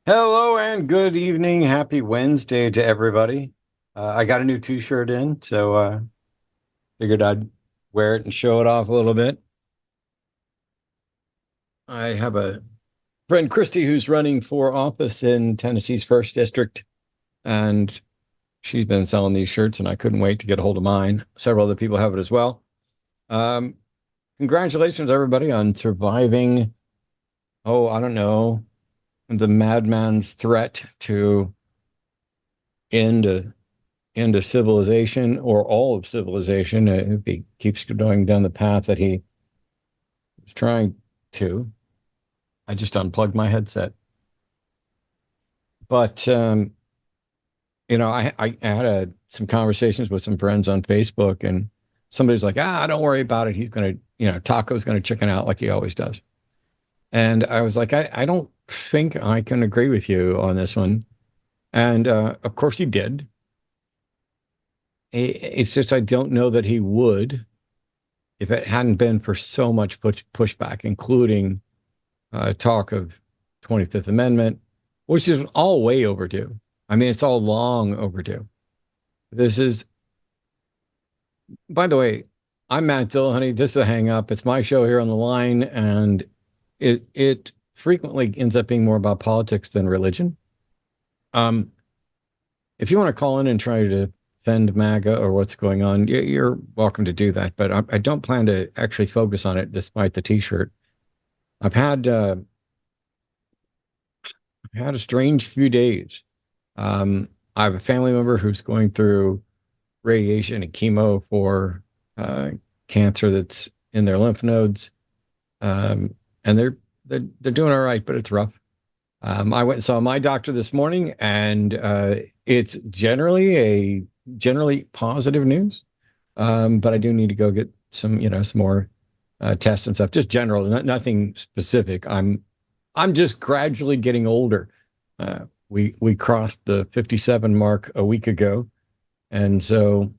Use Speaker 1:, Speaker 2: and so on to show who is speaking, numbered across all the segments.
Speaker 1: Hello and good evening. Happy Wednesday to everybody. I got a new t-shirt in, so figured I'd wear it and show it off a little bit. I have a friend, Christy, who's running for office in Tennessee's 1st District, and she's been selling these shirts, and I couldn't wait to get a hold of mine. Several other people have it as well. Congratulations, everybody, on surviving, I don't know, the madman's threat to end a civilization, or all of civilization, if he keeps going down the path that he is trying to. I just unplugged my headset. But, I had some conversations with some friends on Facebook, and somebody's like, don't worry about it. He's going to, Taco's going to chicken out like he always does. And I was like, I don't think I can agree with you on this one. And of course he did. It's just I don't know that he would if it hadn't been for so much pushback, including talk of 25th Amendment, which is all way overdue. I mean, it's all long overdue. This is, by the way, I'm Matt Dillahunty. This is a Hang Up. It's my show here on the line, and it frequently ends up being more about politics than religion. If you want to call in and try to defend MAGA or what's going on, you're welcome to do that. But I don't plan to actually focus on it, despite the T-shirt. I've had a strange few days. I have a family member who's going through radiation and chemo for cancer that's in their lymph nodes, and they're doing all right, but it's rough. I went and saw my doctor this morning, and it's generally positive news. But I do need to go get some more tests and stuff, just general, nothing specific. I'm just gradually getting older. We crossed the 57 mark a week ago, and so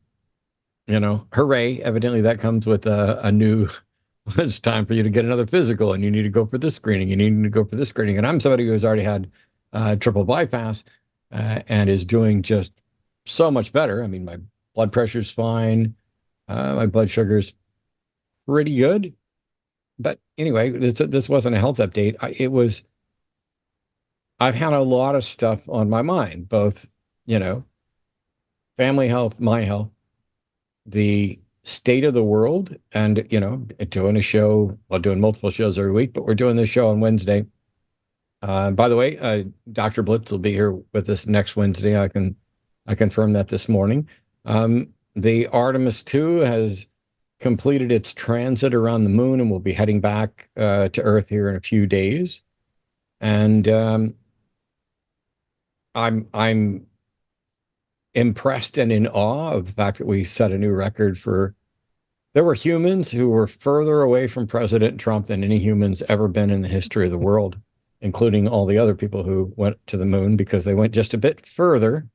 Speaker 1: hooray! Evidently, that comes with a new. It's time for you to get another physical, and you need to go for this screening. You need to go for this screening. And I'm somebody who has already had triple bypass and is doing just so much better. I mean, my blood pressure's fine. My blood sugar's pretty good. But anyway, this wasn't a health update. I've had a lot of stuff on my mind, both, family health, my health, the state of the world, and doing a show, doing multiple shows every week, but we're doing this show on Wednesday. By the way, Dr. Blitz will be here with us next Wednesday. I confirmed that this morning. The Artemis 2 has completed its transit around the moon and will be heading back to Earth here in a few days. And I'm impressed and in awe of the fact that we set a new record there were humans who were further away from President Trump than any humans ever been in the history of the world, including all the other people who went to the moon, because they went just a bit further.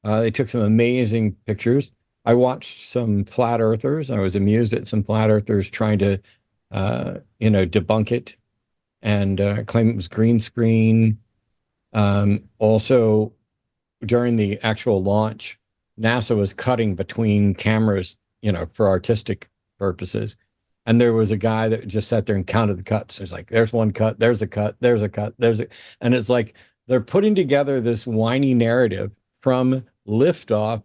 Speaker 1: They took some amazing pictures. I watched some flat earthers. I was amused at some flat earthers trying to, debunk it and claim it was green screen. Also, during the actual launch, NASA was cutting between cameras, for artistic purposes. And there was a guy that just sat there and counted the cuts. There's like, there's one cut, there's a cut, there's a cut, and it's like they're putting together this whiny narrative from liftoff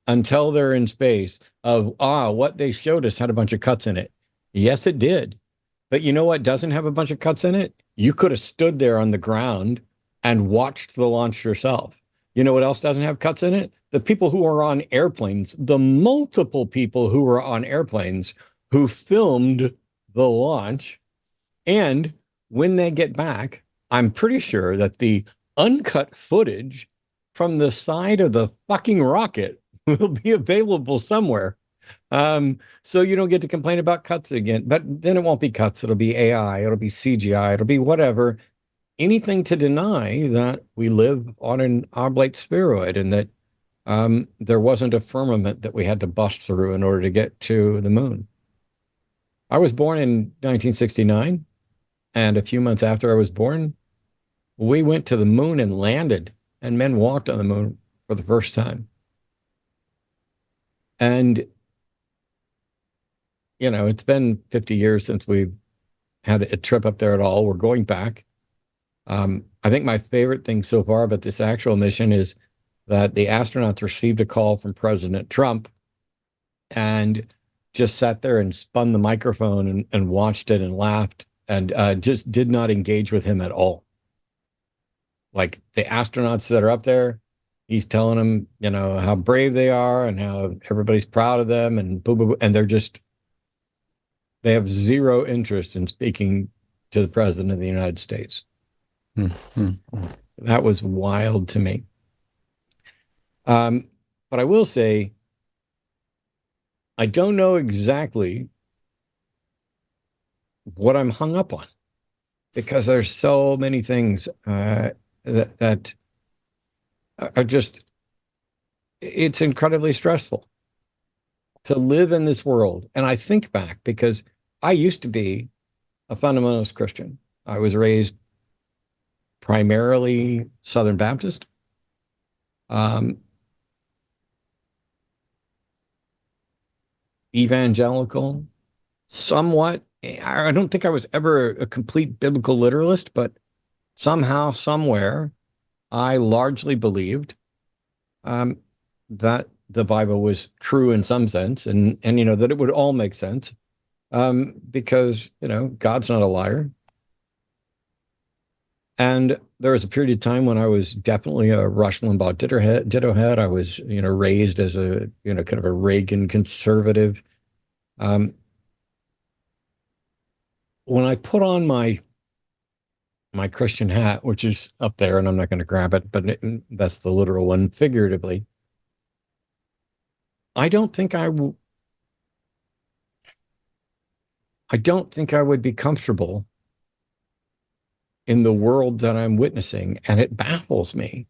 Speaker 1: until they're in space of, what they showed us had a bunch of cuts in it. Yes, it did. But you know what doesn't have a bunch of cuts in it? You could have stood there on the ground and watched the launch yourself. You know what else doesn't have cuts in it? The people who are on airplanes, the multiple people who were on airplanes who filmed the launch. And when they get back, I'm pretty sure that the uncut footage from the side of the fucking rocket will be available somewhere. So you don't get to complain about cuts again, but then it won't be cuts. It'll be AI, it'll be CGI, it'll be whatever. Anything to deny that we live on an oblate spheroid and that there wasn't a firmament that we had to bust through in order to get to the moon. I was born in 1969, and a few months after I was born, we went to the moon and landed, and men walked on the moon for the first time. And it's been 50 years since we've had a trip up there at all. We're going back. I think my favorite thing so far about this actual mission is that the astronauts received a call from President Trump and just sat there and spun the microphone and watched it and laughed and just did not engage with him at all. Like the astronauts that are up there, he's telling them, how brave they are and how everybody's proud of them and boo, boo, boo, and they have zero interest in speaking to the president of the United States. Mm-hmm. That was wild to me. But I will say, I don't know exactly what I'm hung up on because there's so many things that are just, it's incredibly stressful to live in this world. And I think back because I used to be a fundamentalist Christian. I was raised primarily Southern Baptist. Evangelical, somewhat. I don't think I was ever a complete biblical literalist, but somehow, somewhere, I largely believed that the Bible was true in some sense, and that it would all make sense, because God's not a liar. And there was a period of time when I was definitely a Rush Limbaugh ditto head. I was, raised as a, kind of a Reagan conservative. When I put on my Christian hat, which is up there, and I'm not going to grab it, but that's the literal one, figuratively, I don't think I would be comfortable in the world that I'm witnessing. And it baffles me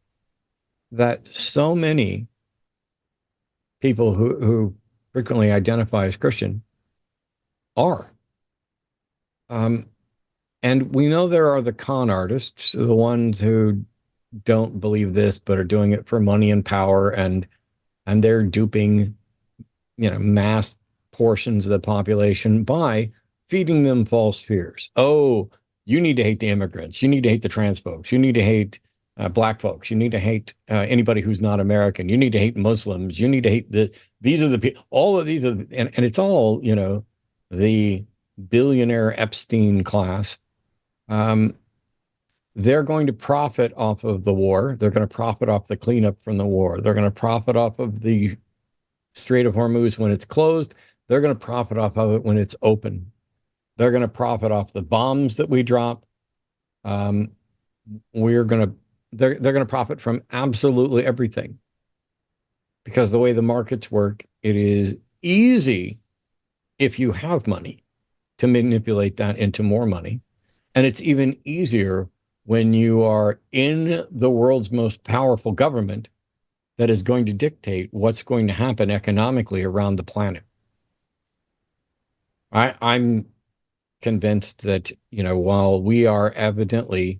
Speaker 1: that so many people who frequently identify as Christian are. And we know there are the con artists, the ones who don't believe this, but are doing it for money and power, and they're duping, mass portions of the population by feeding them false fears. Oh, you need to hate the immigrants. You need to hate the trans folks. You need to hate black folks. You need to hate anybody who's not American. You need to hate Muslims. You need to hate these are the people. All of these are, and it's all, the billionaire Epstein class. They're going to profit off of the war. They're going to profit off the cleanup from the war. They're going to profit off of the Strait of Hormuz when it's closed. They're going to profit off of it when it's open. They're going to profit off the bombs that we drop. They're going to profit from absolutely everything, because the way the markets work, it is easy, if you have money, to manipulate that into more money. And it's even easier when you are in the world's most powerful government that is going to dictate what's going to happen economically around the planet. I'm convinced that, while we are evidently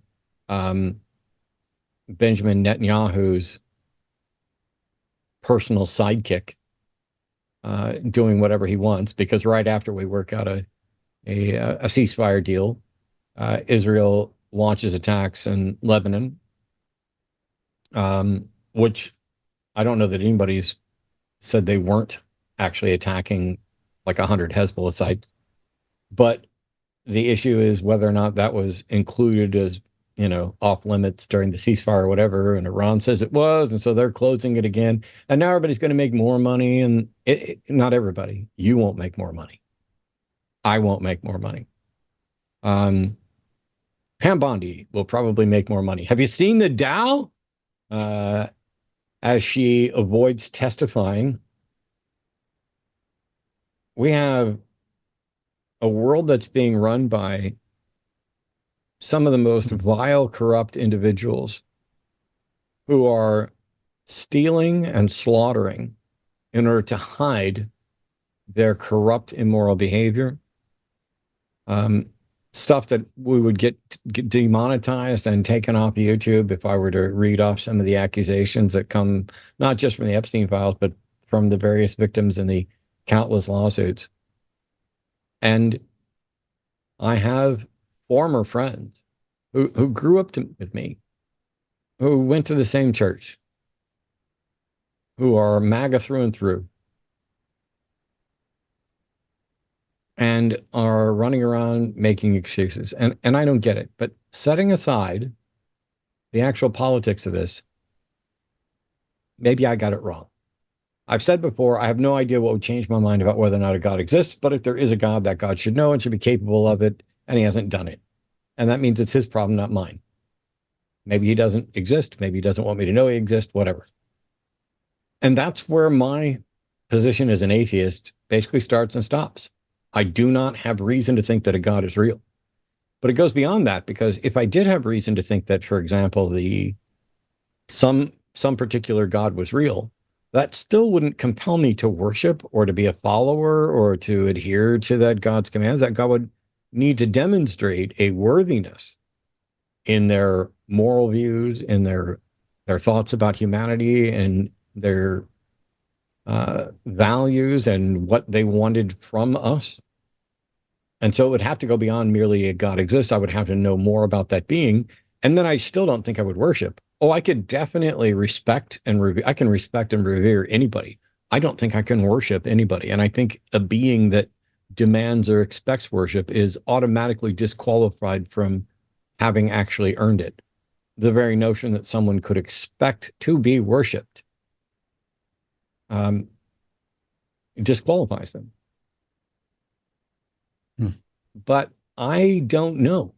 Speaker 1: Benjamin Netanyahu's personal sidekick, doing whatever he wants, because right after we work out a ceasefire deal, Israel launches attacks in Lebanon, which I don't know that anybody's said they weren't actually attacking like 100 Hezbollah sites. But the issue is whether or not that was included as, off limits during the ceasefire or whatever. And Iran says it was. And so they're closing it again. And now everybody's going to make more money. And not everybody. You won't make more money. I won't make more money. Pam Bondi will probably make more money. Have you seen the Dow? As she avoids testifying, we have a world that's being run by some of the most vile, corrupt individuals who are stealing and slaughtering in order to hide their corrupt, immoral behavior. Stuff that we would get demonetized and taken off YouTube if I were to read off some of the accusations that come not just from the Epstein files, but from the various victims in the countless lawsuits. And I have former friends who grew up with me, who went to the same church, who are MAGA through and through, and are running around making excuses. And I don't get it. But setting aside the actual politics of this, maybe I got it wrong. I've said before, I have no idea what would change my mind about whether or not a God exists, but if there is a God, that God should know and should be capable of it, and he hasn't done it. And that means it's his problem, not mine. Maybe he doesn't exist. Maybe he doesn't want me to know he exists, whatever. And that's where my position as an atheist basically starts and stops. I do not have reason to think that a God is real. But it goes beyond that, because if I did have reason to think that, for example, some particular God was real, that still wouldn't compel me to worship or to be a follower or to adhere to that God's commands. That God would need to demonstrate a worthiness in their moral views, in their thoughts about humanity, and their values and what they wanted from us. And so it would have to go beyond merely a God exists. I would have to know more about that being. And then I still don't think I would worship. Oh, I could definitely respect and revere. I can respect and revere anybody. I don't think I can worship anybody. And I think a being that demands or expects worship is automatically disqualified from having actually earned it. The very notion that someone could expect to be worshiped disqualifies them. But I don't know.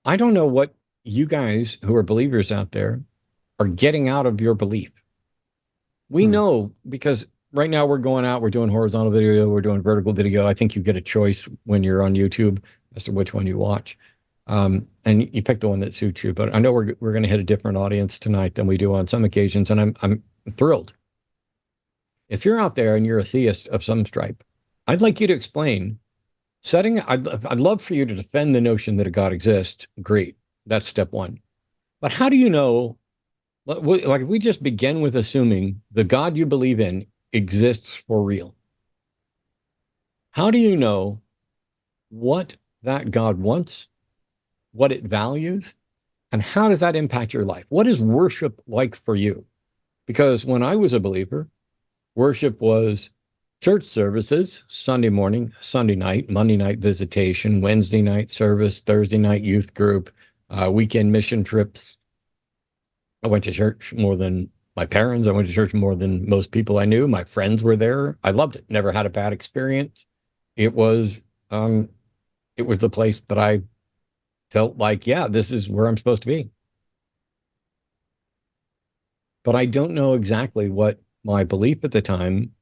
Speaker 1: I don't know what you guys who are believers out there are getting out of your belief. We know, because right now we're going out, we're doing horizontal video, we're doing vertical video. I think you get a choice when you're on YouTube as to which one you watch. And you pick the one that suits you. But I know we're going to hit a different audience tonight than we do on some occasions, and I'm thrilled. If you're out there and you're a theist of some stripe, I'd like you to explain I'd love for you to defend the notion that a God exists. Great. That's step one. But how do you know, like if we just begin with assuming the God you believe in exists for real, how do you know what that God wants, what it values, and how does that impact your life? What is worship like for you? Because when I was a believer, worship was church services, Sunday morning, Sunday night, Monday night visitation, Wednesday night service, Thursday night youth group, weekend mission trips. I went to church more than my parents. I went to church more than most people I knew. My friends were there. I loved it. Never had a bad experience. It was the place that I felt like, yeah, this is where I'm supposed to be. But I don't know exactly what my belief at the time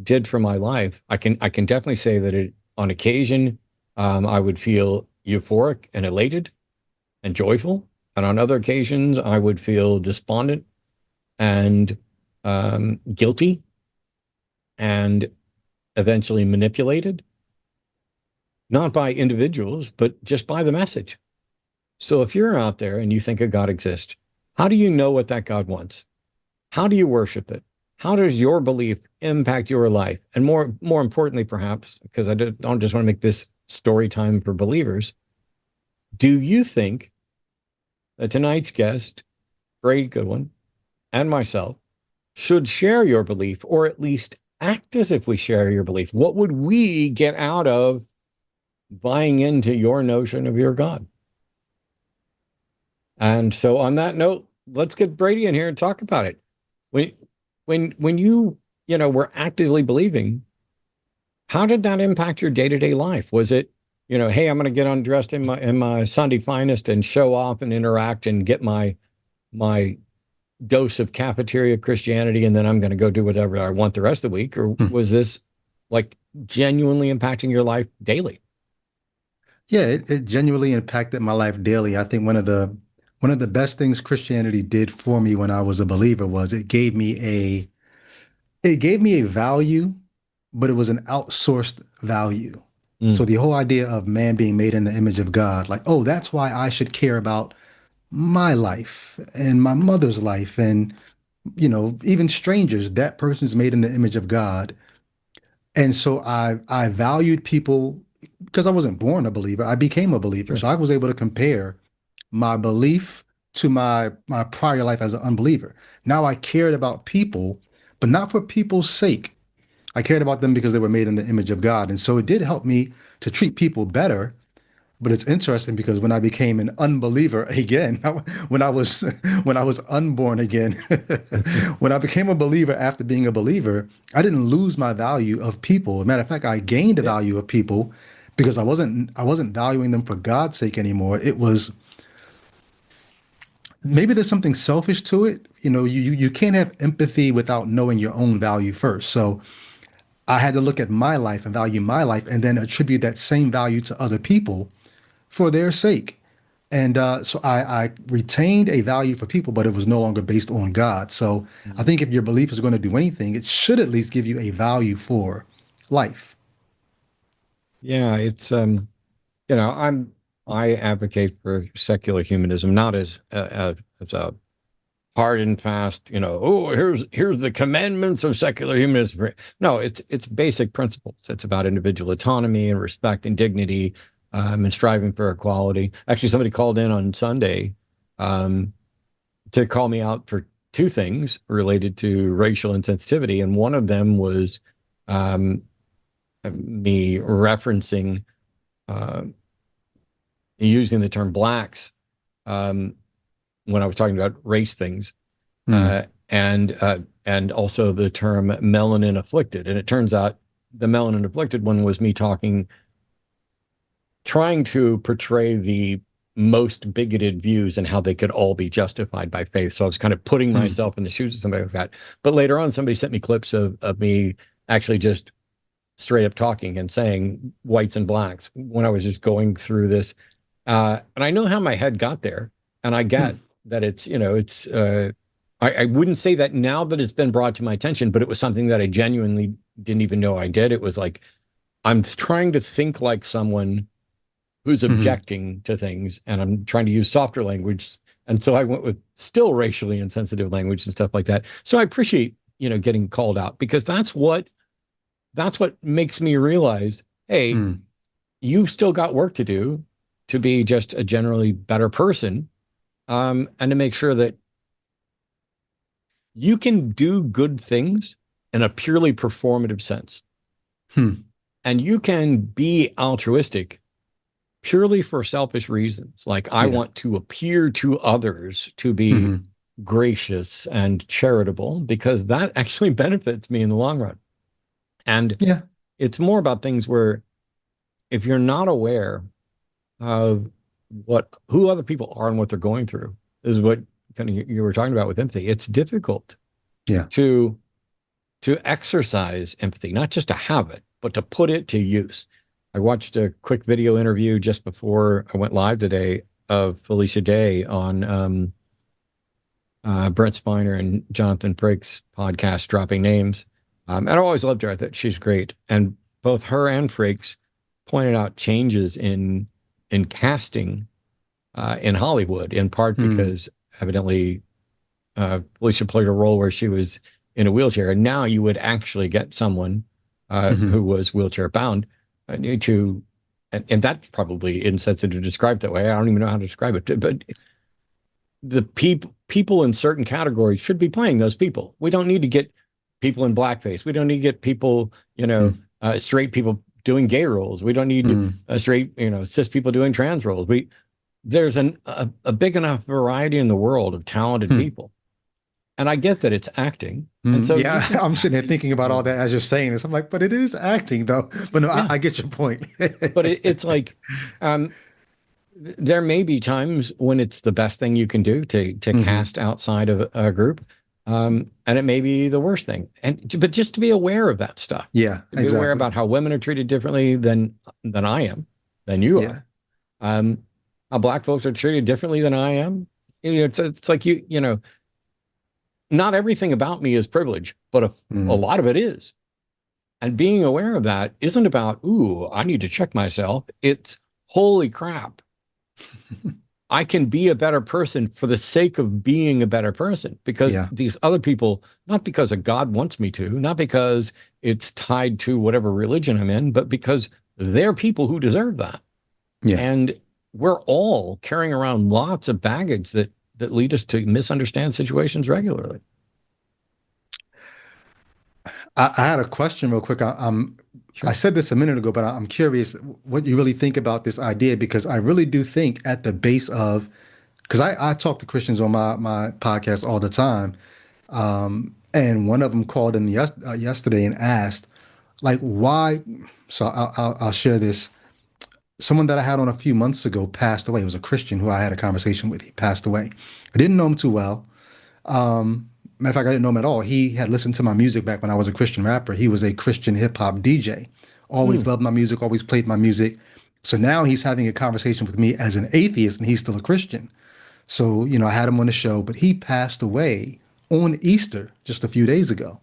Speaker 1: did for my life. I can definitely say that it, on occasion, I would feel euphoric and elated and joyful. And on other occasions, I would feel despondent and guilty and eventually manipulated, not by individuals, but just by the message. So if you're out there and you think a God exists, how do you know what that God wants? How do you worship it? How does your belief impact your life? And more importantly, perhaps, because I don't just want to make this story time for believers, do you think that tonight's guest, Brady Goodwin, and myself should share your belief, or at least act as if we share your belief? What would we get out of buying into your notion of your God? And so on that note, let's get Brady in here and talk about it. When when you know were actively believing, how did that impact your day-to-day life? Was it, hey, I'm going to get undressed in my Sunday finest and show off and interact and get my dose of cafeteria Christianity, and then I'm going to go do whatever I want the rest of the week? Or was this like genuinely impacting your life daily?
Speaker 2: Yeah, it genuinely impacted my life daily. I think one of the best things Christianity did for me when I was a believer was it gave me a value, but it was an outsourced value. So
Speaker 1: Mm,
Speaker 2: the whole idea of man being made in the image of God, like, oh, that's why I should care about my life and my mother's life and even strangers. That person's made in the image of God. And so I valued people because I wasn't born a believer. I became a believer.
Speaker 1: sure,
Speaker 2: So I was able to compare my belief to my prior life as an unbeliever. Now I cared about people, but not for people's sake. I cared about them because they were made in the image of God. And so it did help me to treat people better. But it's interesting because when I became an unbeliever again, when I was when I was unborn again, when I became a believer after being a believer, I didn't lose my value of people. As a matter of fact, I gained the
Speaker 1: yeah,
Speaker 2: value of people because I wasn't valuing them for God's sake anymore. It was maybe there's something selfish to it. You can't have empathy without knowing your own value first. So I had to look at my life and value my life and then attribute that same value to other people for their sake. And so I retained a value for people, but it was no longer based on God. So I
Speaker 1: Mhm.
Speaker 2: think if your belief is going to do anything, it should at least give you a value for life.
Speaker 1: Yeah, it's I advocate for secular humanism, not as a hard and fast, oh, here's the commandments of secular humanism. No, it's basic principles. It's about individual autonomy and respect and dignity, and striving for equality. Actually, somebody called in on Sunday, um, to call me out for two things related to racial insensitivity, and one of them was, um, me referencing, uh, using the term blacks, um, when I was talking about race things,
Speaker 2: Hmm.
Speaker 1: uh, and also the term melanin afflicted. And it turns out the melanin afflicted one was me trying to portray the most bigoted views and how they could all be justified by faith. So I was kind of putting
Speaker 2: Hmm.
Speaker 1: myself in the shoes of somebody like that. But later on, somebody sent me clips of me actually just straight up talking and saying whites and blacks when I was just going through this. And I know how my head got there, and I
Speaker 2: Hmm.
Speaker 1: get that I wouldn't say that now that it's been brought to my attention, but it was something that I genuinely didn't even know I did. It was like, I'm trying to think like someone who's
Speaker 2: Hmm.
Speaker 1: objecting to things, and I'm trying to use softer language. And so I went with still racially insensitive language and stuff like that. So I appreciate, getting called out, because that's what makes me realize, hey,
Speaker 2: Hmm.
Speaker 1: you've still got work to do to be just a generally better person, and to make sure that you can do good things in a purely performative sense.
Speaker 2: Hmm.
Speaker 1: And you can be altruistic purely for selfish reasons. Like, I
Speaker 2: Yeah.
Speaker 1: want to appear to others to be
Speaker 2: Hmm.
Speaker 1: gracious and charitable because that actually benefits me in the long run. And
Speaker 2: Yeah.
Speaker 1: it's more about things where, if you're not aware of who other people are and what they're going through, this is what kind of you were talking about with empathy. It's difficult
Speaker 2: Yeah.
Speaker 1: to exercise empathy, not just to have it, but to put it to use. I watched a quick video interview just before I went live today of Felicia Day on, Brent Spiner and Jonathan Frakes podcast, Dropping Names. And I've always loved her. I thought she's great. And both her and Frakes pointed out changes in casting in Hollywood, in part
Speaker 2: Mm,
Speaker 1: because evidently Felicia played a role where she was in a wheelchair. And now you would actually get someone
Speaker 2: hmm
Speaker 1: who was wheelchair bound to, and that's probably insensitive to describe that way. I don't even know how to describe it, but the people in certain categories should be playing those people. We don't need to get people in blackface. We don't need to get people, straight people doing gay roles. We don't need
Speaker 2: mm,
Speaker 1: straight, cis people doing trans roles. There's a big enough variety in the world of talented
Speaker 2: mm,
Speaker 1: people, and I get that it's acting, and
Speaker 2: mm.
Speaker 1: so you
Speaker 2: Yeah,
Speaker 1: can,
Speaker 2: I'm sitting there thinking about all that as you're saying this. I'm like, but it is acting though. But no,
Speaker 1: yeah.
Speaker 2: I get your point.
Speaker 1: But it's like, um, there may be times when it's the best thing you can do to
Speaker 2: hmm
Speaker 1: cast outside of a group, and it may be the worst thing. And but just to be aware of that stuff,
Speaker 2: Yeah,
Speaker 1: to be aware
Speaker 2: exactly.
Speaker 1: about how women are treated differently than I am, than you are.
Speaker 2: Yeah.
Speaker 1: Um, how black folks are treated differently than I am. It's like not everything about me is privilege, but a
Speaker 2: Mm.
Speaker 1: lot of it is. And being aware of that isn't about, ooh, I need to check myself. It's holy crap. I can be a better person for the sake of being a better person because
Speaker 2: Yeah.
Speaker 1: these other people, not because a God wants me to, not because it's tied to whatever religion I'm in, but because they're people who deserve that.
Speaker 2: Yeah.
Speaker 1: And we're all carrying around lots of baggage that lead us to misunderstand situations regularly.
Speaker 2: I had a question real quick. I
Speaker 1: Sure.
Speaker 2: said this a minute ago, but I'm curious what you really think about this idea because I really do think at the base of, because I talk to Christians on my podcast all the time, and one of them called in yesterday and asked, like, why? So I'll share this. Someone that I had on a few months ago passed away. It was a Christian who I had a conversation with. He passed away. I didn't know him too well. Matter of fact, I didn't know him at all. He had listened to my music back when I was a Christian rapper. He was a Christian hip hop DJ.
Speaker 1: Hmm.
Speaker 2: Always loved my music, always played my music. So now he's having a conversation with me as an atheist and he's still a Christian. So, I had him on the show, but he passed away on Easter just a few days ago.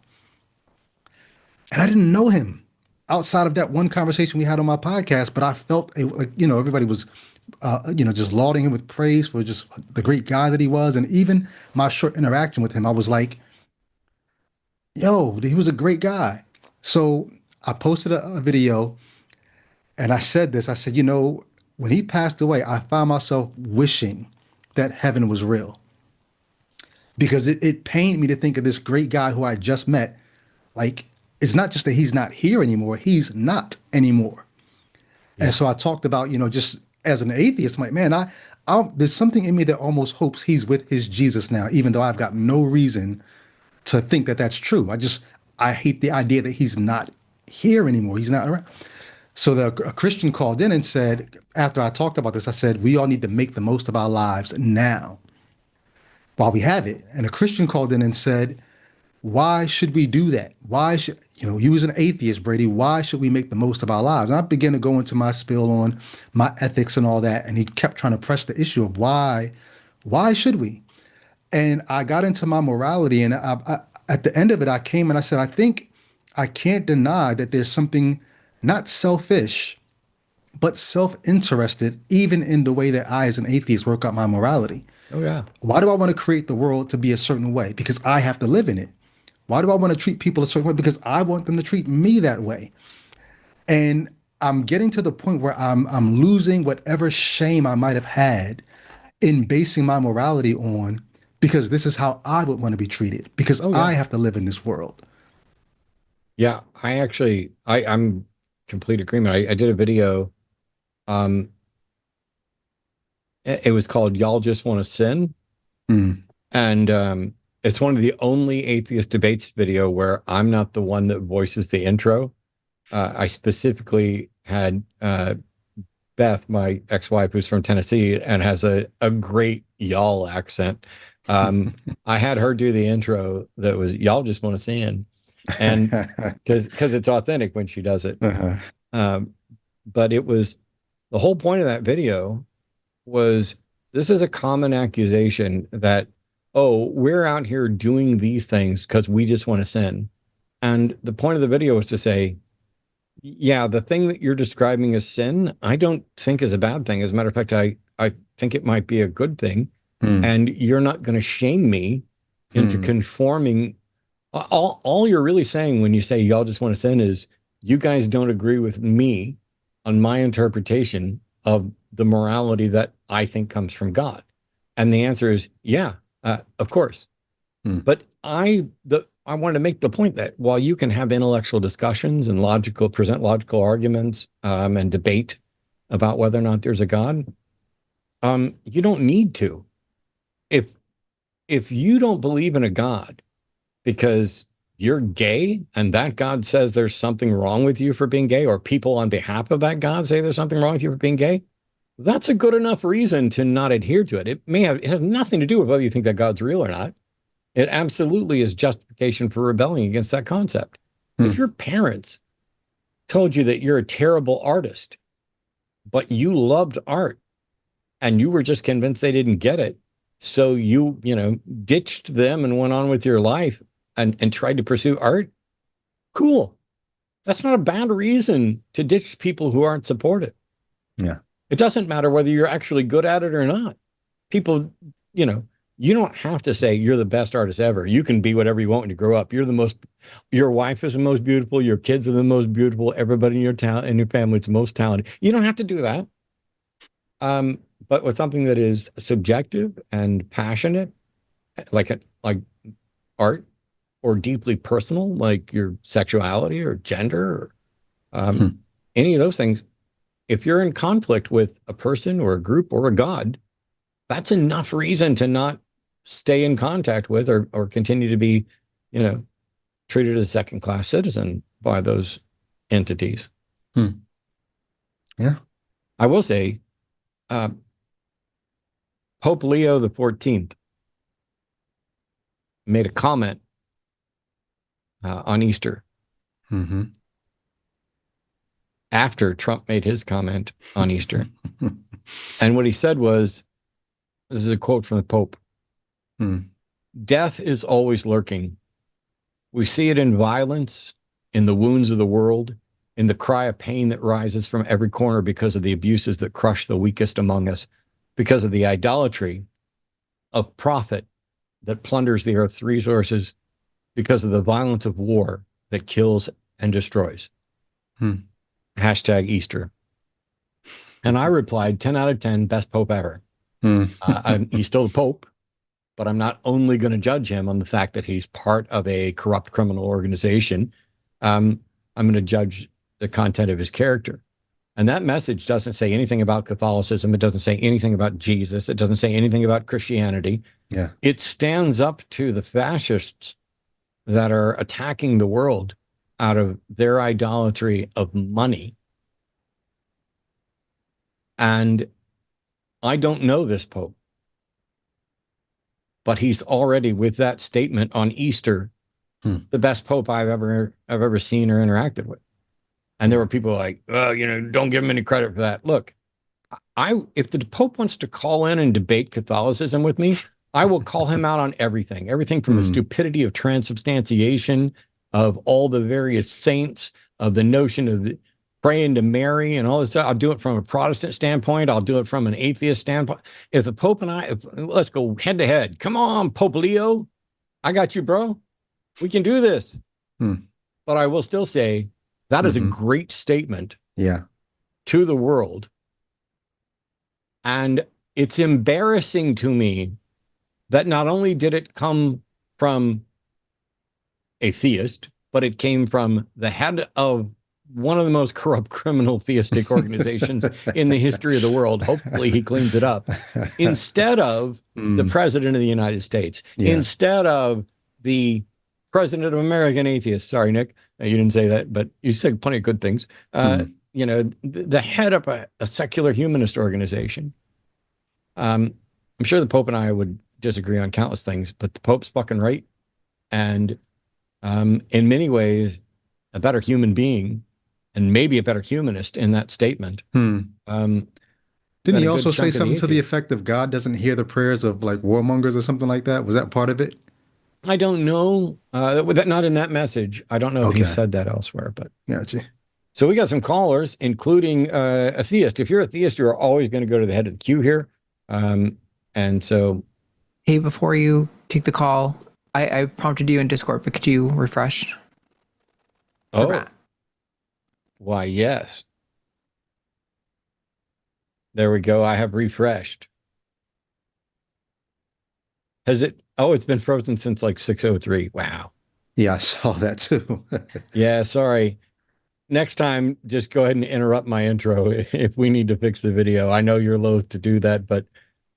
Speaker 2: And I didn't know him outside of that one conversation we had on my podcast, but I felt like, everybody was, just lauding him with praise for just the great guy that he was. And even my short interaction with him, I was like, yo, he was a great guy. So I posted a video and I said this. I said, when he passed away, I found myself wishing that heaven was real because it pained me to think of this great guy who I just met. Like, it's not just that he's not here anymore, he's not anymore. And
Speaker 1: Yeah.
Speaker 2: so I talked about, just as an atheist, I'm like, man, there's something in me that almost hopes he's with his Jesus now, even though I've got no reason to think that that's true. I hate the idea that he's not here anymore. He's not around. So a Christian called in and said, after I talked about this, I said, we all need to make the most of our lives now while we have it. And a Christian called in and said, why should we do that? Why should, he was an atheist, Brady. Why should we make the most of our lives? And I began to go into my spiel on my ethics and all that. And he kept trying to press the issue of why should we? And I got into my morality, and at the end of it, I came and I said, I think I can't deny that there's something not selfish, but self-interested, even in the way that I, as an atheist, work out my morality.
Speaker 1: Oh yeah.
Speaker 2: Why do I want to create the world to be a certain way? Because I have to live in it. Why do I want to treat people a certain way? Because I want them to treat me that way. And I'm getting to the point where I'm losing whatever shame I might have had in basing my morality on because this is how I would want to be treated because
Speaker 1: Oh
Speaker 2: I
Speaker 1: yeah.
Speaker 2: have to live in this world.
Speaker 1: Yeah. I'm complete agreement. I did a video. Um, it was called "Y'all Just Want to Sin,"
Speaker 2: Mm.
Speaker 1: and it's one of the only atheist debates video where I'm not the one that voices the intro. I specifically had Beth, my ex-wife, who's from Tennessee and has a great y'all accent. Um, I had her do the intro that was "Y'all Just Want to Sin," and because it's authentic when she does it.
Speaker 2: Uh-huh.
Speaker 1: Um, but it was the whole point of that video was this is a common accusation that, oh, we're out here doing these things because we just want to sin. And the point of the video was to say, yeah, the thing that you're describing as sin, I don't think is a bad thing. As a matter of fact, I think it might be a good thing.
Speaker 2: Hmm.
Speaker 1: And you're not going to shame me into
Speaker 2: Hmm.
Speaker 1: conforming. All you're really saying when you say y'all just want to sin is you guys don't agree with me on my interpretation of the morality that I think comes from God. And the answer is, yeah, of course.
Speaker 2: Hmm.
Speaker 1: But I want to make the point that while you can have intellectual discussions and present logical arguments, and debate about whether or not there's a God, you don't need to. If if you don't believe in a God because you're gay and that God says there's something wrong with you for being gay, or people on behalf of that God say there's something wrong with you for being gay, that's a good enough reason to not adhere to it. It has nothing to do with whether you think that God's real or not. It absolutely is justification for rebelling against that concept.
Speaker 2: Hmm.
Speaker 1: If your parents told you that you're a terrible artist, but you loved art and you were just convinced they didn't get it, so you ditched them and went on with your life and tried to pursue art, cool. That's not a bad reason to ditch people who aren't supportive.
Speaker 2: Yeah.
Speaker 1: It doesn't matter whether you're actually good at it or not. People, you don't have to say you're the best artist ever. You can be whatever you want when you grow up. Your wife is the most beautiful, your kids are the most beautiful, everybody in your town and your family is the most talented. You don't have to do that. But with something that is subjective and passionate, like art, or deeply personal, like your sexuality or gender, or
Speaker 2: Hmm.
Speaker 1: any of those things, if you're in conflict with a person or a group or a God, that's enough reason to not stay in contact with or continue to be, treated as a second-class citizen by those entities.
Speaker 2: Hmm. Yeah.
Speaker 1: I will say, uh, Pope Leo the 14th made a comment on Easter
Speaker 2: Mm-hmm.
Speaker 1: after Trump made his comment on Easter. And what he said was, this is a quote from the Pope:
Speaker 2: Hmm.
Speaker 1: "Death is always lurking. We see it in violence, in the wounds of the world, in the cry of pain that rises from every corner because of the abuses that crush the weakest among us, because of the idolatry of profit that plunders the earth's resources, because of the violence of war that kills and destroys."
Speaker 2: Hmm.
Speaker 1: Hashtag Easter. And I replied, 10 out of 10, best Pope ever.
Speaker 2: Hmm.
Speaker 1: He's still the Pope, but I'm not only going to judge him on the fact that he's part of a corrupt criminal organization. I'm going to judge the content of his character. And that message doesn't say anything about Catholicism. It doesn't say anything about Jesus. It doesn't say anything about Christianity.
Speaker 2: Yeah.
Speaker 1: It stands up to the fascists that are attacking the world out of their idolatry of money. And I don't know this Pope, but he's already, with that statement on Easter, the best Pope I've ever seen or interacted with. And there were people like, oh, don't give him any credit for that. Look, if the Pope wants to call in and debate Catholicism with me, I will call him out on everything from the stupidity of transubstantiation, of all the various saints, of the notion of praying to Mary and all this stuff. I'll do it from a Protestant standpoint. I'll do it from an atheist standpoint. If the Pope and let's go head to head. Come on, Pope Leo. I got you, bro. We can do this. But I will still say that is a great statement to the world. And it's embarrassing to me that not only did it come from a theist, but it came from the head of one of the most corrupt criminal theistic organizations in the history of the world. Hopefully he cleans it up. Instead of the president of the United States, instead of the president of American Atheists. Sorry, Nick, you didn't say that, but you said plenty of good things. The head of a secular humanist organization. I'm sure the Pope and I would disagree on countless things, but the Pope's fucking right. And in many ways, a better human being and maybe a better humanist in that statement.
Speaker 2: Didn't he also say something to the effect of God doesn't hear the prayers of like warmongers or something like that? Was that part of it?
Speaker 1: I don't know. Not in that message. I don't know if he said that elsewhere, but
Speaker 2: gotcha.
Speaker 1: So we got some callers, including a theist. If you're a theist, you're always going to go to the head of the queue here. And so,
Speaker 3: Hey, before you take the call, I prompted you in Discord, but could you refresh? For
Speaker 1: oh,
Speaker 3: Matt?
Speaker 1: why, yes. There we go. I have refreshed. Has it? Oh, it's been frozen since like 6:03. Wow.
Speaker 2: Yeah, I saw that too.
Speaker 1: Yeah, sorry. Next time, just go ahead and interrupt my intro if we need to fix the video. I know you're loath to do that, but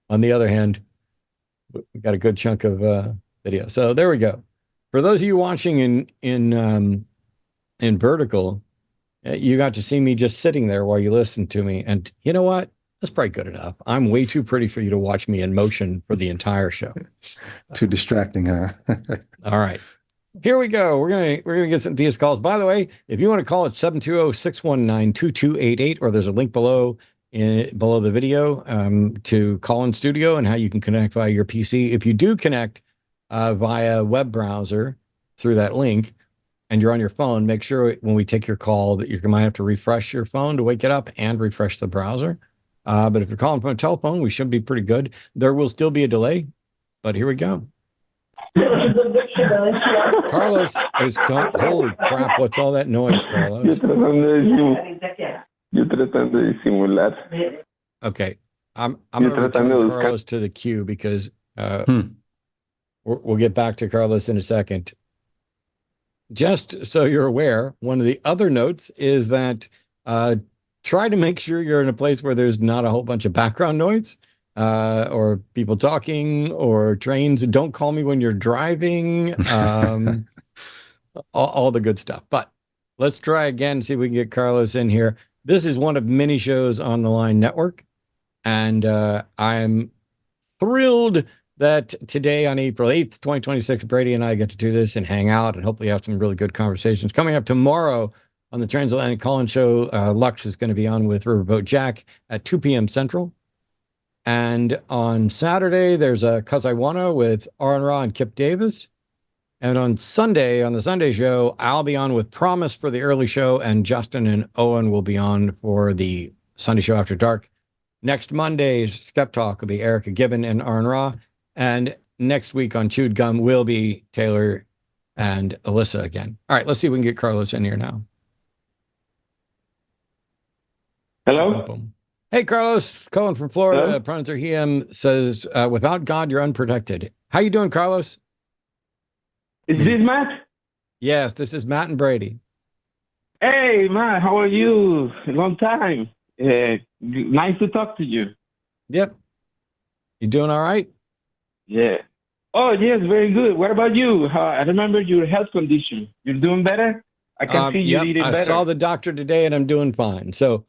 Speaker 1: on the other hand, we got a good chunk of video. So there we go. For those of you watching in vertical, you got to see me just sitting there while you listened to me. And you know what? That's probably good enough. I'm way too pretty for you to watch me in motion for the entire show.
Speaker 2: Too distracting, huh?
Speaker 1: All right. Here we go. We're gonna get some theist calls. By the way, if you want to call it 720-619-2288, or there's a link below below the video to call in studio and how you can connect via your PC. If you do connect via web browser through that link and you're on your phone, make sure when we take your call that you might have to refresh your phone to wake it up and refresh the browser. But if you're calling from a telephone, we should be pretty good. There will still be a delay, but here we go. Carlos is holy crap, what's all that noise, Carlos?
Speaker 4: Yo tratando de disimular.
Speaker 1: Okay, I'm going to return Carlos to the queue because we'll get back to Carlos in a second. Just so you're aware, one of the other notes is that try to make sure you're in a place where there's not a whole bunch of background noise. Or people talking or trains. Don't call me when you're driving. All the good stuff. But let's try again, see if we can get Carlos in here. This is one of many shows on the Line Network. And I'm thrilled that today on April 8th, 2026, Brady and I get to do this and hang out and hopefully have some really good conversations. Coming up tomorrow on the Transatlantic Call-In Show, Lux is going to be on with Riverboat Jack at 2 p.m. Central. And on Saturday, there's a Cus I Wanna with Arden and Kip Davis. And on Sunday, on the Sunday show, I'll be on with Promise for the early show, and Justin and Owen will be on for the Sunday show after dark. Next Monday, Skeptalk will be Erica Gibbon and Arden Ra. And next week on Chewed Gum will be Taylor and Alyssa again. All right, let's see if we can get Carlos in here now.
Speaker 4: Hello?
Speaker 1: Boom, boom. Hey, Carlos, calling from Florida.
Speaker 4: Hello?
Speaker 1: Pronouns are he, says, without God, you're unprotected. How you doing, Carlos?
Speaker 4: Is this Matt?
Speaker 1: Yes, this is Matt and Brady.
Speaker 4: Hey, Matt, how are you? Long time. Nice to talk to you.
Speaker 1: Yep. You doing all right?
Speaker 4: Yeah. Oh, yes, very good. What about you? I remember your health condition. You're doing better? I can see you eating better.
Speaker 1: I saw the doctor today and I'm doing fine. So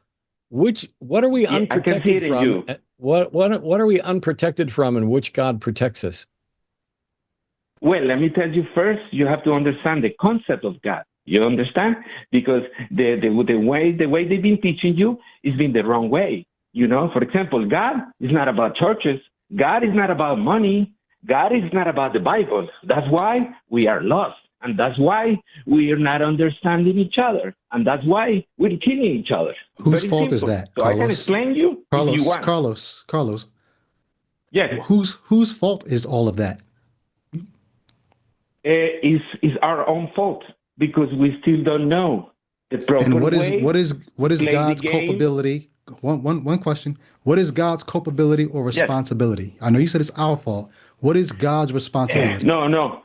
Speaker 1: what are we unprotected from? What are we unprotected from, and which God protects us?
Speaker 4: Well, let me tell you first, you have to understand the concept of God. You understand? Because the way they've been teaching you is been the wrong way. You know, for example, God is not about churches. God is not about money. God is not about the Bible. That's why we are lost. And that's why we are not understanding each other. And that's why we're killing each other.
Speaker 2: Whose fault is that,
Speaker 4: So
Speaker 2: Carlos?
Speaker 4: I can explain you if you want.
Speaker 2: Carlos.
Speaker 4: Yes.
Speaker 2: Whose fault is all of that?
Speaker 4: Is our own fault because we still don't know the proper
Speaker 2: And what
Speaker 4: way.
Speaker 2: is God's culpability? One question. What is God's culpability or responsibility? Yes. I know you said it's our fault. What is God's responsibility?
Speaker 4: No.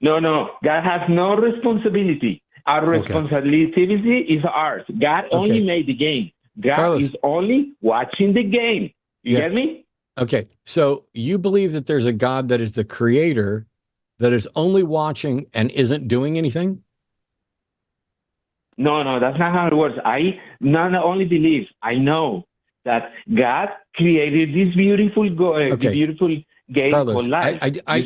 Speaker 4: God has no responsibility. Our responsibility is ours. God only made the game. God Carlos is only watching the game. You get me?
Speaker 1: Okay. So you believe that there's a God that is the creator that is only watching and isn't doing anything?
Speaker 4: No, that's not how it works. I not only believe, I know that God created this beautiful beautiful game
Speaker 1: Carlos,
Speaker 4: called life.
Speaker 1: I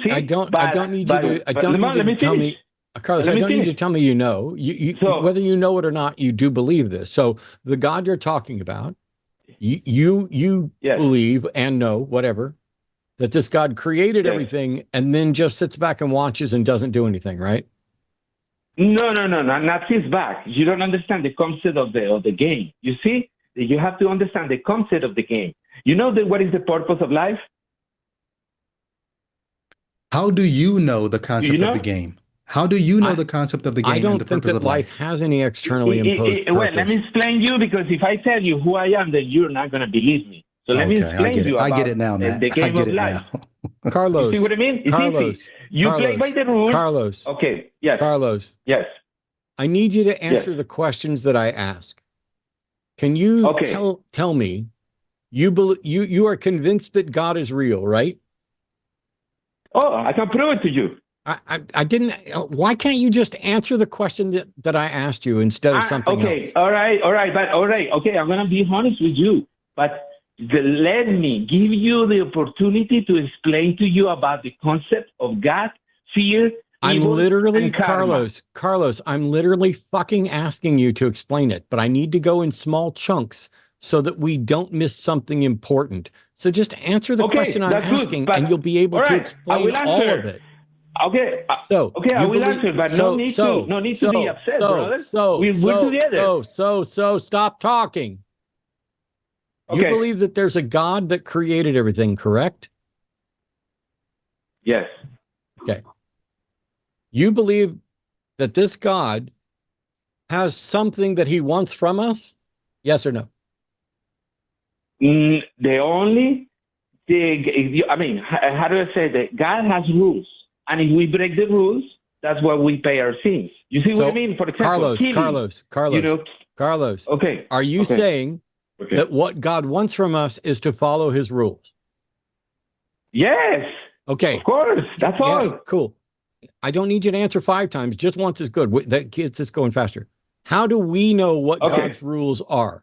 Speaker 1: don't need you to tell me, Carlos, I don't need you to tell me you know. So, whether you know it or not, you do believe this. So the God you're talking about, you believe and know, whatever, that this God created everything and then just sits back and watches and doesn't do anything, right?
Speaker 4: No, not sits back. You don't understand the concept of the game. You see, you have to understand the concept of the game. You know what is the purpose of life?
Speaker 2: How do you know the concept of the game? How do you know the concept of the game and the purpose of life?
Speaker 1: Has any externally imposed purpose.
Speaker 4: Well, let me explain you, because if I tell you who I am, then you're not going to believe me. So let me explain you about
Speaker 2: I get it now, Matt.
Speaker 4: the game of life.
Speaker 1: Carlos.
Speaker 4: You see what I mean? It's
Speaker 1: Carlos.
Speaker 4: easy. You play by the rules.
Speaker 1: Carlos.
Speaker 4: Okay. Yes.
Speaker 1: Carlos.
Speaker 4: Yes.
Speaker 1: I need you to answer the questions that I ask. Can you tell me, you are convinced that God is real, right?
Speaker 4: Oh, I can prove it to you.
Speaker 1: I didn't. Why can't you just answer the question that I asked you instead of something else?
Speaker 4: Okay, all right. Okay, I'm gonna be honest with you, but let me give you the opportunity to explain to you about the concept of God, fear.
Speaker 1: I'm literally, Carlos, I'm literally fucking asking you to explain it, but I need to go in small chunks so that we don't miss something important. So just answer the question I'm asking, and you'll be able to explain all of it.
Speaker 4: Okay. I will answer, but no need to be upset, brother. We're together.
Speaker 1: So stop talking. You believe that there's a God that created everything, correct?
Speaker 4: Yes.
Speaker 1: Okay. You believe that this God has something that he wants from us? Yes or no?
Speaker 4: How do I say that? God has rules. And if we break the rules, that's why we pay our sins. You see what I mean? For example,
Speaker 1: Carlos.
Speaker 4: Okay.
Speaker 1: Are you saying that what God wants from us is to follow his rules?
Speaker 4: Yes.
Speaker 1: Okay.
Speaker 4: Of course. That's all.
Speaker 1: Cool. I don't need you to answer 5 times. Just once is good. That gets us going faster. How do we know what God's rules are?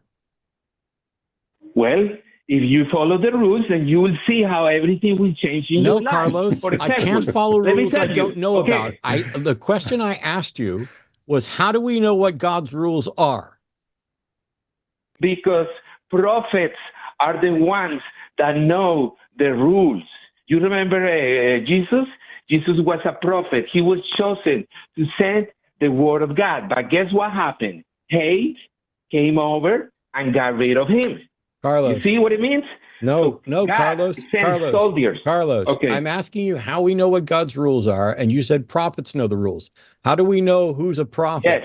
Speaker 4: Well, if you follow the rules, then you will see how everything will change in your life.
Speaker 1: No, Carlos, I can't follow rules I don't know about. The question I asked you was, how do we know what God's rules are?
Speaker 4: Because prophets are the ones that know the rules. You remember Jesus? Jesus was a prophet. He was chosen to send the word of God. But guess what happened? Hate came over and got rid of him.
Speaker 1: Carlos.
Speaker 4: You see what it means?
Speaker 1: No, Carlos.
Speaker 4: Soldiers.
Speaker 1: Carlos, I'm asking you how we know what God's rules are, and you said prophets know the rules. How do we know who's a prophet?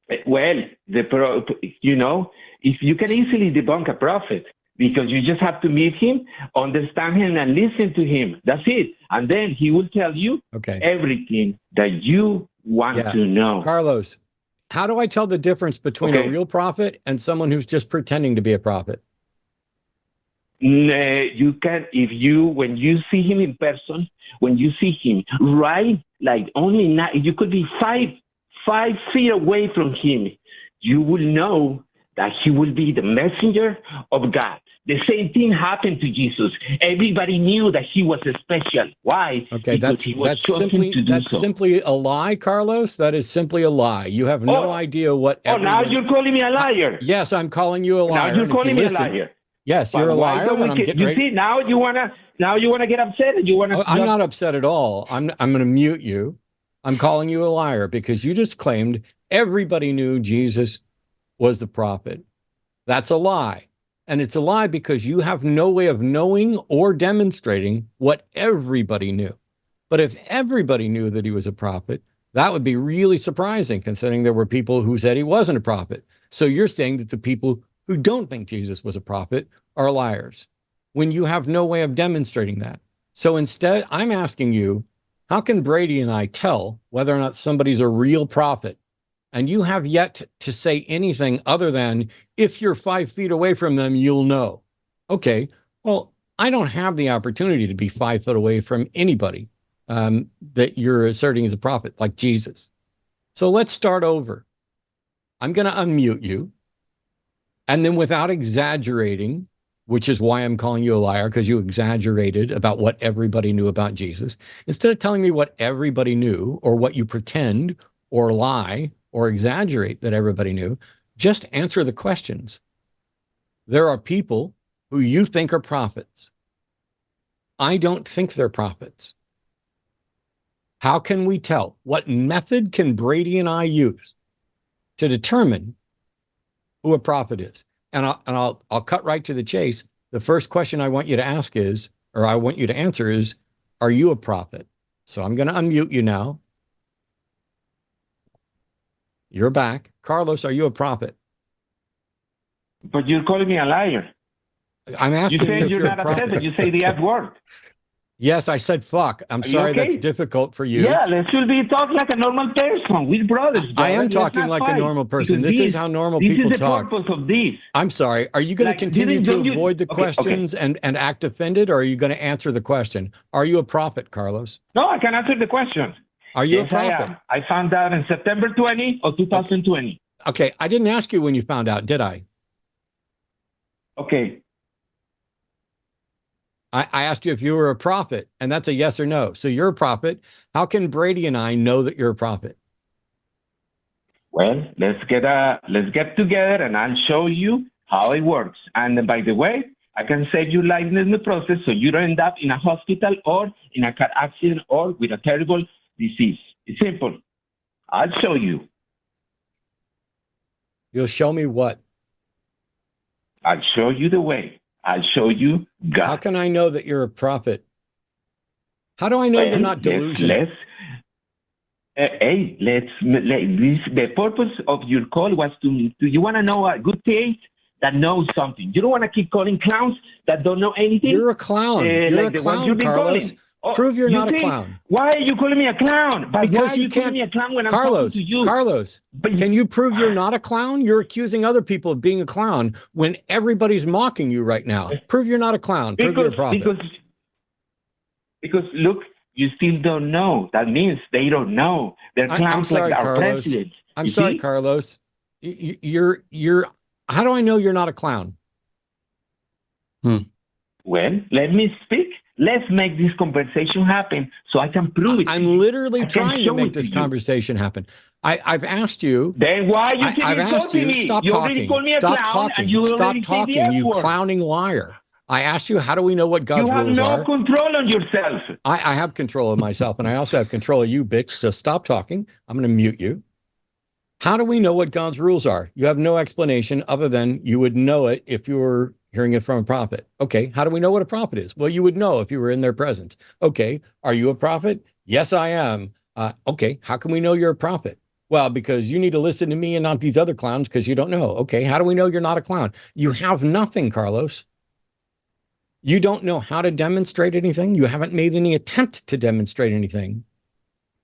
Speaker 4: Yes. Well, if you can easily debunk a prophet, because you just have to meet him, understand him, and listen to him. That's it. And then he will tell you everything that you want to know.
Speaker 1: Carlos, how do I tell the difference between a real prophet and someone who's just pretending to be a prophet?
Speaker 4: You can, when you see him in person, when you see him, right? Like you could be 5 feet away from him. You will know that he will be the messenger of God. The same thing happened to Jesus. Everybody knew that he was special. Why?
Speaker 1: Okay, that's simply a lie, Carlos. That is simply a lie. You have no idea what.
Speaker 4: Now you're calling me a liar.
Speaker 1: Yes, I'm calling you a liar.
Speaker 4: Now you're calling me a liar.
Speaker 1: Yes, you're a liar.
Speaker 4: See, now you wanna get upset, and you wanna.
Speaker 1: I'm not upset at all. I'm going to mute you. I'm calling you a liar because you just claimed everybody knew Jesus was the prophet. That's a lie. And it's a lie because you have no way of knowing or demonstrating what everybody knew. But if everybody knew that he was a prophet, that would be really surprising, considering there were people who said he wasn't a prophet. So you're saying that the people who don't think Jesus was a prophet are liars, when you have no way of demonstrating that. So instead, I'm asking you, how can Brady and I tell whether or not somebody's a real prophet? And you have yet to say anything other than, if you're 5 feet away from them, you'll know. Okay, well, I don't have the opportunity to be 5 foot away from anybody that you're asserting is a prophet, like Jesus. So let's start over. I'm going to unmute you. And then, without exaggerating, which is why I'm calling you a liar, because you exaggerated about what everybody knew about Jesus, instead of telling me what everybody knew, or what you pretend or lie or exaggerate that everybody knew, just answer the questions. There are people who you think are prophets. I don't think they're prophets. How can we tell? What method can Brady and I use to determine who a prophet is? I'll cut right to the chase. The first question I want you to ask is, or I want you to answer is, are you a prophet? So I'm going to unmute you now. You're back. Carlos, are you a prophet?
Speaker 4: But you're calling me a liar.
Speaker 1: I'm asking
Speaker 4: You say
Speaker 1: if
Speaker 4: you're
Speaker 1: you're
Speaker 4: not
Speaker 1: a
Speaker 4: a
Speaker 1: prophet.
Speaker 4: prophet. You say the F word.
Speaker 1: Yes, I said fuck. I'm
Speaker 4: Are you
Speaker 1: sorry
Speaker 4: okay?
Speaker 1: that's difficult for you.
Speaker 4: Yeah, let's should be talking like a normal person. We're brothers.
Speaker 1: I am
Speaker 4: Let's
Speaker 1: talking
Speaker 4: not
Speaker 1: like a
Speaker 4: fight.
Speaker 1: normal person.
Speaker 4: Because
Speaker 1: This is how normal
Speaker 4: this
Speaker 1: people
Speaker 4: is the
Speaker 1: talk.
Speaker 4: purpose of this.
Speaker 1: I'm sorry. Are you going to
Speaker 4: Like,
Speaker 1: continue to
Speaker 4: don't you-
Speaker 1: avoid the
Speaker 4: Okay,
Speaker 1: questions and act offended, or are you going to answer the question? Are you a prophet, Carlos?
Speaker 4: No, I can answer the question.
Speaker 1: Are you
Speaker 4: Yes,
Speaker 1: a prophet?
Speaker 4: I am. I found out in September 20 of 2020.
Speaker 1: Okay, I didn't ask you when you found out, did I?
Speaker 4: Okay.
Speaker 1: I asked you if you were a prophet, and that's a yes or no. So you're a prophet. How can Brady and I know that you're a prophet?
Speaker 4: Well, let's get together and I'll show you how it works. And by the way, I can save you life in the process so you don't end up in a hospital or in a car accident or with a terrible disease. It's simple. I'll show you.
Speaker 1: You'll show me what?
Speaker 4: I'll show you the way. I'll show you God.
Speaker 1: How can I know that you're a prophet? How do I know you're not delusional?
Speaker 4: The purpose of your call was to you want to know a good taste that knows something. You don't want to keep calling clowns that don't know anything.
Speaker 1: You're a clown. You're
Speaker 4: like
Speaker 1: a clown, Carlos.
Speaker 4: Oh,
Speaker 1: Prove you're not a
Speaker 4: think,
Speaker 1: clown.
Speaker 4: Why are you calling me a clown? But
Speaker 1: Because
Speaker 4: why are
Speaker 1: you
Speaker 4: you
Speaker 1: can't.
Speaker 4: calling me a clown when I'm
Speaker 1: Carlos,
Speaker 4: talking to you?
Speaker 1: Carlos, can you prove you're not a clown? You're accusing other people of being a clown when everybody's mocking you right now. Prove you're not a clown. Prove you're a prophet.
Speaker 4: Because look, you still don't know. That means they don't know. They're clowns like our president.
Speaker 1: I'm sorry, Carlos. You're. How do I know you're not a clown?
Speaker 4: Well, let me speak. Let's make this conversation happen so I can prove it.
Speaker 1: I'm literally trying to make this conversation happen. I've asked you.
Speaker 4: Then why you keep insulting me?
Speaker 1: Stop
Speaker 4: you
Speaker 1: talking.
Speaker 4: already called me a
Speaker 1: Stop
Speaker 4: clown,
Speaker 1: talking.
Speaker 4: and you
Speaker 1: Stop
Speaker 4: already
Speaker 1: talking.
Speaker 4: said the
Speaker 1: You
Speaker 4: F-word.
Speaker 1: clowning liar. I asked you, how do we know what God's rules are?
Speaker 4: You have no control on yourself.
Speaker 1: I have control of myself, and I also have control of you, bitch. So stop talking. I'm going to mute you. How do we know what God's rules are? You have no explanation other than you would know it if you were hearing it from a prophet. Okay, how do we know what a prophet is? Well, you would know if you were in their presence. Okay, are you a prophet? Yes, I am. Okay, how can we know you're a prophet? Well, because you need to listen to me and not these other clowns because you don't know. Okay, how do we know you're not a clown? You have nothing, Carlos. You don't know how to demonstrate anything. You haven't made any attempt to demonstrate anything.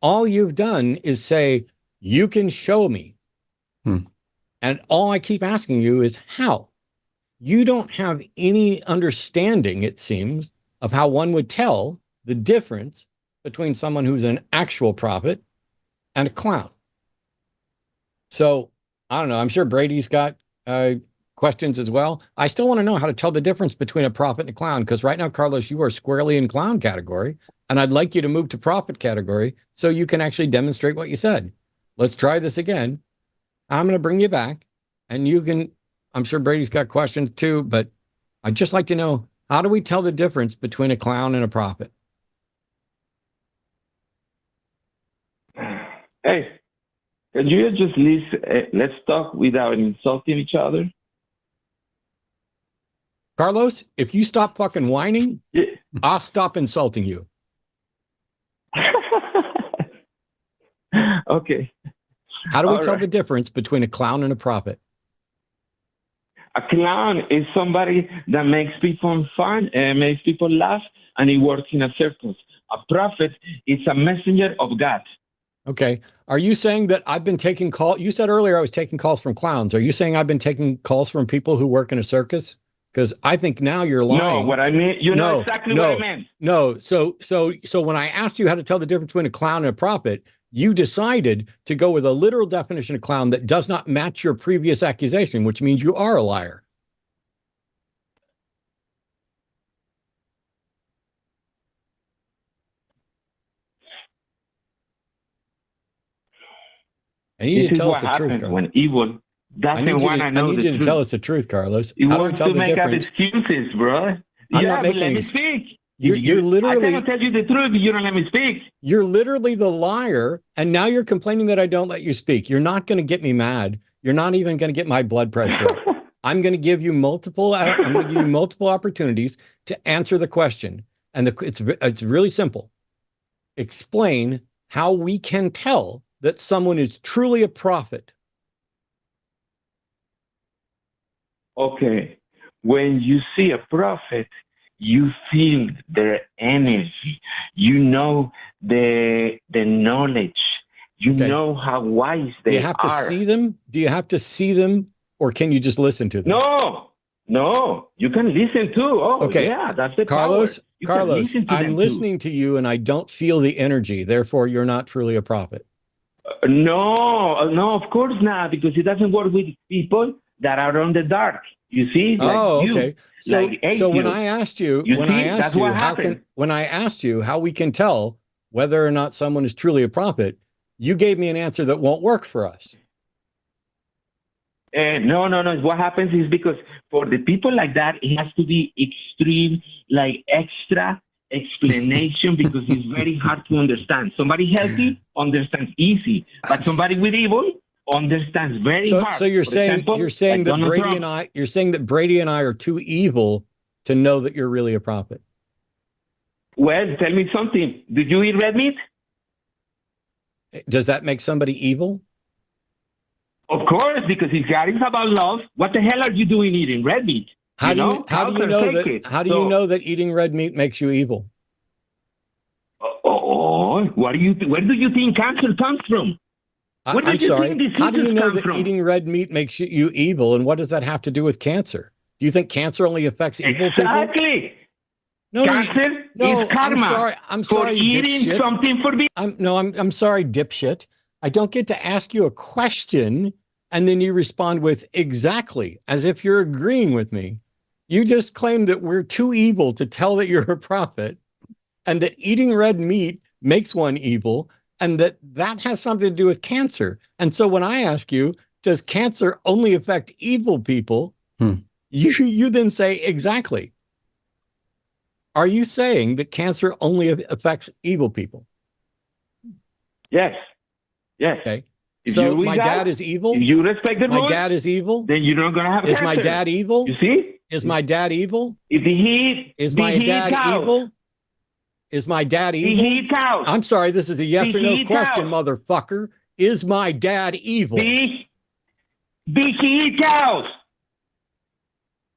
Speaker 1: All you've done is say, you can show me. And all I keep asking you is how? You don't have any understanding, it seems, of how one would tell the difference between someone who's an actual prophet and a clown. So, I don't know. I'm sure Brady's got questions as well. I still want to know how to tell the difference between a prophet and a clown, because right now, Carlos, you are squarely in clown category, and I'd like you to move to prophet category so you can actually demonstrate what you said. Let's try this again. I'm going to bring you back, and you can, I'm sure Brady's got questions too, but I'd just like to know, how do we tell the difference between a clown and a prophet?
Speaker 4: Hey, can you just let's talk without insulting each other?
Speaker 1: Carlos, if you stop fucking whining, I'll stop insulting you.
Speaker 4: Okay.
Speaker 1: How do we tell the difference between a clown and a prophet?
Speaker 4: A clown is somebody that makes people fun and makes people laugh, and he works in a circus. A prophet is a messenger of God.
Speaker 1: Okay. Are you saying that I've been taking calls? You said earlier I was taking calls from clowns. Are you saying I've been taking calls from people who work in a circus? Because I think now you're lying.
Speaker 4: No, what I mean, you know exactly what I meant.
Speaker 1: No. So when I asked you how to tell the difference between a clown and a prophet, you decided to go with a literal definition of clown that does not match your previous accusation, which means you are a liar. I need you to tell us the truth,
Speaker 4: when evil doesn't want to know the truth.
Speaker 1: I need you to tell us the truth, Carlos.
Speaker 4: You
Speaker 1: How do we
Speaker 4: want
Speaker 1: tell
Speaker 4: to
Speaker 1: the
Speaker 4: make up
Speaker 1: difference?
Speaker 4: excuses, bro.
Speaker 1: I'm not making
Speaker 4: let me speak.
Speaker 1: You're literally.
Speaker 4: I cannot tell you the truth if you don't let me speak.
Speaker 1: You're literally the liar, and now you're complaining that I don't let you speak. You're not going to get me mad. You're not even going to get my blood pressure up. I'm going to give you multiple opportunities to answer the question. And it's really simple. Explain how we can tell that someone is truly a prophet.
Speaker 4: Okay. When you see a prophet, you feel their energy. You know the knowledge. You
Speaker 1: Okay.
Speaker 4: know how wise they are.
Speaker 1: Do you have to see them? Do you have to see them, or can you just listen to them?
Speaker 4: No, you can listen too. Oh,
Speaker 1: okay.
Speaker 4: Yeah, that's the
Speaker 1: Carlos,
Speaker 4: power. You
Speaker 1: Carlos,
Speaker 4: can listen to
Speaker 1: I'm
Speaker 4: them
Speaker 1: listening to you and I don't feel the energy. Therefore, you're not truly a prophet.
Speaker 4: No, of course not, because it doesn't work with people that are on the dark. You see?
Speaker 1: Okay. So when I asked you, when I asked you how we can tell whether or not someone is truly a prophet, you gave me an answer that won't work for us.
Speaker 4: No. What happens is because for the people like that, it has to be extreme, like extra explanation because it's very hard to understand. Somebody healthy understands easy, but somebody with evil understands very hard.
Speaker 1: So you're saying that Brady and I are too evil to know that you're really a prophet.
Speaker 4: Well, tell me something. Did you eat red meat?
Speaker 1: Does that make somebody evil?
Speaker 4: Of course, because if God is about love, what the hell are you doing eating red meat?
Speaker 1: How do you know that eating red meat makes you evil?
Speaker 4: Where do you think cancer comes from?
Speaker 1: I'm sorry. How do you know that eating red meat makes you evil, and what does that have to do with cancer? Do you think cancer only affects evil people?
Speaker 4: Exactly.
Speaker 1: No,
Speaker 4: cancer is karma.
Speaker 1: I'm sorry,
Speaker 4: for eating
Speaker 1: dipshit.
Speaker 4: Something for being.
Speaker 1: I'm sorry, dipshit. I don't get to ask you a question and then you respond with exactly, as if you're agreeing with me. You just claim that we're too evil to tell that you're a prophet, and that eating red meat makes one evil, and that has something to do with cancer. And so when I ask you, does cancer only affect evil people? You then say exactly. Are you saying that cancer only affects evil people?
Speaker 4: Yes.
Speaker 1: Okay. So my dad is evil?
Speaker 4: If you respect the rules,
Speaker 1: my dad is evil?
Speaker 4: Then you're not going to have cancer.
Speaker 1: Is my dad evil?
Speaker 4: You see?
Speaker 1: Is my dad evil?
Speaker 4: Is my dad
Speaker 1: evil? Is my dad evil? I'm sorry, this is a yes or no question, motherfucker. Is my dad evil?
Speaker 4: He eats cows.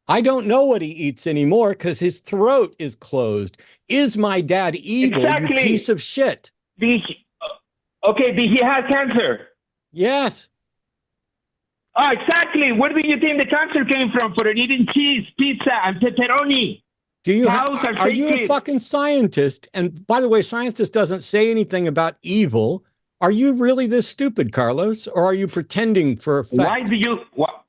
Speaker 1: I don't know what he eats anymore because his throat is closed. Is my dad evil, you piece of shit?
Speaker 4: Okay, did he have cancer?
Speaker 1: Yes.
Speaker 4: Oh, exactly. Where do you think the cancer came from for eating cheese, pizza, and pepperoni?
Speaker 1: Are you a fucking scientist? And by the way, scientist doesn't say anything about evil. Are you really this stupid, Carlos? Or are you pretending for effect?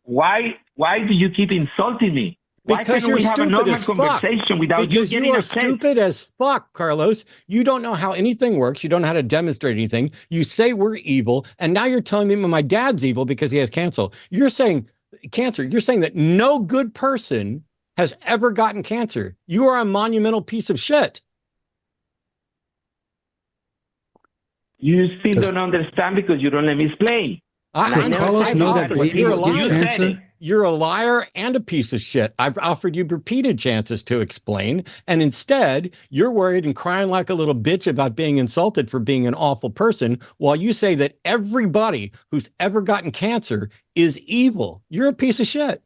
Speaker 4: Why do you keep insulting me?
Speaker 1: Because you're stupid as fuck. Because you are stupid as fuck, Carlos. You don't know how anything works. You don't know how to demonstrate anything. You say we're evil, and now you're telling me my dad's evil because he has cancer. You're saying that no good person has ever gotten cancer. You are a monumental piece of shit.
Speaker 4: You still don't understand because you don't let me explain.
Speaker 2: Does Carlos know that babies get cancer?
Speaker 1: You're a liar and a piece of shit. I've offered you repeated chances to explain, and instead you're worried and crying like a little bitch about being insulted for being an awful person, while you say that everybody who's ever gotten cancer is evil. You're a piece of shit.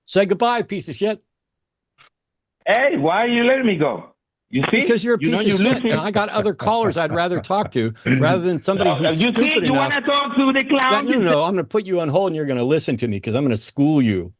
Speaker 1: Say goodbye, piece of shit.
Speaker 4: Hey, why are you letting me go? You see?
Speaker 1: Because you're a piece of shit, and I got other callers I'd rather talk to rather than somebody who's stupid enough.
Speaker 4: You want to talk to the clown?
Speaker 1: No, I'm going to put you on hold, and you're going to listen to me because I'm going to school you.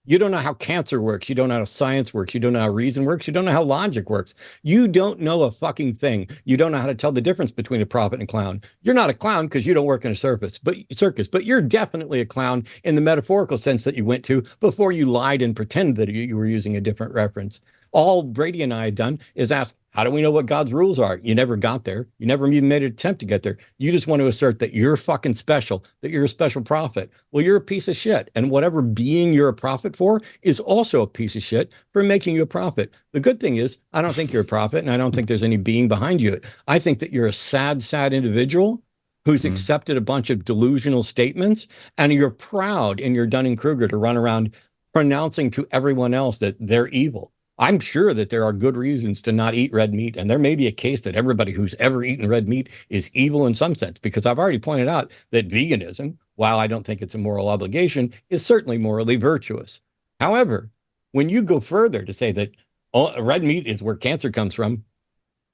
Speaker 1: You don't know how cancer works. You don't know how science works. You don't know how reason works. You don't know how logic works. You don't know a fucking thing. You don't know how to tell the difference between a prophet and a clown. You're not a clown because you don't work in a circus, but you're definitely a clown in the metaphorical sense that you went to before you lied and pretended that you were using a different reference. All Brady and I had done is ask, how do we know what God's rules are? You never got there. You never even made an attempt to get there. You just want to assert that you're fucking special, that you're a special prophet. Well, you're a piece of shit. And whatever being you're a prophet for is also a piece of shit for making you a prophet. The good thing is, I don't think you're a prophet, and I don't think there's any being behind you. I think that you're a sad, sad individual who's accepted a bunch of delusional statements, and you're proud in your Dunning-Kruger to run around pronouncing to everyone else that they're evil. I'm sure that there are good reasons to not eat red meat, and there may be a case that everybody who's ever eaten red meat is evil in some sense, because I've already pointed out that veganism, while I don't think it's a moral obligation, is certainly morally virtuous. However, when you go further to say that red meat is where cancer comes from,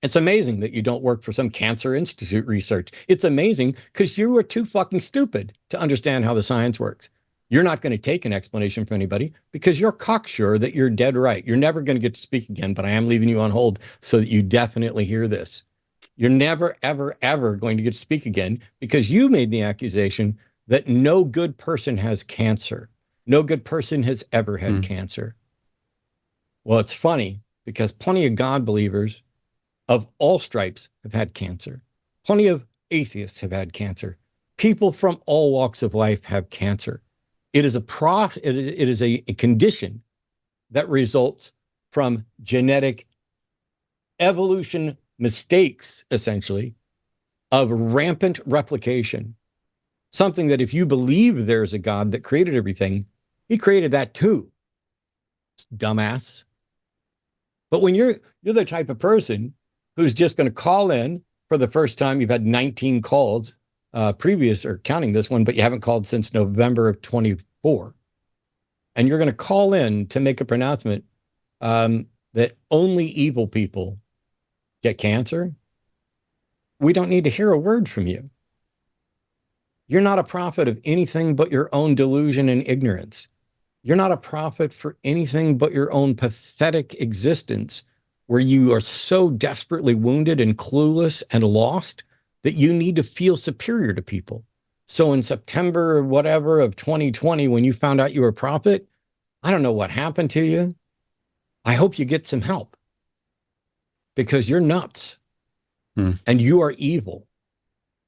Speaker 1: it's amazing that you don't work for some cancer institute research. It's amazing because you are too fucking stupid to understand how the science works. You're not going to take an explanation from anybody because you're cocksure that you're dead right. You're never going to get to speak again, but I am leaving you on hold so that you definitely hear this. You're never, ever, ever going to get to speak again because you made the accusation that no good person has cancer. No good person has ever had cancer. Well, it's funny because plenty of God believers of all stripes have had cancer. Plenty of atheists have had cancer. People from all walks of life have cancer. It is a condition that results from genetic evolution mistakes, essentially, of rampant replication. Something that if you believe there's a God that created everything, he created that too. Dumbass. But when you're the type of person who's just going to call in for the first time, you've had 19 calls previous, or counting this one, but you haven't called since November of 24. And you're going to call in to make a pronouncement that only evil people get cancer. We don't need to hear a word from you. You're not a prophet of anything but your own delusion and ignorance. You're not a prophet for anything but your own pathetic existence, where you are so desperately wounded and clueless and lost that you need to feel superior to people. So in September or whatever of 2020, when you found out you were a prophet, I don't know what happened to you. I hope you get some help because you're nuts and you are evil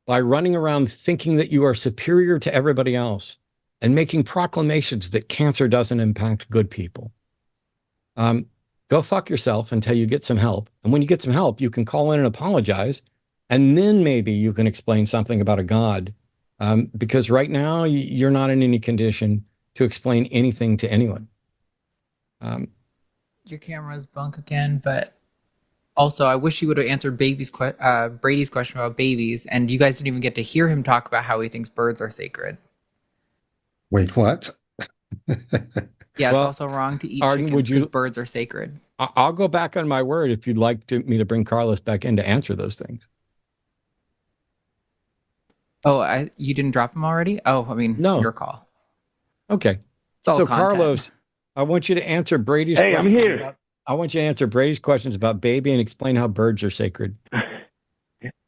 Speaker 1: by running around thinking that you are superior to everybody else and making proclamations that cancer doesn't impact good people. Go fuck yourself until you get some help. And when you get some help, you can call in and apologize. And then maybe you can explain something about a God. Because right now you're not in any condition to explain anything to anyone.
Speaker 3: Your camera's bunk again, but also I wish you would have answered Brady's question about babies. And you guys didn't even get to hear him talk about how he thinks birds are sacred.
Speaker 2: Wait, what?
Speaker 3: Yeah, it's also wrong to eat
Speaker 1: Arden,
Speaker 3: chickens because birds are sacred.
Speaker 1: I'll go back on my word if you'd like me to bring Carlos back in to answer those things.
Speaker 3: Oh, you didn't drop him already? Oh, I mean,
Speaker 1: no.
Speaker 3: Your call.
Speaker 1: Okay.
Speaker 3: So content.
Speaker 1: Carlos, I want you to answer Brady's
Speaker 4: questions. Hey, I'm here.
Speaker 1: I want you to answer Brady's questions about baby and explain how birds are sacred.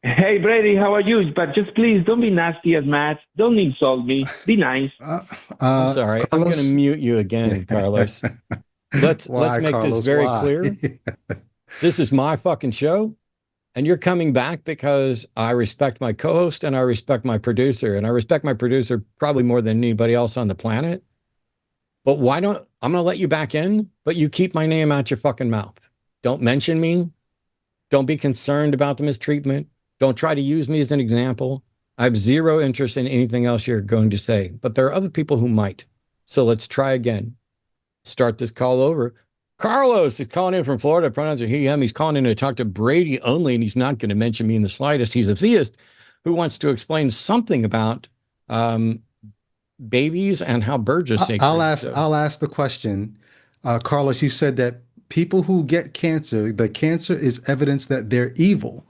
Speaker 4: Hey, Brady, how are you? But just please don't be nasty as Matt. Don't insult me. Be nice.
Speaker 1: I'm sorry. Carlos? I'm going to mute you again, Carlos. Let's make Carlos, this very clear. This is my fucking show. And you're coming back because I respect my co-host and I respect my producer. And I respect my producer probably more than anybody else on the planet. But I'm going to let you back in, but you keep my name out your fucking mouth. Don't mention me. Don't be concerned about the mistreatment. Don't try to use me as an example. I have zero interest in anything else you're going to say, but there are other people who might. So let's try again. Start this call over. Carlos is calling in from Florida. Pronouns are he, him. He's calling in to talk to Brady only, and he's not going to mention me in the slightest. He's a theist who wants to explain something about babies and how birds are sacred.
Speaker 2: I'll ask the question. Carlos, you said that people who get cancer, the cancer is evidence that they're evil.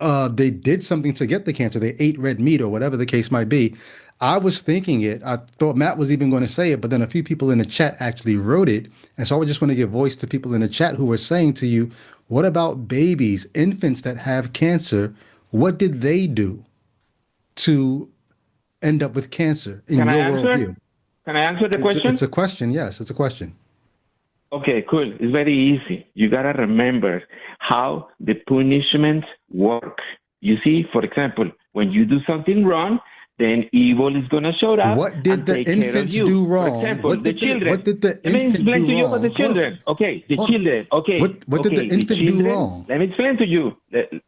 Speaker 2: They did something to get the cancer. They ate red meat or whatever the case might be. I was thinking it. I thought Matt was even going to say it, but then a few people in the chat actually wrote it. And so I just want to give voice to people in the chat who were saying to you, what about babies, infants that have cancer? What did they do to end up with cancer in your worldview?
Speaker 4: Can I answer the question?
Speaker 2: It's a question. Yes, it's a question.
Speaker 4: Okay, cool. It's very easy. You got to remember how the punishments work. You see, for example, when you do something wrong, then evil is going to show up.
Speaker 2: What did the infants do wrong?
Speaker 4: For example,
Speaker 2: what did
Speaker 4: the children.
Speaker 2: What did the
Speaker 4: infant do wrong? Let me explain to you about the children. Okay, the children. Okay.
Speaker 2: What did the infant do wrong?
Speaker 4: Let me explain to you.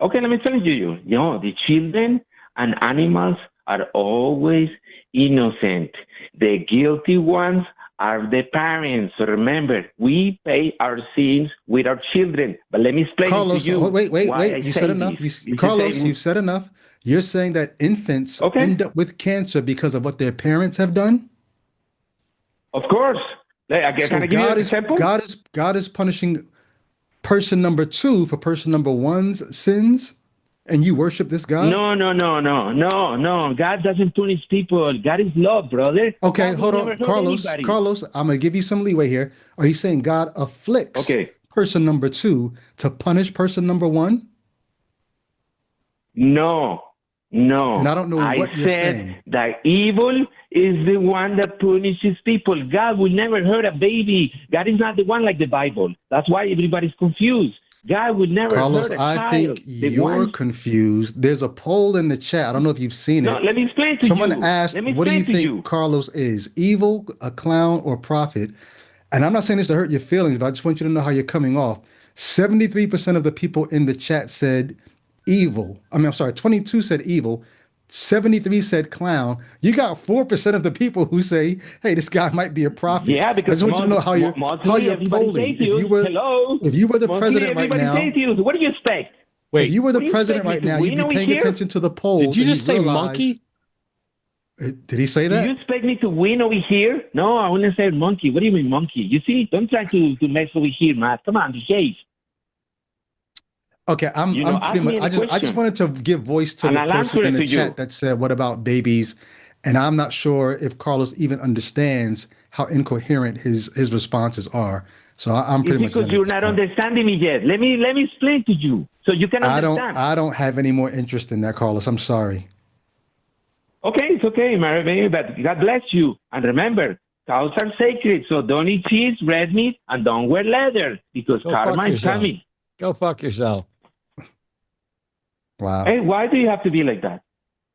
Speaker 4: Okay, let me explain to you. You know, the children and animals are always innocent. The guilty ones are the parents. So remember, we pay our sins with our children. But let me explain
Speaker 2: Carlos,
Speaker 4: to you.
Speaker 2: wait. You said enough. Carlos, you've said enough. You're saying that infants end up with cancer because of what their parents have done?
Speaker 4: Of course. Can I give you an example?
Speaker 2: God is punishing person number 2 for person number 1's sins, and you worship this God?
Speaker 4: No. God doesn't punish people. God is love, brother.
Speaker 2: Okay,
Speaker 4: God
Speaker 2: hold on. Carlos, I'm going to give you some leeway here. Are you saying God afflicts person number 2 to punish person number 1?
Speaker 4: No.
Speaker 2: And I don't know what you're saying.
Speaker 4: That evil is the one that punishes people. God will never hurt a baby. God is not the one like the Bible. That's why everybody's confused. God would never
Speaker 2: Carlos,
Speaker 4: hurt a child.
Speaker 2: I think you're confused. There's a poll in the chat. I don't know if you've seen it.
Speaker 4: No, let me explain to you.
Speaker 2: Someone asked, what do you think Carlos is? Evil, a clown, or prophet? And I'm not saying this to hurt your feelings, but I just want you to know how you're coming off. 73% of the people in the chat said evil. I'm sorry, 22 said evil. 73 said clown. You got 4% of the people who say, hey, this guy might be a prophet.
Speaker 4: Yeah, because
Speaker 2: I just want you to know how you're polling. If you were the president right now,
Speaker 4: what do you expect?
Speaker 2: Wait, if you were the president right now, you'd be paying attention to the polls.
Speaker 1: Did you just say monkey?
Speaker 2: Did he say that?
Speaker 4: Do you expect me to win over here? No, I wouldn't say monkey. What do you mean monkey? You see, don't try to mess over here, Matt. Come on, behave.
Speaker 2: Okay, I'm pretty much. I just wanted to give voice to the person in the chat that said, "What about babies?" And I'm not sure if Carlos even understands how incoherent his responses are. So I'm pretty much.
Speaker 4: Because you're not understanding me yet. Let me explain to you so you can understand.
Speaker 2: I don't have any more interest in that, Carlos. I'm sorry.
Speaker 4: Okay, it's okay, Mary, but God bless you. And remember, cows are sacred, so don't eat cheese, red meat, and don't wear leather because karma is coming.
Speaker 1: Go fuck yourself.
Speaker 2: Wow.
Speaker 4: Hey, why do you have to be like that?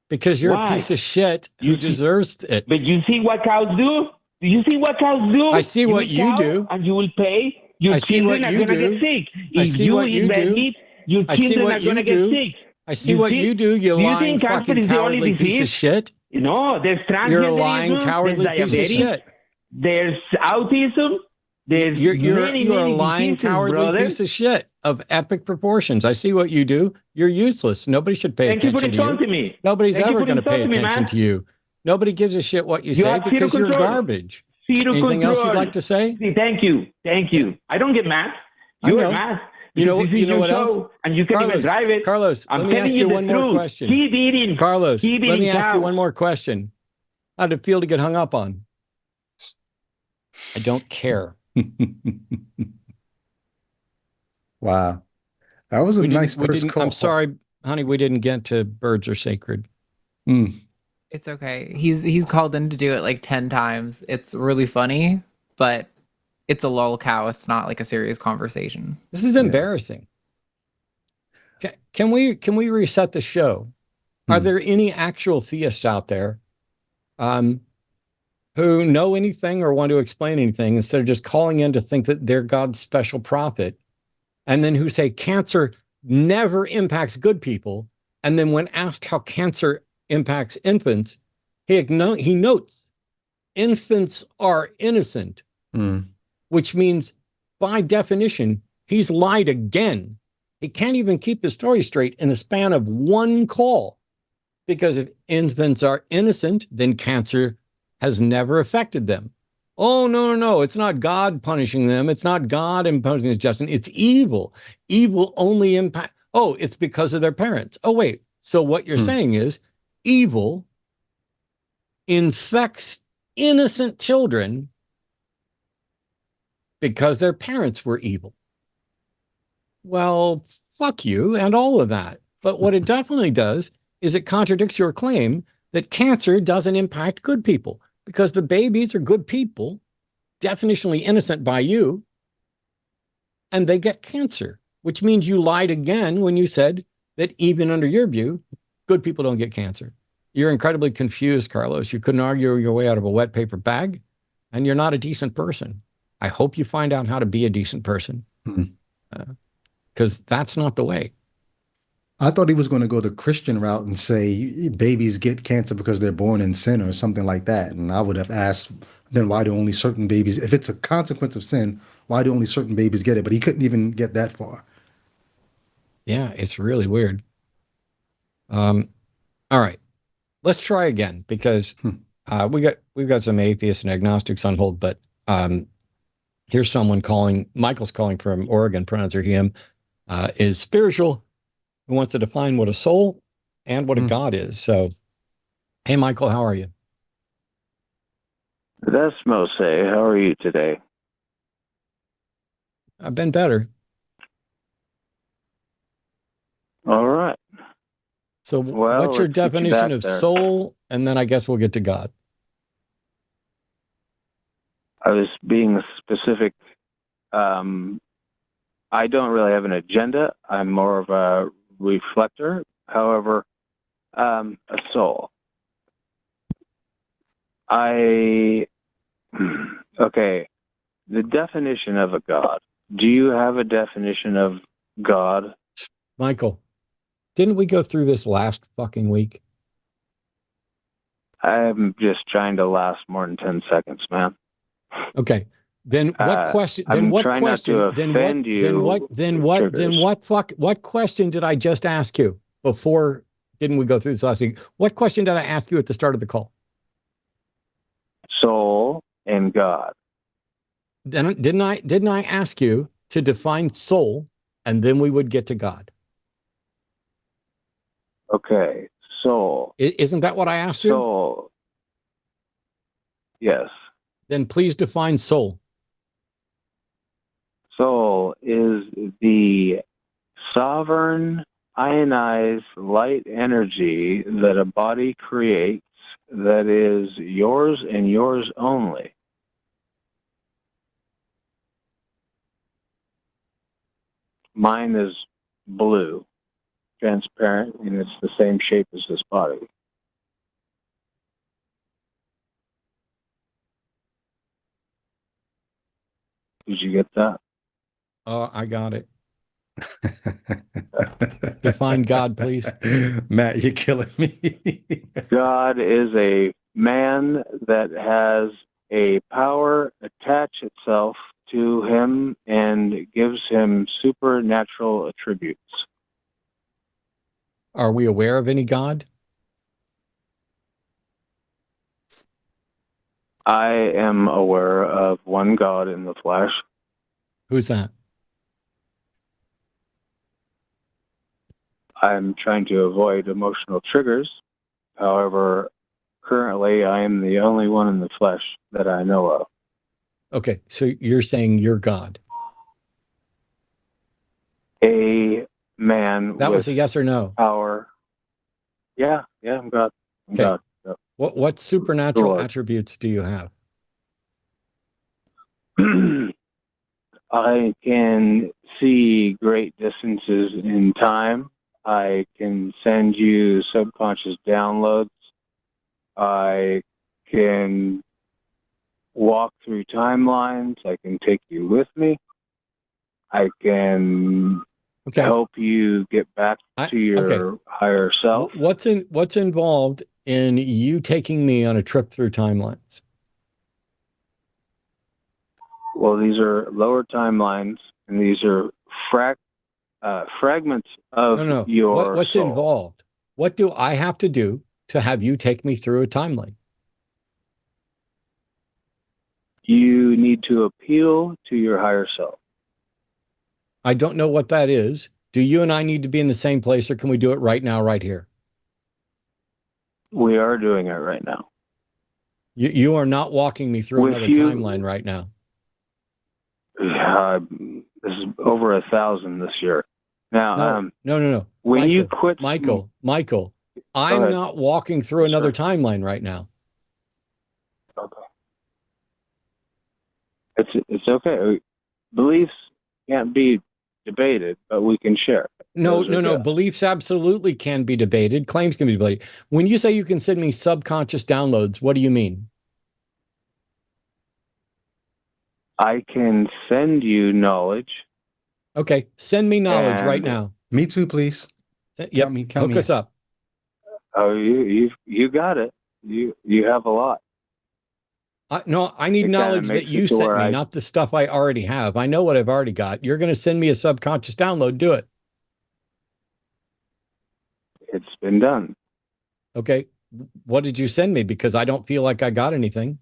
Speaker 1: Because you're a piece of shit who deserves it.
Speaker 4: But you see what cows do? Do you see what cows do?
Speaker 1: I see what you do.
Speaker 4: And you will pay. Your children are going to get sick. If you eat red meat, your children are going to get sick.
Speaker 1: I see what you do, you lying fucking cowardly piece of shit.
Speaker 4: No, there's transgenderism.
Speaker 1: You're a lying cowardly piece of shit.
Speaker 4: There's autism.
Speaker 1: You're a lying, cowardly piece of shit of epic proportions. I see what you do. You're useless. Nobody should pay attention to you.
Speaker 4: Thank you for insulting me.
Speaker 1: Nobody's ever going to pay attention to you. Nobody gives a shit what you say because you're garbage. Anything else you'd like to say?
Speaker 4: Thank you. I don't get mad. You're mad.
Speaker 1: You know what else?
Speaker 4: And you can't even drive it.
Speaker 1: Carlos, let me ask you one more question.
Speaker 4: Keep eating.
Speaker 1: Carlos, let me ask you one more question. How'd it feel to get hung up on? I don't care.
Speaker 2: Wow. That was a nice first call.
Speaker 1: I'm sorry, honey, we didn't get to birds are sacred.
Speaker 3: It's okay. He's called in to do it like 10 times. It's really funny, but it's a lol cow. It's not like a serious conversation.
Speaker 1: This is embarrassing. Can we reset the show? Are there any actual theists out there who know anything or want to explain anything instead of just calling in to think that they're God's special prophet, and then who say cancer never impacts good people, and then when asked how cancer impacts infants, he notes infants are innocent, which means by definition, he's lied again. He can't even keep the story straight in the span of one call, because if infants are innocent, then cancer has never affected them. Oh, no. It's not God punishing them. It's not God imposing his justice. It's evil. Evil only impact. Oh, it's because of their parents. Oh, wait. So what you're saying is evil infects innocent children because their parents were evil. Well, fuck you and all of that. But what it definitely does is it contradicts your claim that cancer doesn't impact good people, because the babies are good people, definitionally innocent by you, and they get cancer, which means you lied again when you said that even under your view, good people don't get cancer. You're incredibly confused, Carlos. You couldn't argue your way out of a wet paper bag, and you're not a decent person. I hope you find out how to be a decent person, because that's not the way.
Speaker 2: I thought he was going to go the Christian route and say babies get cancer because they're born in sin or something like that. And I would have asked, then why do only certain babies, if it's a consequence of sin, why do only certain babies get it? But he couldn't even get that far.
Speaker 1: Yeah, it's really weird. All right, let's try again because we've got some atheists and agnostics on hold, but here's someone calling. Michael's calling from Oregon. Pronouns are him. Is spiritual. Who wants to define what a soul and what a God is? So, hey, Michael, how are you?
Speaker 5: That's Mose. How are you today?
Speaker 1: I've been better.
Speaker 5: All right.
Speaker 1: So,
Speaker 5: Well,
Speaker 1: what's your
Speaker 5: let's get you
Speaker 1: definition
Speaker 5: back
Speaker 1: of
Speaker 5: there.
Speaker 1: soul? And then I guess we'll get to God.
Speaker 5: I was being specific. I don't really have an agenda. I'm more of a reflector. However, a soul. Okay, the definition of a God. Do you have a definition of God?
Speaker 1: Michael, didn't we go through this last fucking week?
Speaker 5: I'm just trying to last more than 10 seconds, man.
Speaker 1: Okay. Then what question? Then
Speaker 5: I'm
Speaker 1: what
Speaker 5: trying not
Speaker 1: question?
Speaker 5: to
Speaker 1: Then what?
Speaker 5: offend you
Speaker 1: Then what? Then what?
Speaker 5: triggers.
Speaker 1: Then what? What question did I just ask you before? Didn't we go through this last week? What question did I ask you at the start of the call?
Speaker 5: Soul and God.
Speaker 1: Then didn't I ask you to define soul, and then we would get to God?
Speaker 5: Okay, soul.
Speaker 1: Isn't that what I asked you?
Speaker 5: Soul. Yes.
Speaker 1: Then please define soul.
Speaker 5: Soul is the sovereign ionized light energy that a body creates that is yours and yours only. Mine is blue, transparent, and it's the same shape as this body. Did you get that?
Speaker 1: Oh, I got it. Define God, please.
Speaker 2: Matt, you're killing me.
Speaker 5: God is a man that has a power attach itself to him and gives him supernatural attributes.
Speaker 1: Are we aware of any God?
Speaker 5: I am aware of one God in the flesh.
Speaker 1: Who's that?
Speaker 5: I'm trying to avoid emotional triggers. However, currently I am the only one in the flesh that I know of.
Speaker 1: Okay, so you're saying you're God.
Speaker 5: A man
Speaker 1: That
Speaker 5: with
Speaker 1: was a yes or no.
Speaker 5: power. Yeah, I'm God. I'm
Speaker 1: Okay.
Speaker 5: God. Yeah.
Speaker 1: What supernatural
Speaker 5: Lord.
Speaker 1: attributes do you have?
Speaker 5: I can see great distances in time. I can send you subconscious downloads. I can walk through timelines. I can take you with me. I can help you get back to your higher self.
Speaker 1: What's involved in you taking me on a trip through timelines?
Speaker 5: Well, these are lower timelines, and these are fragments of your
Speaker 1: What's
Speaker 5: soul.
Speaker 1: involved? What do I have to do to have you take me through a timeline?
Speaker 5: You need to appeal to your higher self.
Speaker 1: I don't know what that is. Do you and I need to be in the same place, or can we do it right now, right here?
Speaker 5: We are doing it right now.
Speaker 1: You are not walking me through another timeline right now.
Speaker 5: This is over 1,000 this year. Now,
Speaker 1: no.
Speaker 5: When
Speaker 1: Michael,
Speaker 5: you quit,
Speaker 1: Michael, I'm not walking through another timeline right now.
Speaker 5: Okay. It's okay. Beliefs can't be debated, but we can share.
Speaker 1: No. Beliefs absolutely can be debated. Claims can be debated. When you say you can send me subconscious downloads, what do you mean?
Speaker 5: I can send you knowledge.
Speaker 1: Okay, send me knowledge right now.
Speaker 2: Me too, please.
Speaker 1: Yep.
Speaker 2: Count
Speaker 1: Hook
Speaker 2: me
Speaker 1: us
Speaker 2: in.
Speaker 1: up.
Speaker 5: Oh, you got it. You have a lot.
Speaker 1: No, I need
Speaker 5: It kinda
Speaker 1: knowledge that
Speaker 5: makes
Speaker 1: you
Speaker 5: it to
Speaker 1: sent
Speaker 5: where
Speaker 1: me,
Speaker 5: I
Speaker 1: not the stuff I already have. I know what I've already got. You're going to send me a subconscious download. Do it.
Speaker 5: it's been done.
Speaker 1: Okay. What did you send me? Because I don't feel like I got anything.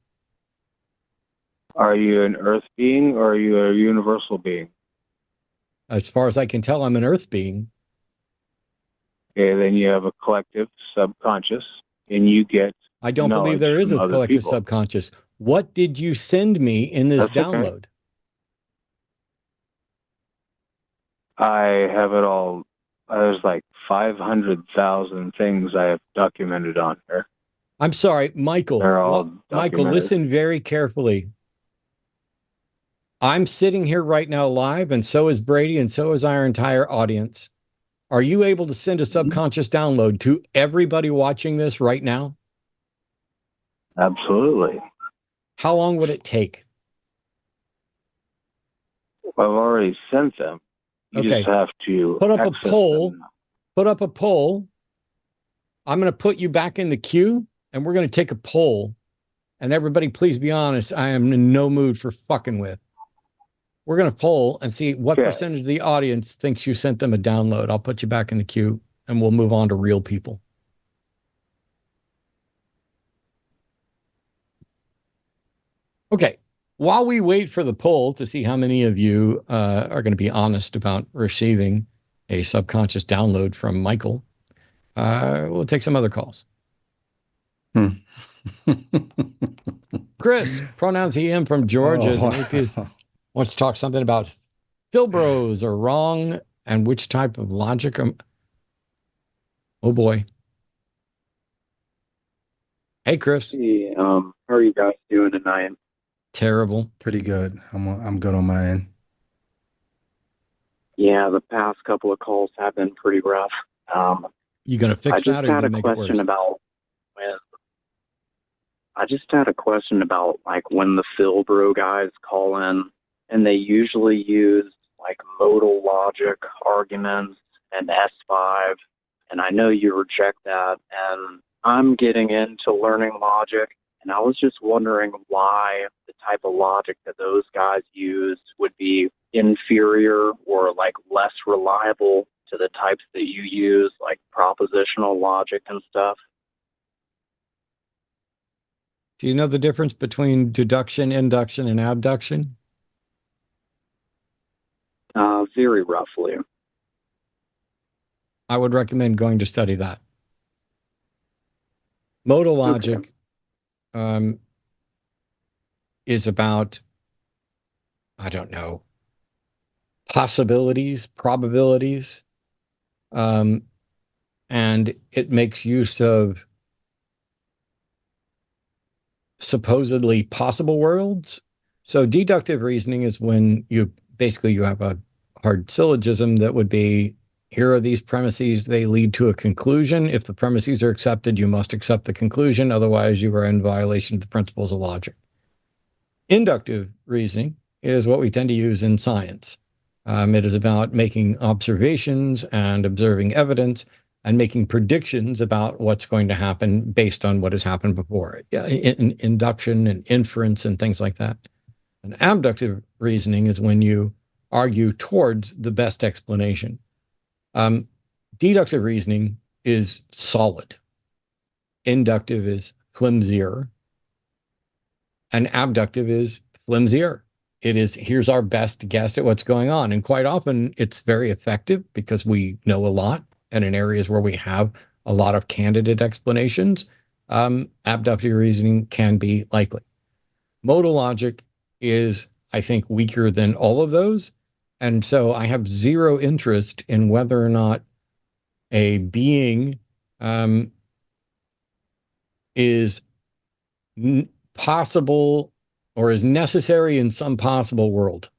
Speaker 5: Are you an earth being or are you a universal being?
Speaker 1: As far as I can tell, I'm an earth being.
Speaker 5: Okay, then you have a collective subconscious and you get
Speaker 1: I don't believe
Speaker 5: knowledge
Speaker 1: there is
Speaker 5: from
Speaker 1: a
Speaker 5: other
Speaker 1: collective
Speaker 5: people.
Speaker 1: subconscious. What did you send me in this
Speaker 5: That's okay.
Speaker 1: download?
Speaker 5: I have it all. There's like 500,000 things I have documented on here.
Speaker 1: I'm sorry, Michael.
Speaker 5: They're all
Speaker 1: Michael,
Speaker 5: documented.
Speaker 1: listen very carefully. I'm sitting here right now live, and so is Brady, and so is our entire audience. Are you able to send a subconscious download to everybody watching this right now?
Speaker 5: Absolutely.
Speaker 1: How long would it take?
Speaker 5: I've already sent them. You
Speaker 1: Okay.
Speaker 5: just have to
Speaker 1: Put up a
Speaker 5: access
Speaker 1: poll.
Speaker 5: them.
Speaker 1: Put up a poll. I'm going to put you back in the queue, and we're going to take a poll. And everybody, please be honest. I am in no mood for fucking with. We're going to poll and see what
Speaker 5: Okay.
Speaker 1: percentage of the audience thinks you sent them a download. I'll put you back in the queue, and we'll move on to real people. Okay. While we wait for the poll to see how many of you are going to be honest about receiving a subconscious download from Michael, we'll take some other calls. Chris, pronouns he, him from Georgia, is an atheist, wants to talk something about Philbros are wrong and which type of logic. Oh boy. Hey, Chris.
Speaker 6: Hey, how are you guys doing tonight?
Speaker 1: Terrible.
Speaker 2: Pretty good. I'm good on my end.
Speaker 6: Yeah, the past couple of calls have been pretty rough.
Speaker 1: You gonna
Speaker 6: I
Speaker 1: fix
Speaker 6: just
Speaker 1: that or you
Speaker 6: had
Speaker 1: gonna
Speaker 6: a
Speaker 1: make it
Speaker 6: question
Speaker 1: worse?
Speaker 6: about when. I just had a question about like when the Philbro guys call in, and they usually use like modal logic arguments and S5, and I know you reject that, and I'm getting into learning logic, and I was just wondering why the type of logic that those guys use would be inferior or like less reliable to the types that you use, like propositional logic and stuff.
Speaker 1: Do you know the difference between deduction, induction, and abduction?
Speaker 6: Very roughly.
Speaker 1: I would recommend going to study that. Modal logic is about, I don't know, possibilities, probabilities, and it makes use of supposedly possible worlds. So deductive reasoning is when you have a hard syllogism that would be, here are these premises, they lead to a conclusion. If the premises are accepted, you must accept the conclusion. Otherwise, you are in violation of the principles of logic. Inductive reasoning is what we tend to use in science. It is about making observations and observing evidence and making predictions about what's going to happen based on what has happened before. Induction and inference and things like that. And abductive reasoning is when you argue towards the best explanation. Deductive reasoning is solid. Inductive is flimsier. And abductive is flimsier. It is, here's our best guess at what's going on. And quite often it's very effective because we know a lot. And in areas where we have a lot of candidate explanations, abductive reasoning can be likely. Modal logic is, I think, weaker than all of those. And so I have zero interest in whether or not a being is possible or is necessary in some possible world.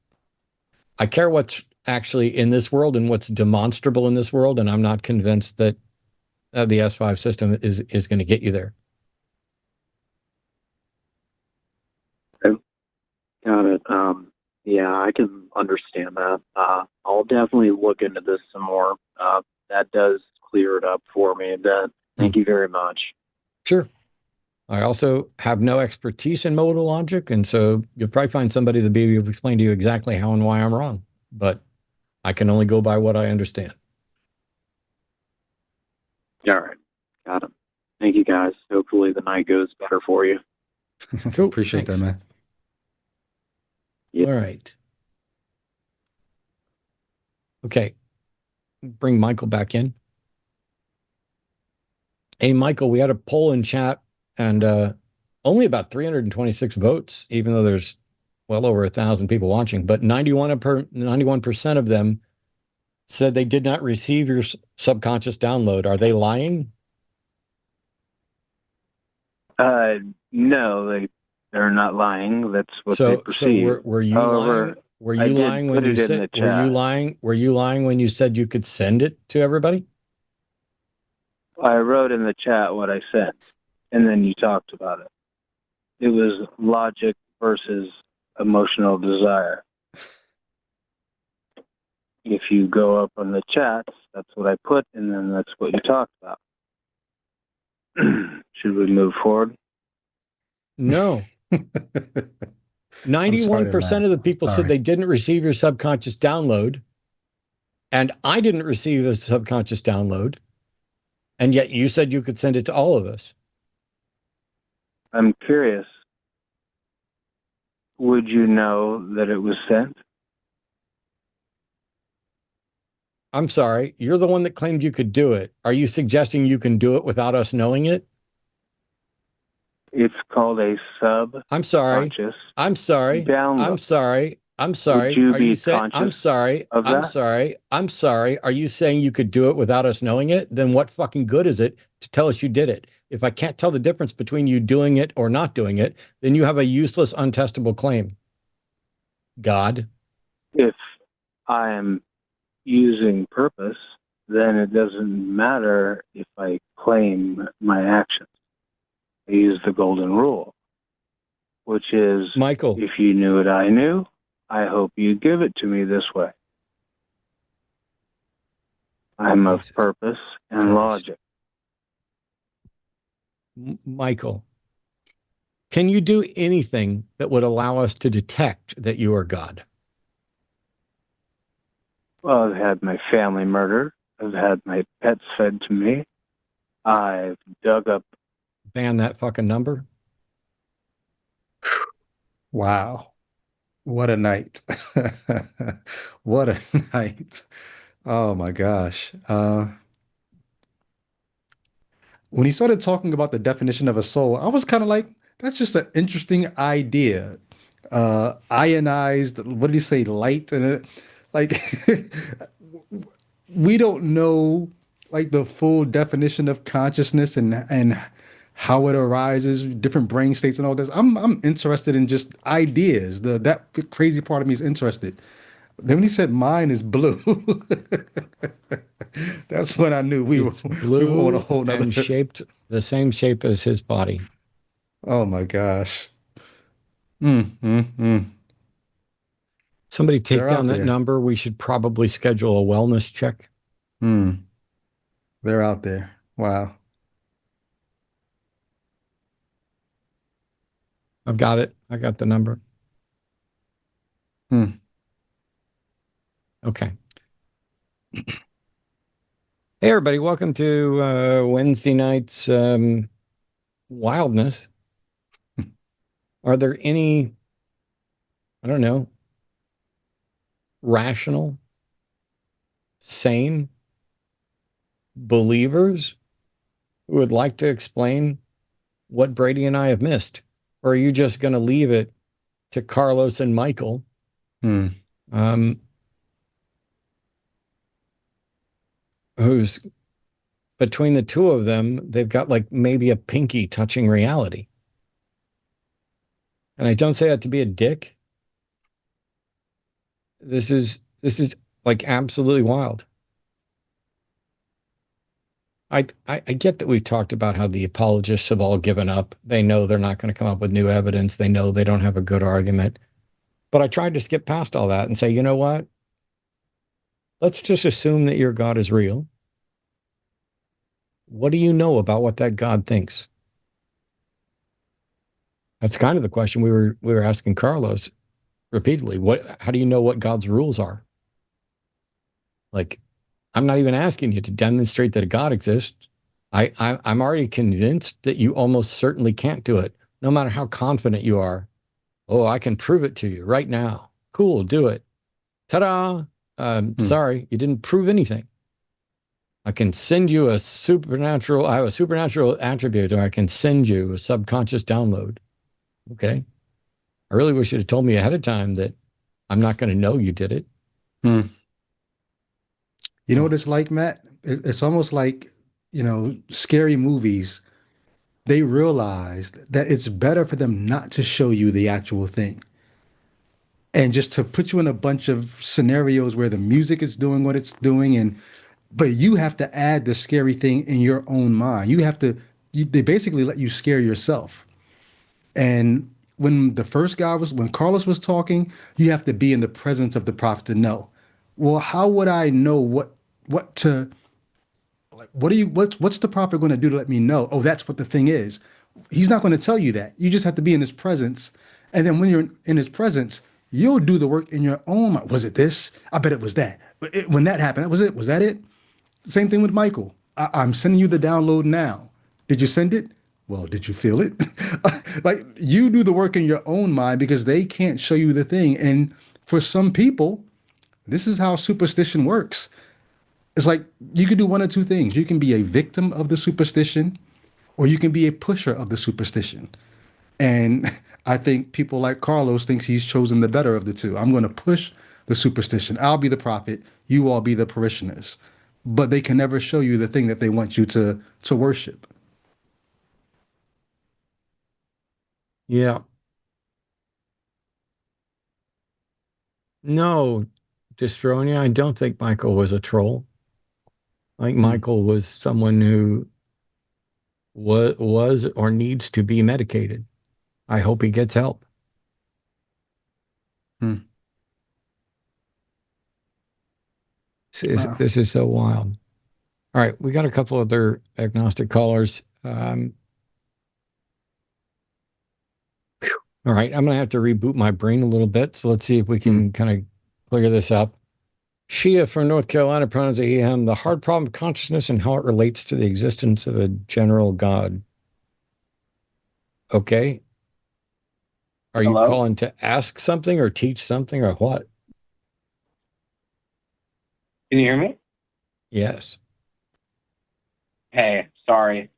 Speaker 1: I care what's actually in this world and what's demonstrable in this world, and I'm not convinced that the S5 system is going to get you there.
Speaker 6: Got it. Yeah, I can understand that. I'll definitely look into this some more. That does clear it up for me a bit. Thank you very much.
Speaker 1: Sure. I also have no expertise in modal logic, and so you'll probably find somebody that'll be able to explain to you exactly how and why I'm wrong. But I can only go by what I understand.
Speaker 6: All right. Got it. Thank you, guys. Hopefully the night goes better for you.
Speaker 1: Cool.
Speaker 2: Appreciate
Speaker 1: Thanks.
Speaker 2: that, man.
Speaker 6: Yeah.
Speaker 1: All right. Okay. Bring Michael back in. Hey, Michael, we had a poll in chat and only about 326 votes, even though there's well over 1,000 people watching, but 91% of them said they did not receive your subconscious download. Are they lying?
Speaker 5: No, they're not lying. That's what they
Speaker 1: So
Speaker 5: perceive.
Speaker 1: were you
Speaker 5: However,
Speaker 1: lying? Were
Speaker 5: I
Speaker 1: you
Speaker 5: did
Speaker 1: lying when
Speaker 5: put
Speaker 1: you
Speaker 5: it in
Speaker 1: said?
Speaker 5: the
Speaker 1: Were you
Speaker 5: chat.
Speaker 1: lying? Were you lying when you said you could send it to everybody?
Speaker 5: I wrote in the chat what I said, and then you talked about it. It was logic versus emotional desire. If you go up on the chats, that's what I put, and then that's what you talked about. Should we move forward?
Speaker 1: No. 91% of the people said they didn't receive your subconscious download, and I didn't receive a subconscious download, and yet you said you could send it to all of us.
Speaker 5: I'm curious. Would you know that it was sent?
Speaker 1: I'm sorry, you're the one that claimed you could do it. Are you suggesting you can do it without us knowing it?
Speaker 5: It's called a subconscious.
Speaker 1: I'm sorry. I'm sorry.
Speaker 5: Download.
Speaker 1: I'm sorry. I'm sorry.
Speaker 5: Would you
Speaker 1: Are
Speaker 5: be
Speaker 1: you saying I'm
Speaker 5: conscious
Speaker 1: sorry?
Speaker 5: of
Speaker 1: I'm
Speaker 5: that?
Speaker 1: sorry. I'm sorry. Are you saying you could do it without us knowing it? Then what fucking good is it to tell us you did it? If I can't tell the difference between you doing it or not doing it, then you have a useless, untestable claim. God.
Speaker 5: If I am using purpose, then it doesn't matter if I claim my actions. I use the golden rule, which is,
Speaker 1: Michael,
Speaker 5: if you knew what I knew, I hope you give it to me this way. I'm of purpose and logic.
Speaker 1: Michael, can you do anything that would allow us to detect that you are God?
Speaker 5: Well, I've had my family murdered. I've had my pets fed to me. I've dug up.
Speaker 1: Ban that fucking number.
Speaker 2: Wow. What a night. What a night. Oh my gosh. When he started talking about the definition of a soul, I was kind of like, that's just an interesting idea. Ionized, what did he say, light? And it, like, we don't know like the full definition of consciousness and how it arises, different brain states and all this. I'm interested in just ideas. That crazy part of me is interested. Then when he said mine is blue, that's when I knew we were on a whole nother.
Speaker 1: And shaped the same shape as his body.
Speaker 2: Oh my gosh.
Speaker 1: Somebody take
Speaker 2: They're
Speaker 1: down
Speaker 2: out
Speaker 1: that
Speaker 2: there.
Speaker 1: number. We should probably schedule a wellness check.
Speaker 2: They're out there. Wow.
Speaker 1: I've got it. I got the number. Okay. Hey, everybody. Welcome to Wednesday night's wildness. Are there any, I don't know, rational, sane believers who would like to explain what Brady and I have missed? Or are you just going to leave it to Carlos and Michael? Who's between the two of them, they've got like maybe a pinky touching reality. And I don't say that to be a dick. This is like absolutely wild. I get that we've talked about how the apologists have all given up. They know they're not going to come up with new evidence. They know they don't have a good argument. But I tried to skip past all that and say, you know what? Let's just assume that your God is real. What do you know about what that God thinks? That's kind of the question we were asking Carlos repeatedly. How do you know what God's rules are? Like, I'm not even asking you to demonstrate that a God exists. I'm already convinced that you almost certainly can't do it, no matter how confident you are. Oh, I can prove it to you right now. Cool, do it. Ta-da! Sorry, you didn't prove anything. I can send you a supernatural. I have a supernatural attribute, or I can send you a subconscious download. Okay. I really wish you'd have told me ahead of time that I'm not going to know you did it.
Speaker 2: You know what it's like, Matt? It's almost like, scary movies. They realized that it's better for them not to show you the actual thing and just to put you in a bunch of scenarios where the music is doing what it's doing, but you have to add the scary thing in your own mind. They basically let you scare yourself. And when Carlos was talking, you have to be in the presence of the prophet to know. Well, how would I know what to like? What's the prophet going to do to let me know? Oh, that's what the thing is. He's not going to tell you that. You just have to be in his presence. And then when you're in his presence, you'll do the work in your own mind. Was it this? I bet it was that. But when that happened, was it? Was that it? Same thing with Michael. I'm sending you the download now. Did you send it? Well, did you feel it? Like, you do the work in your own mind because they can't show you the thing. And for some people, this is how superstition works. It's like you could do one of two things. You can be a victim of the superstition, or you can be a pusher of the superstition. And I think people like Carlos thinks he's chosen the better of the two. I'm going to push the superstition. I'll be the prophet. You all be the parishioners. But they can never show you the thing that they want you to worship.
Speaker 1: Yeah. No, Destronia, I don't think Michael was a troll. I think Michael was someone who was or needs to be medicated. I hope he gets help. This is so wild. All right, we got a couple other agnostic callers. All right, I'm going to have to reboot my brain a little bit. So let's see if we can kind of clear this up. Shia from North Carolina, pronouns he, him, the hard problem of consciousness and how it relates to the existence of a general God. Okay. Are you calling to ask something or teach something or what?
Speaker 7: Can you hear me?
Speaker 1: Yes.
Speaker 7: Hey, sorry.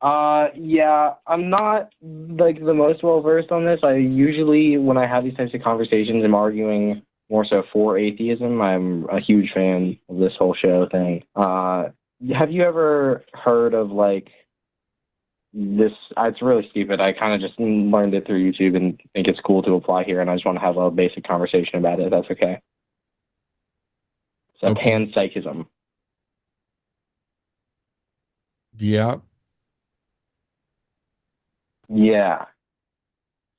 Speaker 7: Yeah, I'm not like the most well versed on this. I usually, when I have these types of conversations, I'm arguing more so for atheism. I'm a huge fan of this whole show thing. Have you ever heard of like this? It's really stupid. I kind of just learned it through YouTube and think it's cool to apply here, and I just want to have a basic conversation about it, if that's okay. So panpsychism.
Speaker 1: Yeah.
Speaker 7: Yeah.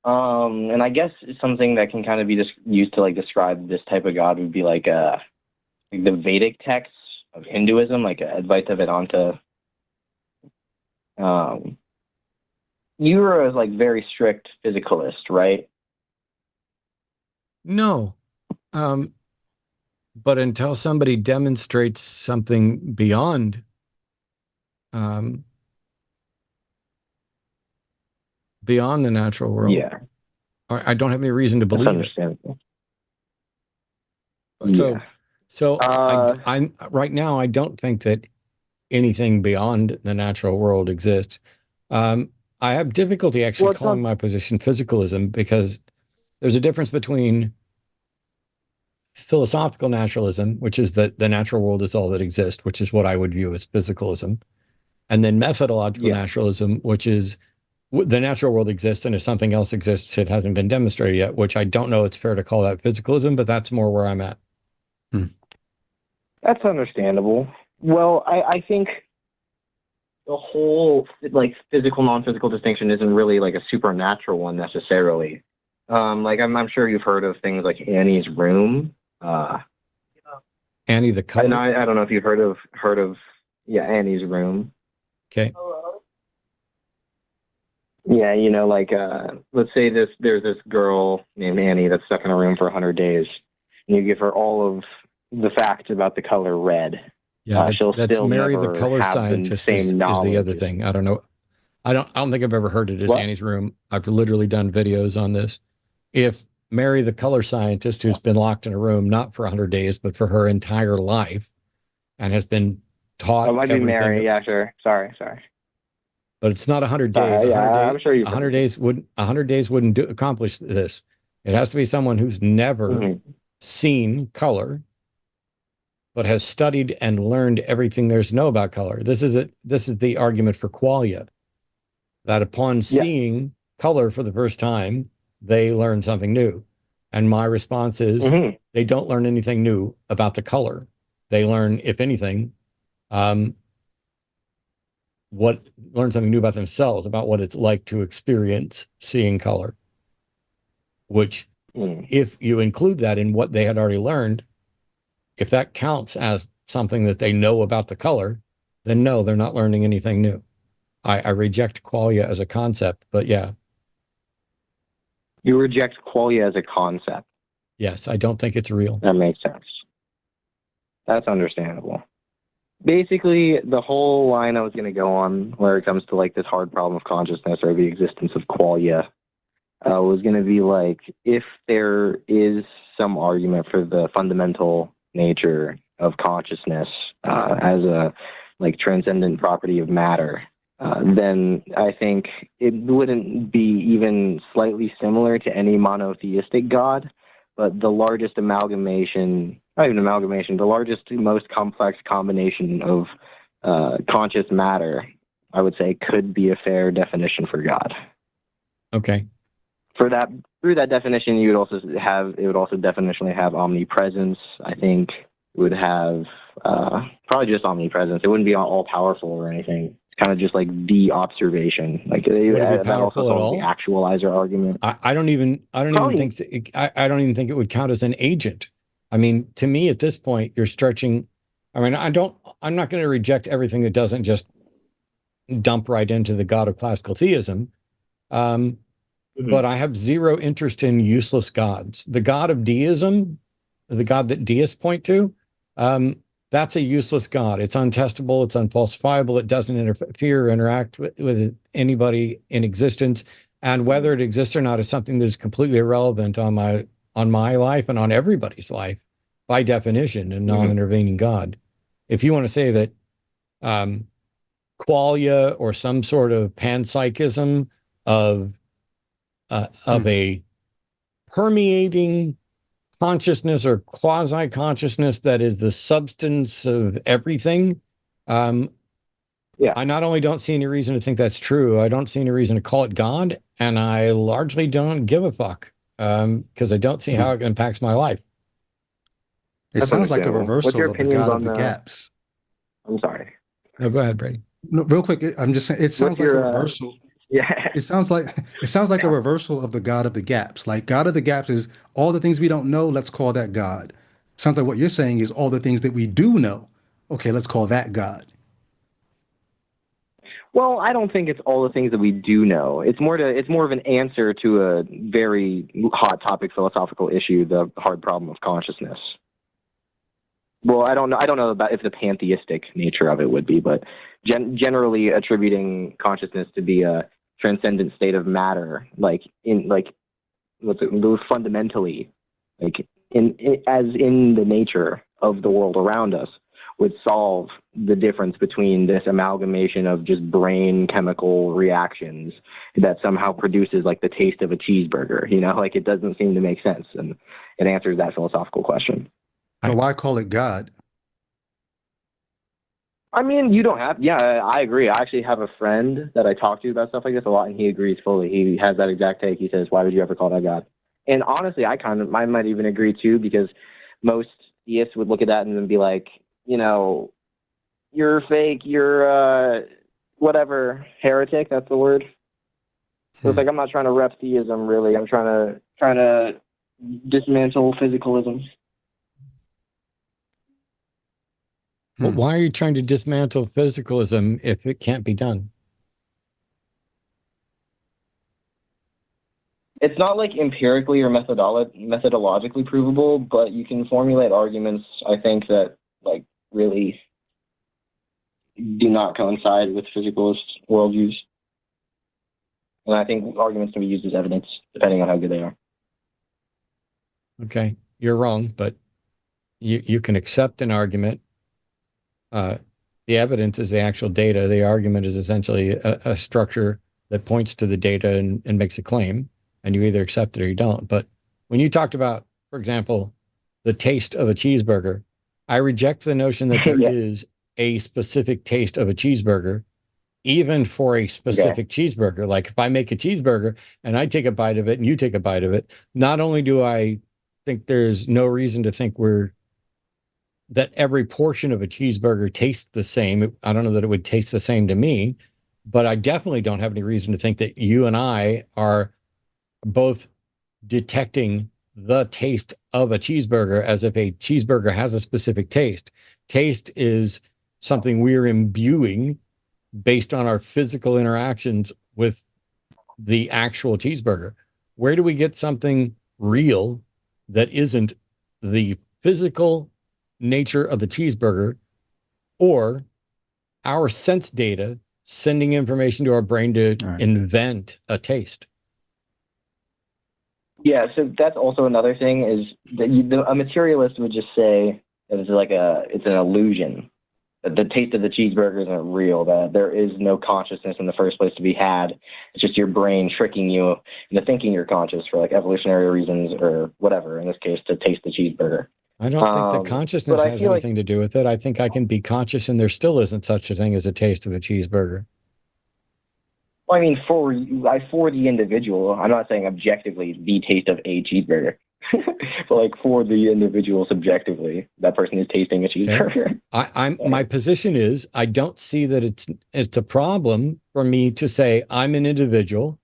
Speaker 7: And I guess something that can kind of be used to like describe this type of God would be like the Vedic texts of Hinduism, like Advaita Vedanta. You were like very strict physicalist, right?
Speaker 1: No. But until somebody demonstrates something beyond beyond the natural world,
Speaker 7: yeah,
Speaker 1: I don't have any reason to believe
Speaker 7: That's understandable.
Speaker 1: it. So I'm right now. I don't think that anything beyond the natural world exists. I have difficulty actually calling my position physicalism because there's a difference between philosophical naturalism, which is that the natural world is all that exists, which is what I would view as physicalism, and then methodological naturalism, which is the natural world exists, and if something else exists, it hasn't been demonstrated yet, which I don't know it's fair to call that physicalism, but that's more where I'm at.
Speaker 7: That's understandable. Well, I think the whole like physical, non-physical distinction isn't really like a supernatural one necessarily. Like I'm sure you've heard of things like Annie's room.
Speaker 1: Annie the color.
Speaker 7: I don't know if you've heard of Annie's room.
Speaker 1: Okay.
Speaker 7: Yeah, you know, like let's say there's this girl named Annie that's stuck in a room for 100 days, and you give her all of the facts about the color red.
Speaker 1: Yeah,
Speaker 7: She'll
Speaker 1: that's
Speaker 7: still
Speaker 1: Mary, the
Speaker 7: never
Speaker 1: color
Speaker 7: have the
Speaker 1: scientist,
Speaker 7: same
Speaker 1: is the
Speaker 7: knowledge.
Speaker 1: other thing. I don't know. I don't think I've ever heard it as
Speaker 7: What?
Speaker 1: Annie's room. I've literally done videos on this. If Mary, the color scientist, who's been locked in a room not for 100 days, but for her entire life, and has been taught
Speaker 7: Oh, it might be
Speaker 1: everything,
Speaker 7: Mary. Yeah, sure. Sorry.
Speaker 1: but it's not 100 days.
Speaker 7: Sorry,
Speaker 1: 100 days.
Speaker 7: I'm sure you've
Speaker 1: 100 days wouldn't. 100 days wouldn't accomplish this. It has to be someone who's never
Speaker 7: Mhm.
Speaker 1: seen color, but has studied and learned everything there's to know about color. This is it. This is the argument for qualia, that upon seeing color for the first time, they learn something new. And my response is, they don't learn anything new about the color. They learn, if anything, learn something new about themselves, about what it's like to experience seeing color. Which, if you include that in what they had already learned, if that counts as something that they know about the color, then no, they're not learning anything new. I reject qualia as a concept, but yeah.
Speaker 7: You reject qualia as a concept.
Speaker 1: Yes, I don't think it's real.
Speaker 7: That makes sense. That's understandable. Basically, the whole line I was going to go on where it comes to like this hard problem of consciousness or the existence of qualia was going to be like, if there is some argument for the fundamental nature of consciousness as a like transcendent property of matter, then I think it wouldn't be even slightly similar to any monotheistic God, but the largest amalgamation, not even amalgamation, the largest, most complex combination of conscious matter, I would say, could be a fair definition for God.
Speaker 1: Okay.
Speaker 7: For that, through that definition, it would also definitionally have omnipresence. I think it would have probably just omnipresence. It wouldn't be all powerful or anything. It's kind of just like the observation. Like that also calls the actualizer argument.
Speaker 1: I don't even think it would count as an agent. I mean, to me at this point, you're stretching. I mean, I'm not going to reject everything that doesn't just dump right into the God of classical theism. But I have zero interest in useless gods. The God of deism, the God that deists point to, that's a useless God. It's untestable. It's unfalsifiable. It doesn't interfere or interact with anybody in existence. And whether it exists or not is something that is completely irrelevant on my life and on everybody's life, by definition, a non-intervening God. If you want to say that qualia or some sort of panpsychism of a permeating consciousness or quasi-consciousness that is the substance of everything. I not only don't see any reason to think that's true, I don't see any reason to call it God, and I largely don't give a fuck because I don't see how it impacts my life.
Speaker 2: It sounds like a reversal of the God of the gaps.
Speaker 7: I'm sorry.
Speaker 1: No, go ahead, Brady.
Speaker 2: No, real quick, I'm just saying it sounds like a reversal.
Speaker 7: Yeah.
Speaker 2: It sounds like a reversal of the God of the gaps. Like God of the gaps is all the things we don't know, let's call that God. Sounds like what you're saying is all the things that we do know. Okay, let's call that God.
Speaker 7: Well, I don't think it's all the things that we do know. It's more of an answer to a very hot topic philosophical issue, the hard problem of consciousness. Well, I don't know about if the pantheistic nature of it would be, but generally attributing consciousness to be a transcendent state of matter, fundamentally, as in the nature of the world around us, would solve the difference between this amalgamation of just brain chemical reactions that somehow produces like the taste of a cheeseburger. You know, like it doesn't seem to make sense, and it answers that philosophical question.
Speaker 2: But why call it God?
Speaker 7: I mean, you don't have. Yeah, I agree. I actually have a friend that I talk to about stuff like this a lot, and he agrees fully. He has that exact take. He says, "Why would you ever call that God?" And honestly, I might even agree too, because most theists would look at that and then be like, you know, you're fake, you're whatever, heretic. That's the word. So it's like I'm not trying to rep theism really. I'm trying to dismantle physicalism.
Speaker 1: Well, why are you trying to dismantle physicalism if it can't be done?
Speaker 7: It's not like empirically or methodologically provable, but you can formulate arguments, I think, that like really do not coincide with physicalist worldviews. And I think arguments can be used as evidence, depending on how good they are.
Speaker 1: Okay, you're wrong, but you can accept an argument. The evidence is the actual data. The argument is essentially a structure that points to the data and makes a claim, and you either accept it or you don't. But when you talked about, for example, the taste of a cheeseburger, I reject the notion that there is a specific taste of a cheeseburger, even for a specific cheeseburger. Like if I make a cheeseburger and I take a bite of it and you take a bite of it, not only do I think there's no reason to think that every portion of a cheeseburger tastes the same. I don't know that it would taste the same to me, but I definitely don't have any reason to think that you and I are both detecting the taste of a cheeseburger as if a cheeseburger has a specific taste. Taste is something we're imbuing based on our physical interactions with the actual cheeseburger. Where do we get something real that isn't the physical nature of the cheeseburger or our sense data sending information to our brain to invent a taste?
Speaker 7: Yeah, so that's also another thing is that a materialist would just say that it's an illusion. That the taste of the cheeseburger isn't real, that there is no consciousness in the first place to be had. It's just your brain tricking you into thinking you're conscious for like evolutionary reasons or whatever, in this case, to taste the cheeseburger.
Speaker 1: I don't think that consciousness has anything to do with it. I think I can be conscious and there still isn't such a thing as a taste of a cheeseburger.
Speaker 7: Well, I mean, for the individual, I'm not saying objectively the taste of a cheeseburger, but like for the individual subjectively, that person is tasting a cheeseburger.
Speaker 1: My position is I don't see that it's a problem for me to say I'm an individual,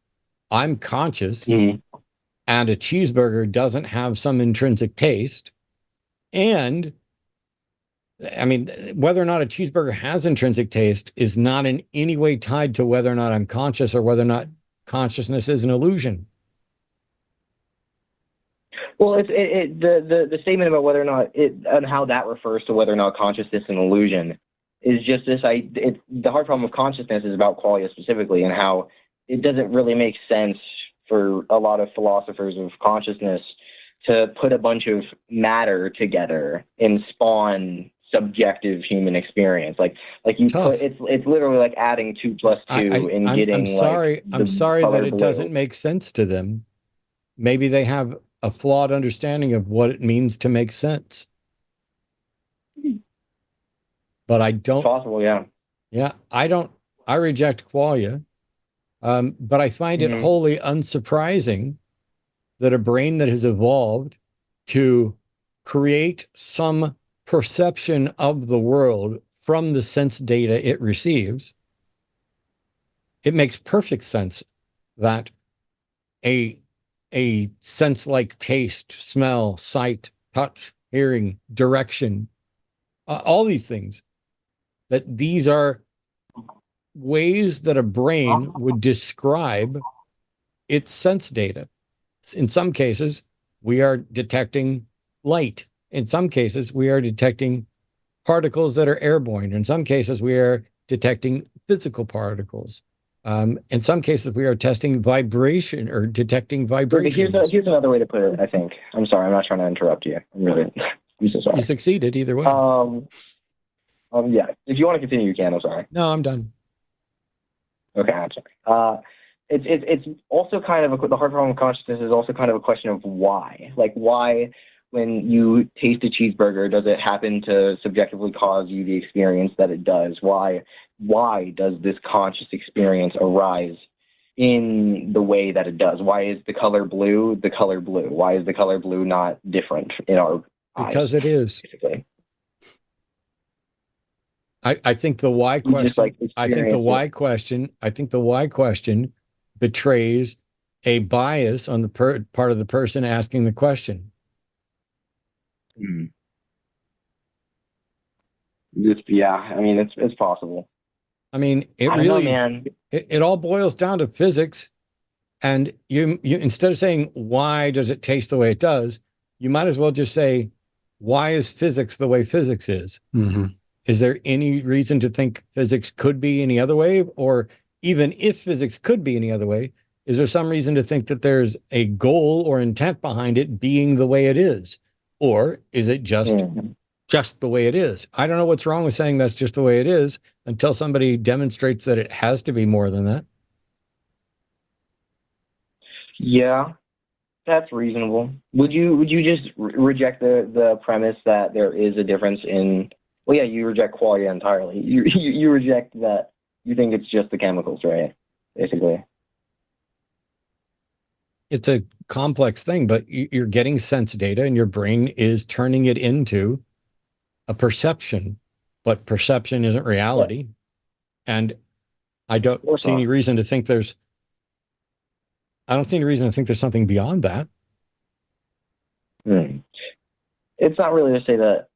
Speaker 1: I'm conscious, and a cheeseburger doesn't have some intrinsic taste. And I mean, whether or not a cheeseburger has intrinsic taste is not in any way tied to whether or not I'm conscious or whether or not consciousness is an illusion.
Speaker 7: Well, the statement about whether or not and how that refers to whether or not consciousness is an illusion is just this. The hard problem of consciousness is about qualia specifically, and how it doesn't really make sense for a lot of philosophers of consciousness to put a bunch of matter together and spawn subjective human experience. Like you put, it's literally like adding 2 + 2 and getting.
Speaker 1: I'm sorry that it
Speaker 7: blue.
Speaker 1: doesn't make sense to them. Maybe they have a flawed understanding of what it means to make sense. But I don't.
Speaker 7: It's possible, yeah.
Speaker 1: Yeah, I reject qualia. But I find it wholly unsurprising that a brain that has evolved to create some perception of the world from the sense data it receives, it makes perfect sense that a sense like taste, smell, sight, touch, hearing, direction, all these things, that these are ways that a brain would describe its sense data. In some cases, we are detecting light. In some cases, we are detecting particles that are airborne. In some cases, we are detecting physical particles. In some cases, we are testing vibration or detecting vibration.
Speaker 7: Here's another way to put it, I think. I'm sorry, I'm not trying to interrupt you. I'm so sorry.
Speaker 1: You succeeded either way.
Speaker 7: Yeah. If you want to continue, you can. I'm sorry.
Speaker 1: No, I'm done.
Speaker 7: Okay, I'm sorry. It's also kind of the hard problem of consciousness is also kind of a question of why. Like why, when you taste a cheeseburger, does it happen to subjectively cause you the experience that it does? Why does this conscious experience arise in the way that it does? Why is the color blue the color blue? Why is the color blue not different in our
Speaker 1: because
Speaker 7: eyes,
Speaker 1: it is.
Speaker 7: basically?
Speaker 1: I think the why question. I think the why question betrays a bias on the part of the person asking the question.
Speaker 7: yeah, I mean, it's possible.
Speaker 1: I mean, it
Speaker 7: I don't know,
Speaker 1: really,
Speaker 7: man.
Speaker 1: it all boils down to physics. And you instead of saying, why does it taste the way it does, you might as well just say, why is physics the way physics is?
Speaker 2: Mm-hmm.
Speaker 1: Is there any reason to think physics could be any other way? Or even if physics could be any other way, is there some reason to think that there's a goal or intent behind it being the way it is? Or is it just the way it is? I don't know what's wrong with saying that's just the way it is until somebody demonstrates that it has to be more than that.
Speaker 7: Yeah, that's reasonable. Would you just reject the premise that there is a difference in? Well, yeah, you reject qualia entirely. You reject that. You think it's just the chemicals, right? Basically.
Speaker 1: It's a complex thing, but you're getting sense data and your brain is turning it into a perception, but perception isn't reality. Yeah. And I don't see any reason to think there's something beyond that.
Speaker 7: It's not really to say that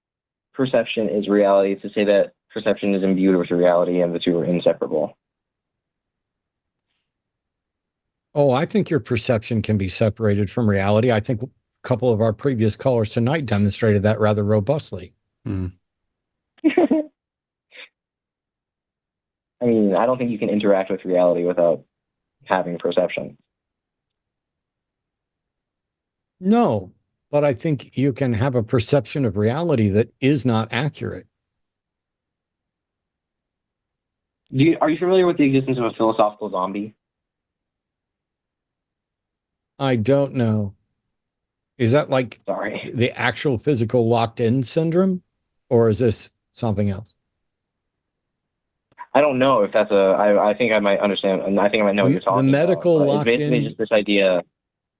Speaker 7: perception is reality. It's to say that perception is imbued with reality and the two are inseparable.
Speaker 1: Oh, I think your perception can be separated from reality. I think a couple of our previous callers tonight demonstrated that rather robustly.
Speaker 7: I mean, I don't think you can interact with reality without having perception.
Speaker 1: No, but I think you can have a perception of reality that is not accurate.
Speaker 7: Are you familiar with the existence of a philosophical zombie?
Speaker 1: I don't know. Is that like the actual physical locked-in syndrome, or is this something else?
Speaker 7: I don't know if that's I think I might understand, and I think I might know what you're talking about.
Speaker 1: The medical locked-in.
Speaker 7: It's basically just this idea.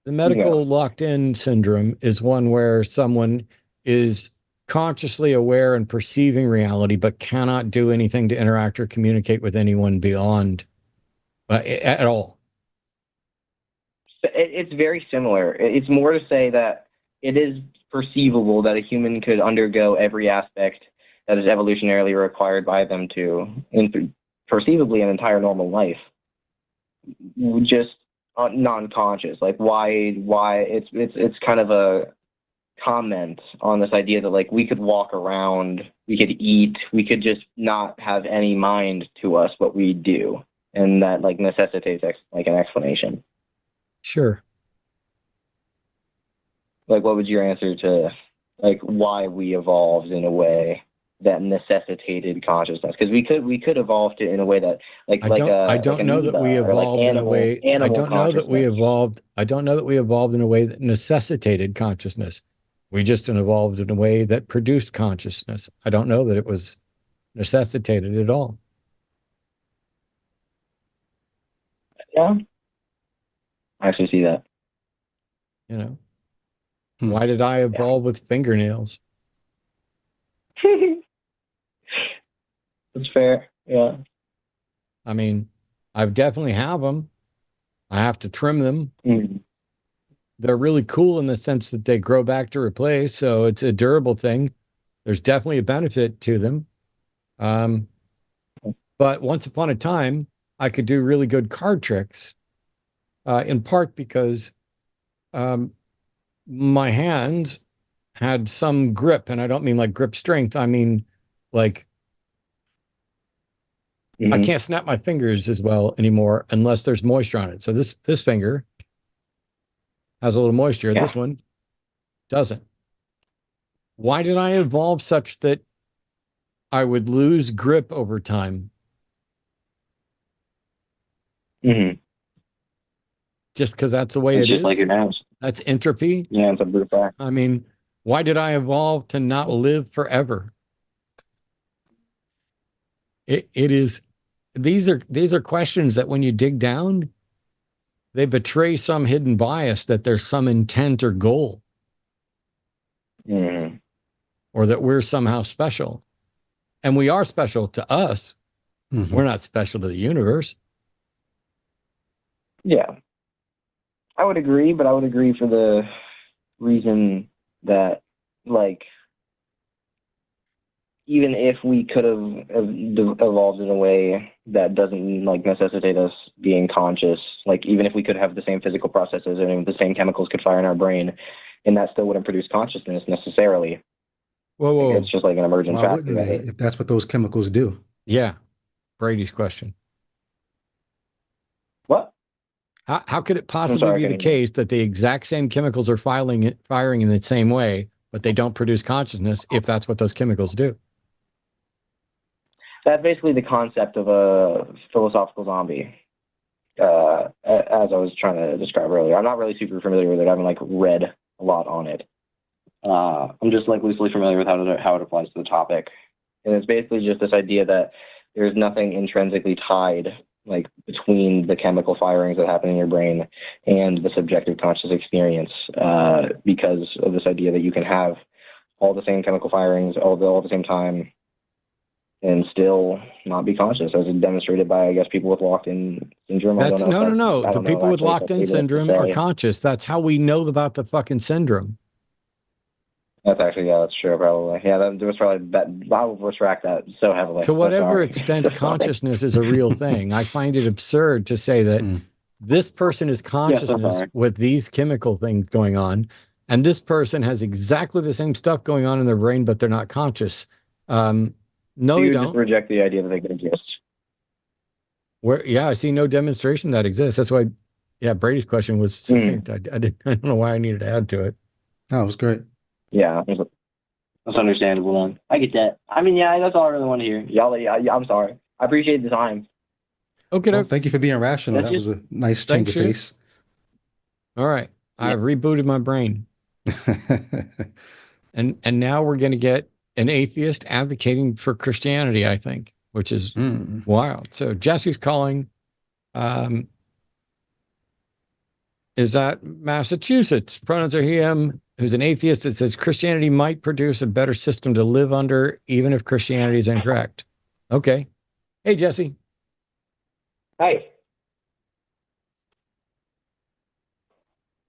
Speaker 1: The medical locked-in syndrome is one where someone is consciously aware and perceiving reality, but cannot do anything to interact or communicate with anyone beyond at all.
Speaker 7: It's very similar. It's more to say that it is perceivable that a human could undergo every aspect that is evolutionarily required by them to, perceivably, an entire normal life, just non-conscious. Like why it's kind of a comment on this idea that like we could walk around, we could eat, we could just not have any mind to us, but we do, and that like necessitates like an explanation.
Speaker 1: Sure.
Speaker 7: Like, what was your answer to like why we evolved in a way that necessitated consciousness? Because we could evolve to in a way that
Speaker 1: I don't know that we evolved in a way in a way that necessitated consciousness. We just evolved in a way that produced consciousness. I don't know that it was necessitated at all.
Speaker 7: Yeah. I actually see that.
Speaker 1: You know, why did I evolve with fingernails?
Speaker 7: That's fair. Yeah.
Speaker 1: I mean, I definitely have them. I have to trim them. They're really cool in the sense that they grow back to replace. So it's a durable thing. There's definitely a benefit to them. But once upon a time, I could do really good card tricks. In part because my hands had some grip, and I don't mean like grip strength. I mean like I can't snap my fingers as well anymore unless there's moisture on it. So this finger has a little moisture. Yeah. This one doesn't. Why did I evolve such that I would lose grip over time? Just because that's the way it is.
Speaker 7: Just like your nails.
Speaker 1: That's entropy.
Speaker 7: Yeah, it's a brute fact.
Speaker 1: I mean, why did I evolve to not live forever? It is. These are questions that when you dig down, they betray some hidden bias that there's some intent or goal, or that we're somehow special, and we are special to us. We're not special to the universe.
Speaker 7: Yeah. I would agree, but I would agree for the reason that, like, even if we could have evolved in a way that doesn't like necessitate us being conscious, like even if we could have the same physical processes and the same chemicals could fire in our brain, and that still wouldn't produce consciousness necessarily.
Speaker 1: Whoa.
Speaker 7: It's just like an emergent
Speaker 2: Why
Speaker 7: factor.
Speaker 2: wouldn't they, if that's what those chemicals do?
Speaker 1: Yeah. Brady's question.
Speaker 7: What?
Speaker 1: How could it possibly be the case that the exact same chemicals are firing in the same way, but they don't produce consciousness if that's what those chemicals do?
Speaker 7: That's basically the concept of a philosophical zombie, as I was trying to describe earlier. I'm not really super familiar with it. I haven't like read a lot on it. I'm just like loosely familiar with how it applies to the topic. And it's basically just this idea that there's nothing intrinsically tied like between the chemical firings that happen in your brain and the subjective conscious experience, because of this idea that you can have all the same chemical firings all at the same time and still not be conscious, as demonstrated by, I guess, people with locked-in syndrome.
Speaker 1: No. The people with locked-in syndrome are conscious. That's how we know about the fucking syndrome.
Speaker 7: That's actually, yeah, that's true, probably. Yeah, that was probably, I will retract that so heavily.
Speaker 1: To whatever extent consciousness is a real thing, I find it absurd to say that this person is consciousness with these chemical things going on, and this person has exactly the same stuff going on in their brain, but they're not conscious. No, they don't.
Speaker 7: Just reject the idea that they could exist.
Speaker 1: I see no demonstration that exists. That's why, Brady's question was succinct. I don't know why I needed to add to it.
Speaker 2: Oh, it was great.
Speaker 7: Yeah, that's understandable. Then I get that. I mean, yeah, that's all I really want to hear. Y'all, I'm sorry. I appreciate the time.
Speaker 1: Okay.
Speaker 2: Well, thank you for being rational. That was a nice change of pace.
Speaker 1: All right, I've rebooted my brain, and now we're going to get an atheist advocating for Christianity, I think, which is wild. So Jesse's calling. Is that Massachusetts? Pronouns are he, him, who's an atheist that says Christianity might produce a better system to live under, even if Christianity is incorrect. Okay. Hey, Jesse.
Speaker 7: Hi.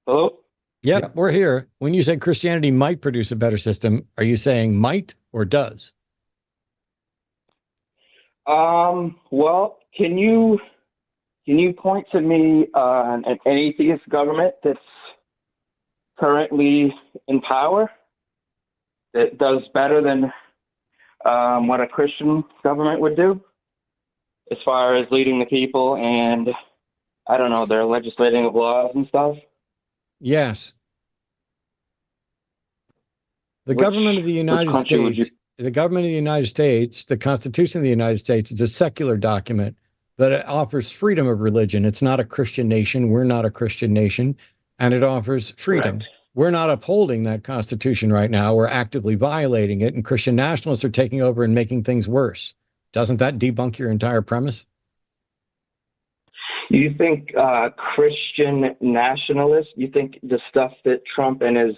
Speaker 7: Hello?
Speaker 1: Yep, we're here. When you say Christianity might produce a better system, are you saying might or does?
Speaker 7: Well, can you point to me an atheist government that's currently in power that does better than what a Christian government would do as far as leading the people and, I don't know, their legislating of laws and stuff?
Speaker 1: Yes. The government of the United States, the government of the United States, the Constitution of the United States is a secular document that offers freedom of religion. It's not a Christian nation. We're not a Christian nation. And it offers freedom. Correct. We're not upholding that Constitution right now. We're actively violating it. And Christian nationalists are taking over and making things worse. Doesn't that debunk your entire premise?
Speaker 7: You think Christian nationalists, you think the stuff that Trump and his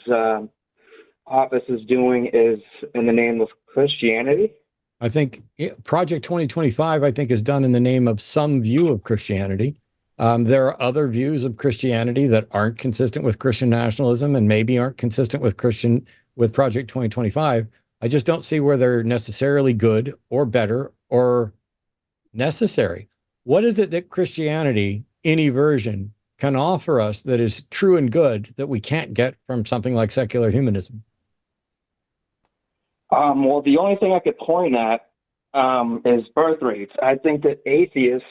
Speaker 7: office is doing is in the name of Christianity?
Speaker 1: I think Project 2025, I think, is done in the name of some view of Christianity. There are other views of Christianity that aren't consistent with Christian nationalism and maybe aren't consistent with Project 2025. I just don't see where they're necessarily good or better or necessary. What is it that Christianity, any version, can offer us that is true and good that we can't get from something like secular humanism?
Speaker 7: Well, the only thing I could point at is birth rates. I think that atheists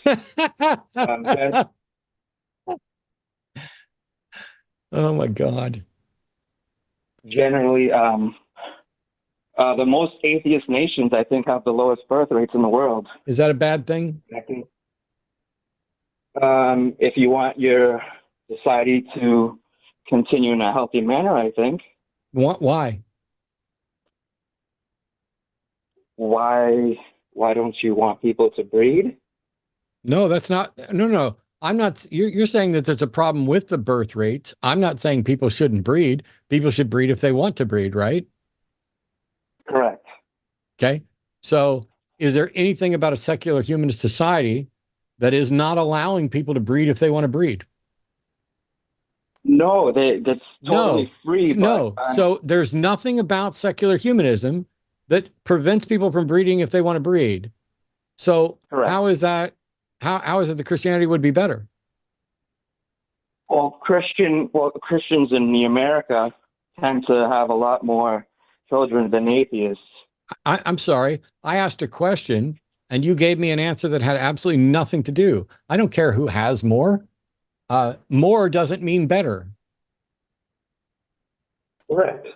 Speaker 1: oh my God.
Speaker 7: Generally, the most atheist nations, I think, have the lowest birth rates in the world.
Speaker 1: Is that a bad thing?
Speaker 7: I think if you want your society to continue in a healthy manner, I think.
Speaker 1: Why?
Speaker 7: Why don't you want people to breed?
Speaker 1: No, that's not. No. I'm not. You're saying that there's a problem with the birth rates. I'm not saying people shouldn't breed. People should breed if they want to breed, right?
Speaker 7: Correct.
Speaker 1: Okay. So is there anything about a secular humanist society that is not allowing people to breed if they want to breed?
Speaker 7: No, that's totally free.
Speaker 1: No. So there's nothing about secular humanism that prevents people from breeding if they want to breed. So
Speaker 6: Correct.
Speaker 1: how is that? How is it that Christianity would be better?
Speaker 6: Well, Christians in the America tend to have a lot more children than atheists.
Speaker 1: I'm sorry. I asked a question and you gave me an answer that had absolutely nothing to do. I don't care who has more. More doesn't mean better.
Speaker 6: Correct.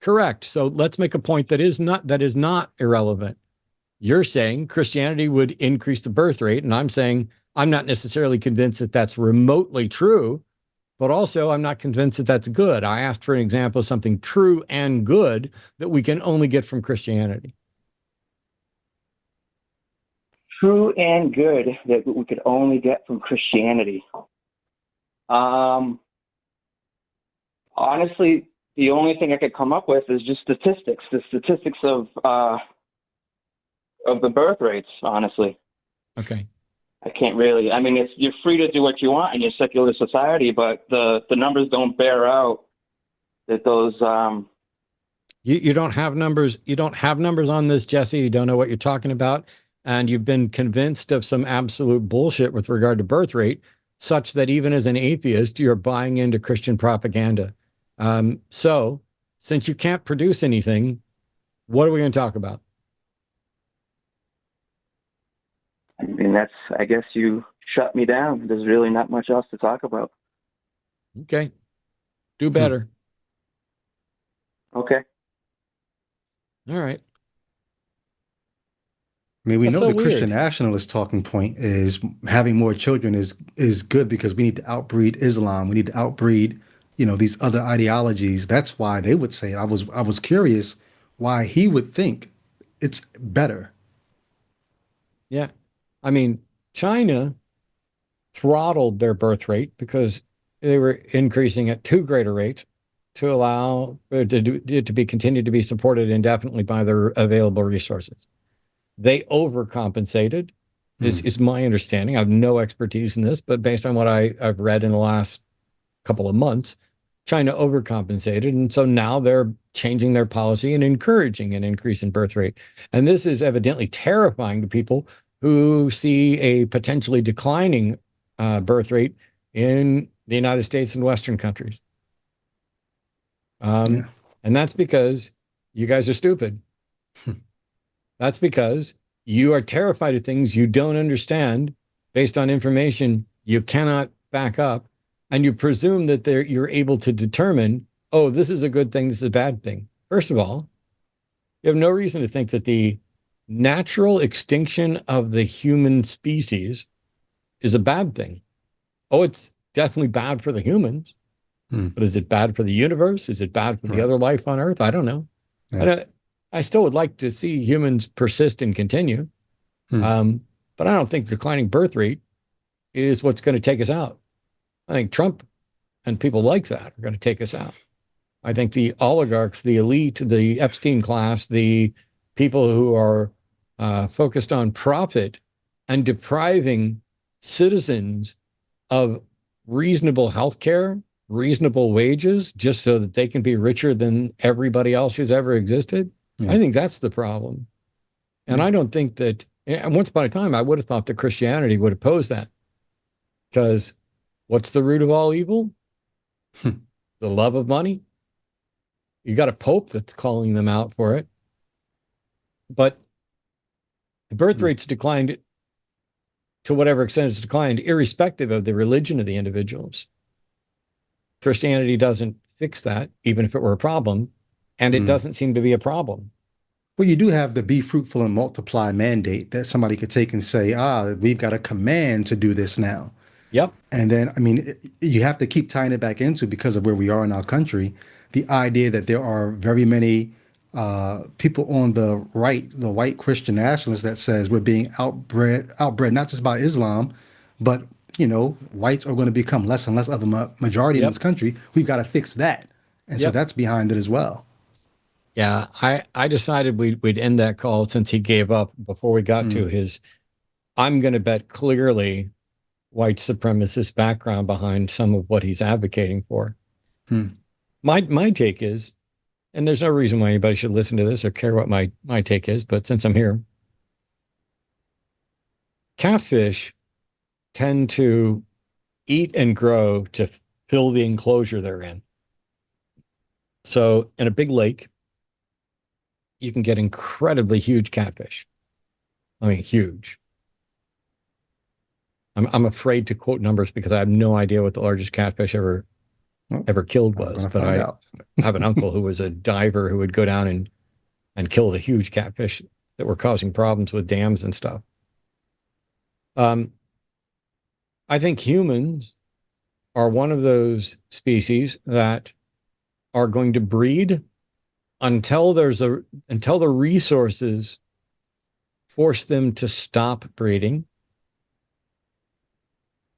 Speaker 1: Correct. So let's make a point that is not irrelevant. You're saying Christianity would increase the birth rate, and I'm saying I'm not necessarily convinced that that's remotely true, but also I'm not convinced that that's good. I asked for an example of something true and good that we can only get from Christianity.
Speaker 6: True and good that we could only get from Christianity. Honestly, the only thing I could come up with is just statistics. The statistics of the birth rates. Honestly,
Speaker 1: Okay.
Speaker 6: I can't really. I mean, you're free to do what you want in your secular society, but the numbers don't bear out that those.
Speaker 1: You don't have numbers. You don't have numbers on this, Jesse. You don't know what you're talking about. And you've been convinced of some absolute bullshit with regard to birth rate, such that even as an atheist, you're buying into Christian propaganda. So since you can't produce anything, what are we going to talk about?
Speaker 6: I mean, I guess you shut me down. There's really not much else to talk about.
Speaker 1: Okay. Do better.
Speaker 6: Okay.
Speaker 1: All right.
Speaker 2: I mean, we
Speaker 1: That's
Speaker 2: know
Speaker 1: so
Speaker 2: the Christian
Speaker 1: weird.
Speaker 2: nationalist talking point is having more children is good because we need to outbreed Islam. We need to outbreed, these other ideologies. That's why they would say it. I was curious why he would think it's better.
Speaker 1: Yeah. I mean, China throttled their birth rate because they were increasing at too great a rate to allow it to be continued to be supported indefinitely by their available resources. They overcompensated, is my understanding. I have no expertise in this, but based on what I've read in the last couple of months, China overcompensated. And so now they're changing their policy and encouraging an increase in birth rate. And this is evidently terrifying to people who see a potentially declining birth rate in the United States and Western countries. And that's because you guys are stupid. That's because you are terrified of things you don't understand based on information you cannot back up. And you presume that you're able to determine, oh, this is a good thing, this is a bad thing. First of all, you have no reason to think that the natural extinction of the human species is a bad thing. Oh, it's definitely bad for the humans, but is it bad for the universe? Is it bad for the other life on Earth? I don't know.
Speaker 2: Yeah.
Speaker 1: I still would like to see humans persist and continue, but I don't think declining birth rate is what's going to take us out. I think Trump and people like that are going to take us out. I think the oligarchs, the elite, the Epstein class, the people who are focused on profit and depriving citizens of reasonable health care, reasonable wages, just so that they can be richer than everybody else who's ever existed. I think that's the problem. And I don't think that, and once upon a time, I would have thought that Christianity would oppose that. Because what's the root of all evil? The love of money. You got a pope that's calling them out for it. But the birth rates declined to whatever extent it's declined, irrespective of the religion of the individuals. Christianity doesn't fix that, even if it were a problem. And it doesn't seem to be a problem.
Speaker 2: Well, you do have the be fruitful and multiply mandate that somebody could take and say, we've got a command to do this now.
Speaker 1: Yep.
Speaker 2: And then, I mean, you have to keep tying it back into, because of where we are in our country, the idea that there are very many people on the right, the white Christian nationalists, that says we're being outbred not just by Islam, but, whites are going to become less and less of a majority in this country. We've got to fix that. And so that's behind it as well.
Speaker 1: Yeah, I decided we'd end that call since he gave up before we got to his, I'm going to bet clearly white supremacist background behind some of what he's advocating for. My take is and there's no reason why anybody should listen to this or care what my take is, but since I'm here, catfish tend to eat and grow to fill the enclosure they're in. So in a big lake, you can get incredibly huge catfish. I mean, huge. I'm afraid to quote numbers because I have no idea what the largest catfish ever killed was. But I have an uncle who was a diver who would go down and kill the huge catfish that were causing problems with dams and stuff. I think humans are one of those species that are going to breed until the resources force them to stop breeding.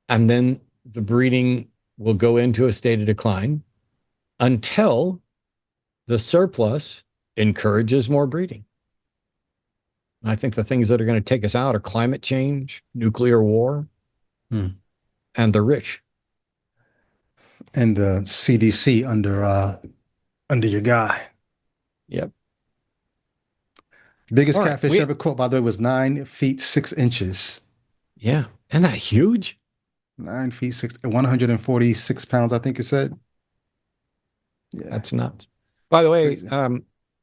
Speaker 1: And then the breeding will go into a state of decline until the surplus encourages more breeding. And I think the things that are going to take us out are climate change, nuclear war, and the rich.
Speaker 2: And the CDC under your guy.
Speaker 1: Yep.
Speaker 2: Biggest catfish ever caught, by the way, was 9 feet 6 inches.
Speaker 1: Yeah. Isn't that huge?
Speaker 2: 9 feet 6, 146 pounds, I think it said.
Speaker 1: Yeah. That's nuts. By the way,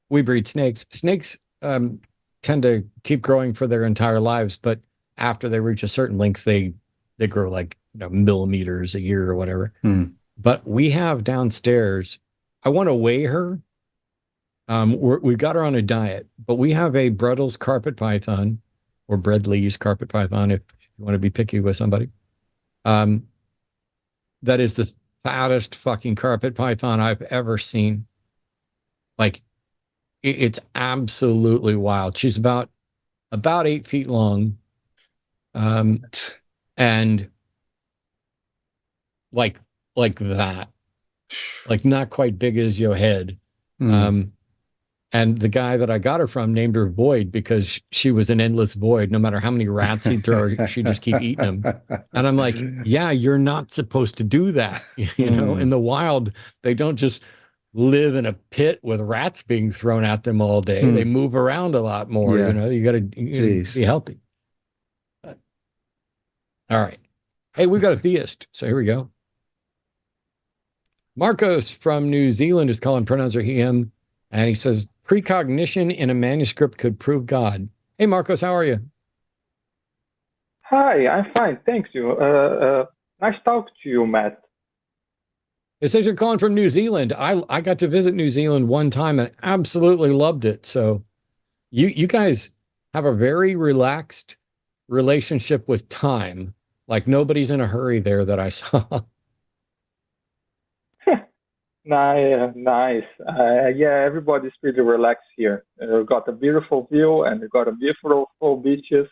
Speaker 1: we breed snakes. Snakes tend to keep growing for their entire lives, but after they reach a certain length, they grow like millimeters a year or whatever. But we have downstairs, I want to weigh her. We've got her on a diet, but we have a Bruddles carpet python, or Bredley's carpet python, if you want to be picky with somebody. That is the fattest fucking carpet python I've ever seen. Like, it's absolutely wild. She's about 8 feet long, and like that, like not quite big as your head. And the guy that I got her from named her Void because she was an endless void. No matter how many rats he'd throw her, she'd just keep eating them. And I'm like, yeah, you're not supposed to do that. You know, in the wild, they don't just live in a pit with rats being thrown at them all day. They move around a lot more. You know, you got to be healthy. But, all right. Hey, we've got a theist. So here we go. Marcos from New Zealand is calling, pronouns are he, him. And he says, precognition in a manuscript could prove God. Hey, Marcos, how are you?
Speaker 8: Hi, I'm fine. Thank you. Nice talk to you, Matt.
Speaker 1: It says you're calling from New Zealand. I got to visit New Zealand one time and absolutely loved it. So you guys have a very relaxed relationship with time. Like nobody's in a hurry there that I saw.
Speaker 8: Nice. Yeah, everybody's pretty relaxed here. We've got a beautiful view and we've got a beautiful beaches,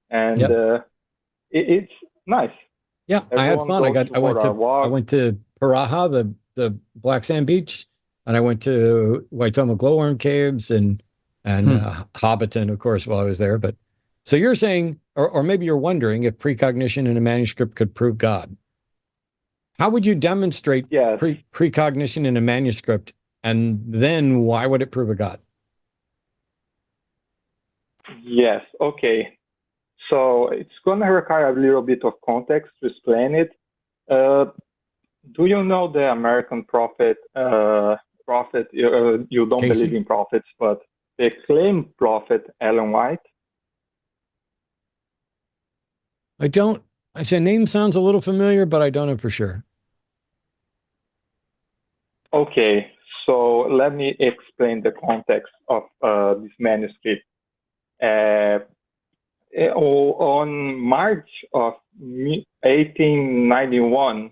Speaker 8: and it's nice.
Speaker 1: Yeah, I had fun. I went to Paraha, the black sand beach, and I went to Waitomo glowworm caves and Hobbiton, of course, while I was there. But so you're saying, or maybe you're wondering if precognition in a manuscript could prove God. How would you demonstrate precognition in a manuscript, and then why would it prove a God?
Speaker 8: Yes, okay. So it's going to require a little bit of context to explain it. Do you know the American prophet, you don't
Speaker 1: Casey?
Speaker 8: believe in prophets, but the acclaimed prophet Ellen White?
Speaker 1: I don't. The name sounds a little familiar, but I don't know for sure.
Speaker 8: Okay, so let me explain the context of this manuscript. On March of 1891,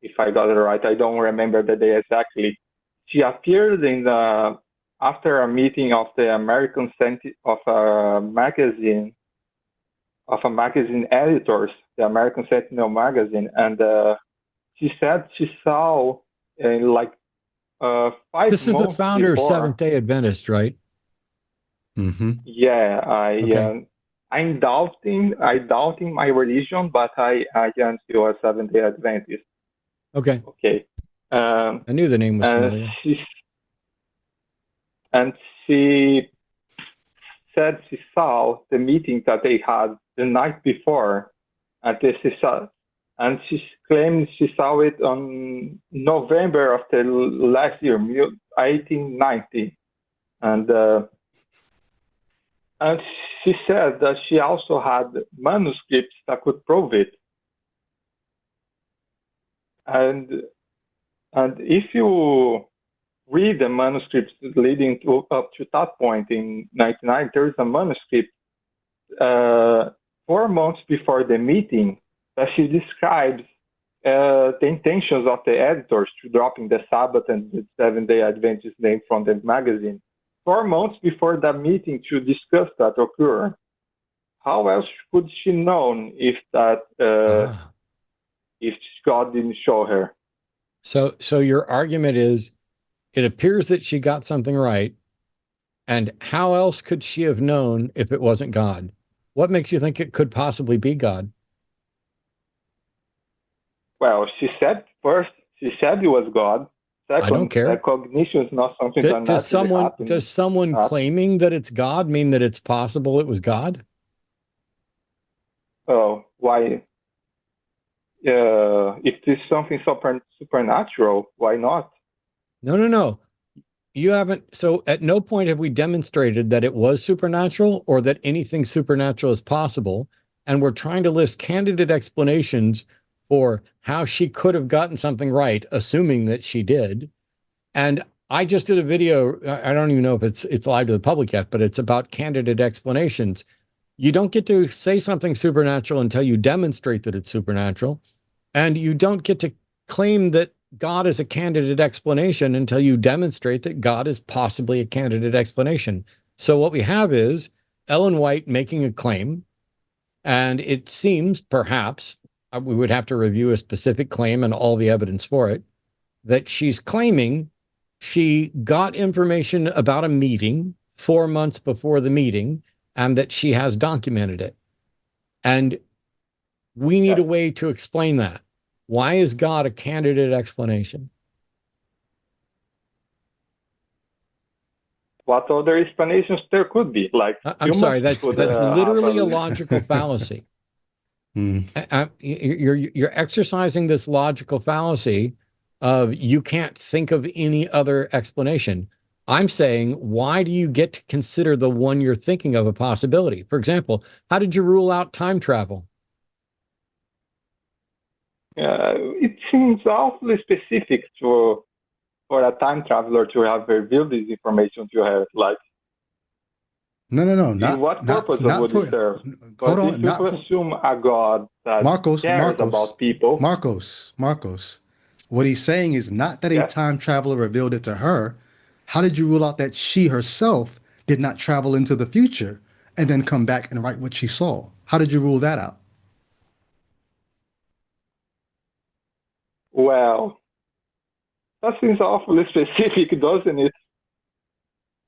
Speaker 8: if I got it right, I don't remember the day exactly, she appeared after a meeting of the American magazine editors, the American Sentinel magazine, and she said she saw 5
Speaker 1: This is the founder
Speaker 8: before,
Speaker 1: of Seventh-day Adventist, right?
Speaker 8: Yeah, I'm doubting my religion, but I am still a Seventh-day Adventist.
Speaker 1: Okay.
Speaker 8: Okay.
Speaker 1: I knew the name was familiar.
Speaker 8: and she said she saw the meeting that they had the night before, and she claimed she saw it on November of the last year, 1890, and she said that she also had manuscripts that could prove it. And if you read the manuscripts leading up to that point in 1999, there is a manuscript 4 months before the meeting that she describes the intentions of the editors to dropping the Sabbath and the Seventh-day Adventist name from the magazine. 4 months before that meeting to discuss that occur. How else could she known if if God didn't show her?
Speaker 1: So your argument is, it appears that she got something right, and how else could she have known if it wasn't God? What makes you think it could possibly be God?
Speaker 8: Well, she said it was God. Second,
Speaker 1: I don't care.
Speaker 8: Cognition is not something that naturally happens.
Speaker 1: Does someone claiming that it's God mean that it's possible it was God?
Speaker 8: Oh, why? If there's something supernatural, why not?
Speaker 1: No. You haven't. So at no point have we demonstrated that it was supernatural or that anything supernatural is possible. And we're trying to list candidate explanations for how she could have gotten something right, assuming that she did. And I just did a video. I don't even know if it's live to the public yet, but it's about candidate explanations. You don't get to say something supernatural until you demonstrate that it's supernatural. And you don't get to claim that God is a candidate explanation until you demonstrate that God is possibly a candidate explanation. So what we have is Ellen White making a claim, and it seems perhaps, we would have to review a specific claim and all the evidence for it, that she's claiming she got information about a meeting 4 months before the meeting and that she has documented it. And we need a way to explain that. Why is God a candidate explanation?
Speaker 8: What other explanations there could be? Like,
Speaker 1: I'm sorry, that's literally a logical fallacy. You're exercising this logical fallacy of you can't think of any other explanation. I'm saying, why do you get to consider the one you're thinking of a possibility? For example, how did you rule out time travel?
Speaker 8: It seems awfully specific for a time traveler to have revealed this information to her. Like,
Speaker 2: no, not
Speaker 8: what purpose would it serve?
Speaker 2: Hold on,
Speaker 8: if you assume a God that cares about people,
Speaker 2: Marcos. What he's saying is not that a time traveler revealed it to her. How did you rule out that she herself did not travel into the future and then come back and write what she saw? How did you rule that out?
Speaker 8: Well, that seems awfully specific, doesn't it?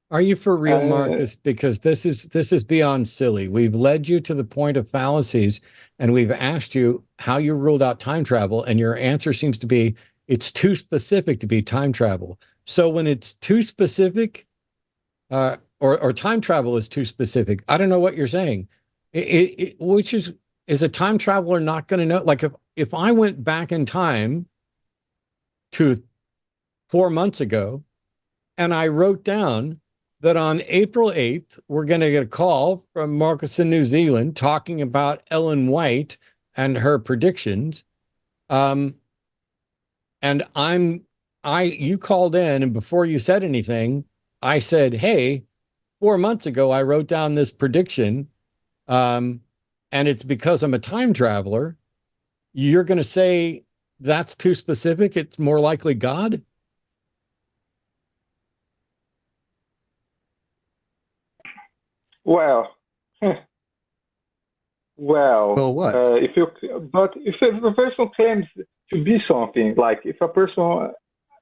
Speaker 1: Are you for real, Marcus? Because this is beyond silly. We've led you to the point of fallacies, and we've asked you how you ruled out time travel, and your answer seems to be it's too specific to be time travel. So when it's too specific, or time travel is too specific, I don't know what you're saying. Which is a time traveler not going to know? Like if I went back in time to 4 months ago, and I wrote down that on April 8th, we're going to get a call from Marcus in New Zealand talking about Ellen White and her predictions. And you called in, and before you said anything, I said, hey, 4 months ago, I wrote down this prediction. And it's because I'm a time traveler. You're going to say that's too specific. It's more likely God.
Speaker 8: Well,
Speaker 2: what?
Speaker 8: If a person claims to be something, like if a person,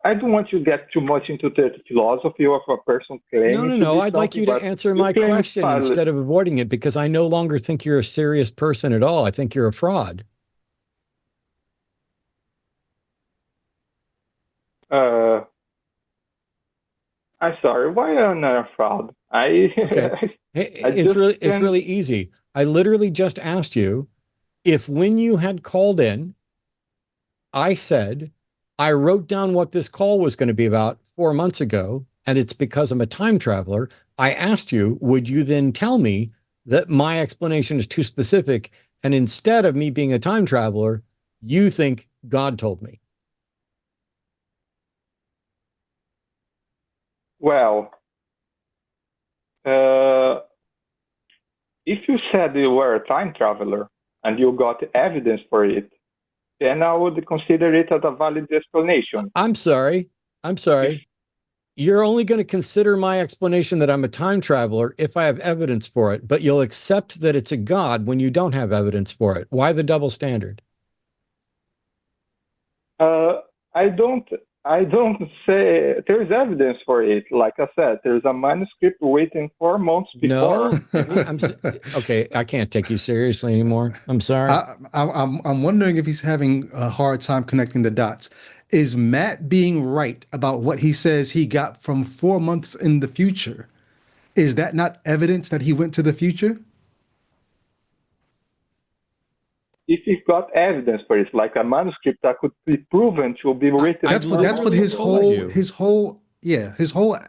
Speaker 8: I don't want you to get too much into the philosophy of a person claiming.
Speaker 1: No. I'd like you to answer my question instead of avoiding it, because I no longer think you're a serious person at all. I think you're a fraud.
Speaker 8: I'm sorry. Why am I a fraud? I
Speaker 1: Okay. Hey,
Speaker 8: I just
Speaker 1: it's
Speaker 8: can.
Speaker 1: really easy. I literally just asked you if when you had called in, I said, I wrote down what this call was going to be about 4 months ago, and it's because I'm a time traveler. I asked you, would you then tell me that my explanation is too specific? And instead of me being a time traveler, you think God told me.
Speaker 8: Well, uh, if you said you were a time traveler and you got evidence for it, then I would consider it as a valid explanation.
Speaker 1: I'm sorry. I'm sorry. You're only going to consider my explanation that I'm a time traveler if I have evidence for it, but you'll accept that it's a God when you don't have evidence for it. Why the double standard?
Speaker 8: I don't. I don't say there's evidence for it. Like I said, there's a manuscript waiting 4 months before.
Speaker 1: No, okay. I can't take you seriously anymore. I'm sorry.
Speaker 2: I'm wondering if he's having a hard time connecting the dots. Is Matt being right about what he says he got from 4 months in the future? Is that not evidence that he went to the future?
Speaker 8: If you've got evidence for it, like a manuscript that could be proven to be written.
Speaker 2: That's what his whole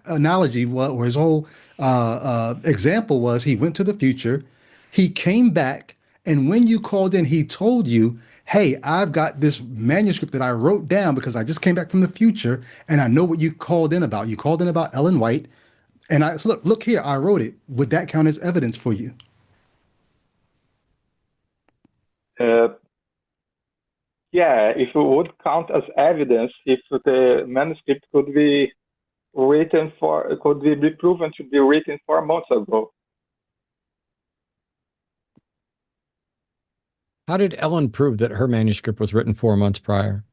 Speaker 2: analogy was, or his whole example was. He went to the future, he came back, and when you called in, he told you, "Hey, I've got this manuscript that I wrote down because I just came back from the future, and I know what you called in about. You called in about Ellen White, and I so look here, I wrote it. Would that count as evidence for you?"
Speaker 8: Yeah, if it would count as evidence, if the manuscript could be proven to be written 4 months ago.
Speaker 1: How did Ellen prove that her manuscript was written 4 months prior?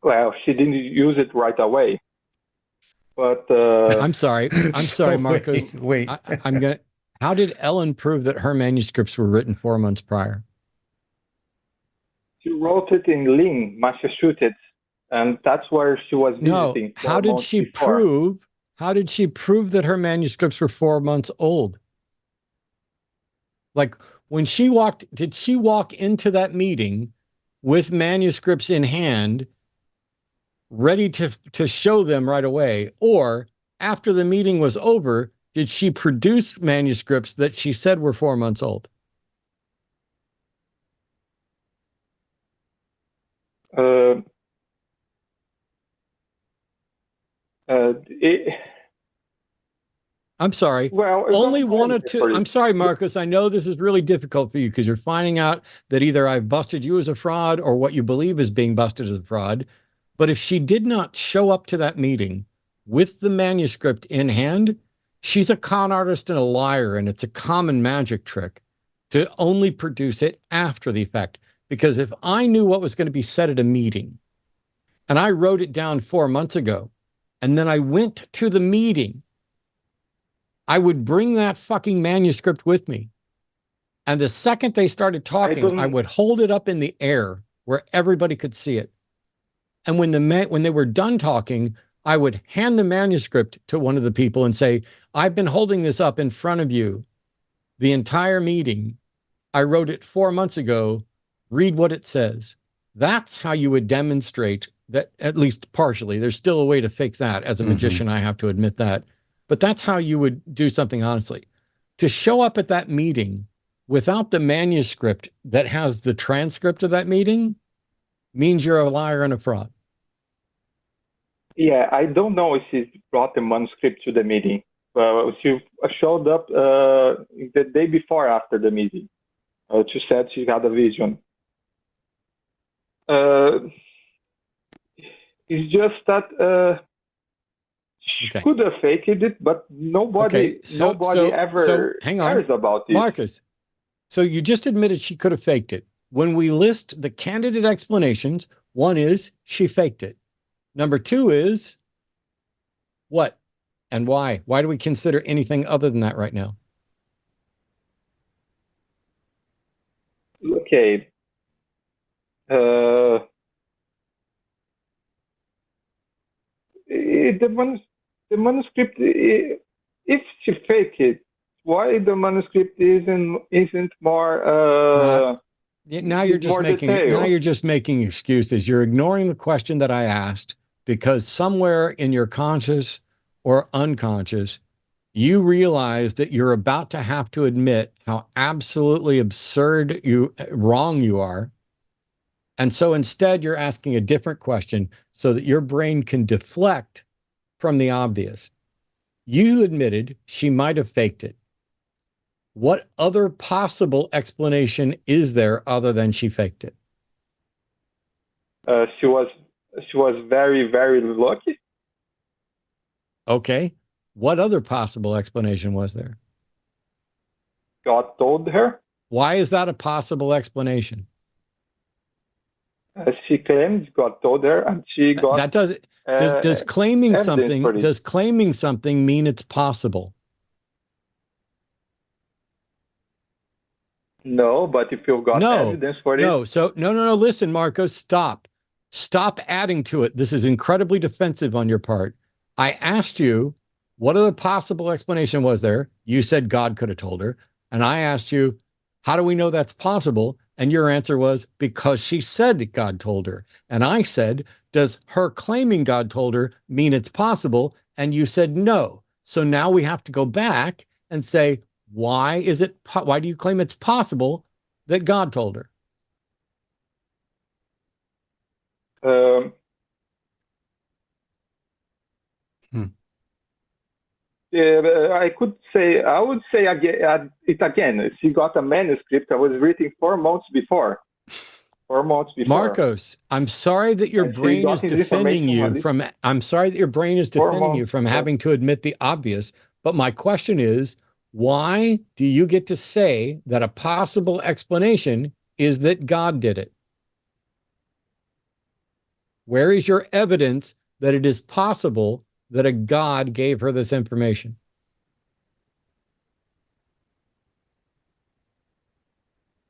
Speaker 8: Well, she didn't use it right away. But
Speaker 1: I'm sorry. I'm sorry, Marcus.
Speaker 2: Wait.
Speaker 1: How did Ellen prove that her manuscripts were written 4 months prior?
Speaker 8: She wrote it in Lynn, Massachusetts, and that's where she was visiting.
Speaker 1: How did she prove? How did she prove that her manuscripts were 4 months old? Like when she walked, did she walk into that meeting with manuscripts in hand, ready to show them right away? Or after the meeting was over, did she produce manuscripts that she said were 4 months old? I'm sorry.
Speaker 8: Well,
Speaker 1: only one or two. I'm sorry, Marcus. I know this is really difficult for you because you're finding out that either I've busted you as a fraud or what you believe is being busted as a fraud. But if she did not show up to that meeting with the manuscript in hand, she's a con artist and a liar. And it's a common magic trick to only produce it after the fact. Because if I knew what was going to be said at a meeting and I wrote it down 4 months ago, and then I went to the meeting, I would bring that fucking manuscript with me. And the second they started talking, I would hold it up in the air where everybody could see it. And when they were done talking, I would hand the manuscript to one of the people and say, I've been holding this up in front of you the entire meeting. I wrote it 4 months ago. Read what it says. That's how you would demonstrate that, at least partially. There's still a way to fake that. As a magician, I have to admit that. But that's how you would do something honestly. To show up at that meeting without the manuscript that has the transcript of that meeting means you're a liar and a fraud.
Speaker 8: Yeah, I don't know if she brought the manuscript to the meeting. She showed up the day before after the meeting. She said she had a vision. It's just that she could have faked it, but nobody ever cares about it.
Speaker 1: Marcus, so you just admitted she could have faked it. When we list the candidate explanations, one is she faked it. Number two is what and why? Why do we consider anything other than that right now?
Speaker 8: Okay. the manuscript, if she faked it, why the manuscript isn't more
Speaker 1: now you're just
Speaker 8: more
Speaker 1: making
Speaker 8: detailed?
Speaker 1: now you're just making excuses. You're ignoring the question that I asked because somewhere in your conscious or unconscious, you realize that you're about to have to admit how absolutely wrong you are. And so instead, you're asking a different question so that your brain can deflect from the obvious. You admitted she might have faked it. What other possible explanation is there other than she faked it?
Speaker 8: She was very, very lucky.
Speaker 1: Okay. What other possible explanation was there?
Speaker 8: God told her.
Speaker 1: Why is that a possible explanation?
Speaker 8: She claims God told her, and she got.
Speaker 1: That does claiming something mean it's possible?
Speaker 8: No, but if you've got evidence for it.
Speaker 1: No. So no. Listen, Marcos, stop adding to it. This is incredibly defensive on your part. I asked you, what other possible explanation was there? You said God could have told her. And I asked you, how do we know that's possible? And your answer was because she said God told her. And I said, does her claiming God told her mean it's possible? And you said no. So now we have to go back and say, why do you claim it's possible that God told her?
Speaker 8: I would say it again. She got a manuscript that was written 4 months before. 4 months before.
Speaker 1: Marcos, I'm sorry that your brain is defending you from. I'm sorry that your brain is defending you from having to admit the obvious. But my question is, why do you get to say that a possible explanation is that God did it? Where is your evidence that it is possible that a God gave her this information?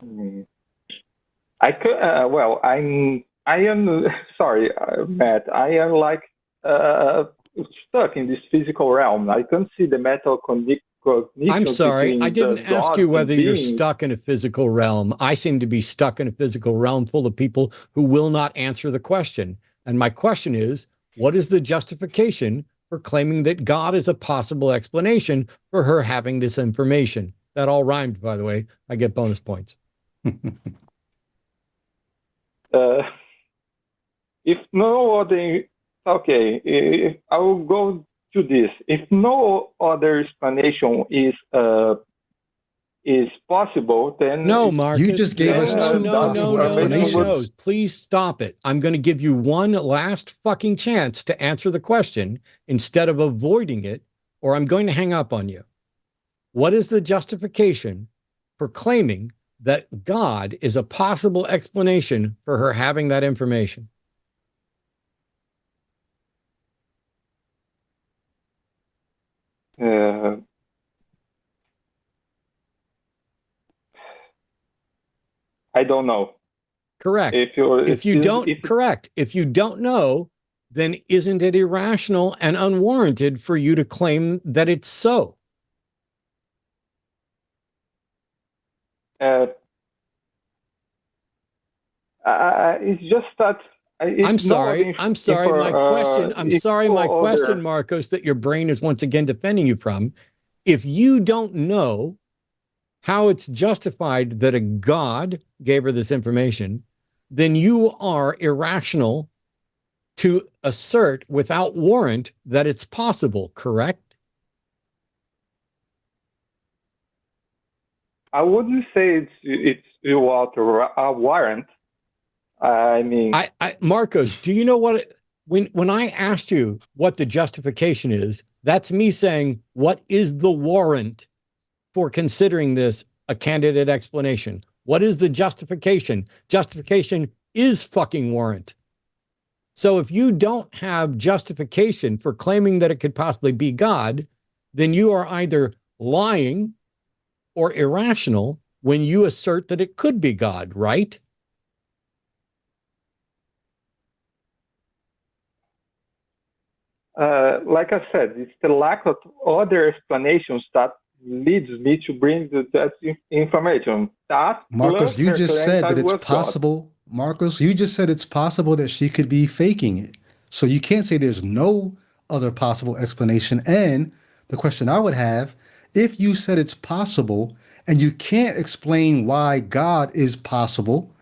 Speaker 8: I could. I am sorry, Matt. I am like stuck in this physical realm. I can't see the mental cognition.
Speaker 1: I'm sorry. I didn't ask you whether you're stuck in a physical realm. I seem to be stuck in a physical realm full of people who will not answer the question. And my question is, what is the justification for claiming that God is a possible explanation for her having this information? That all rhymed, by the way. I get bonus points.
Speaker 8: If no other, okay, I will go to this. If no other explanation is possible, then
Speaker 1: no, Marcus,
Speaker 2: you just gave us two possible explanations.
Speaker 1: No. Please stop it. I'm going to give you one last fucking chance to answer the question instead of avoiding it, or I'm going to hang up on you. What is the justification for claiming that God is a possible explanation for her having that information?
Speaker 8: I don't know.
Speaker 1: Correct. If you don't know, then isn't it irrational and unwarranted for you to claim that it's so?
Speaker 8: It's just that.
Speaker 1: I'm sorry. My question, Marcos, that your brain is once again defending you from. If you don't know how it's justified that a God gave her this information, then you are irrational to assert without warrant that it's possible, correct?
Speaker 8: I wouldn't say it's without a warrant. I mean,
Speaker 1: Marcos, do you know what? When I asked you what the justification is, that's me saying, what is the warrant for considering this a candidate explanation? What is the justification? Justification is fucking warrant. So if you don't have justification for claiming that it could possibly be God, then you are either lying or irrational when you assert that it could be God, right?
Speaker 8: like I said, it's the lack of other explanations that leads me to bring that information. That
Speaker 2: Marcos,
Speaker 8: plus
Speaker 2: you
Speaker 8: her
Speaker 2: just
Speaker 8: claims
Speaker 2: said
Speaker 8: I
Speaker 2: that it's
Speaker 8: was God.
Speaker 2: possible. Marcos, you just said it's possible that she could be faking it. So you can't say there's no other possible explanation. And the question I would have, if you said it's possible and you can't explain why God is possible,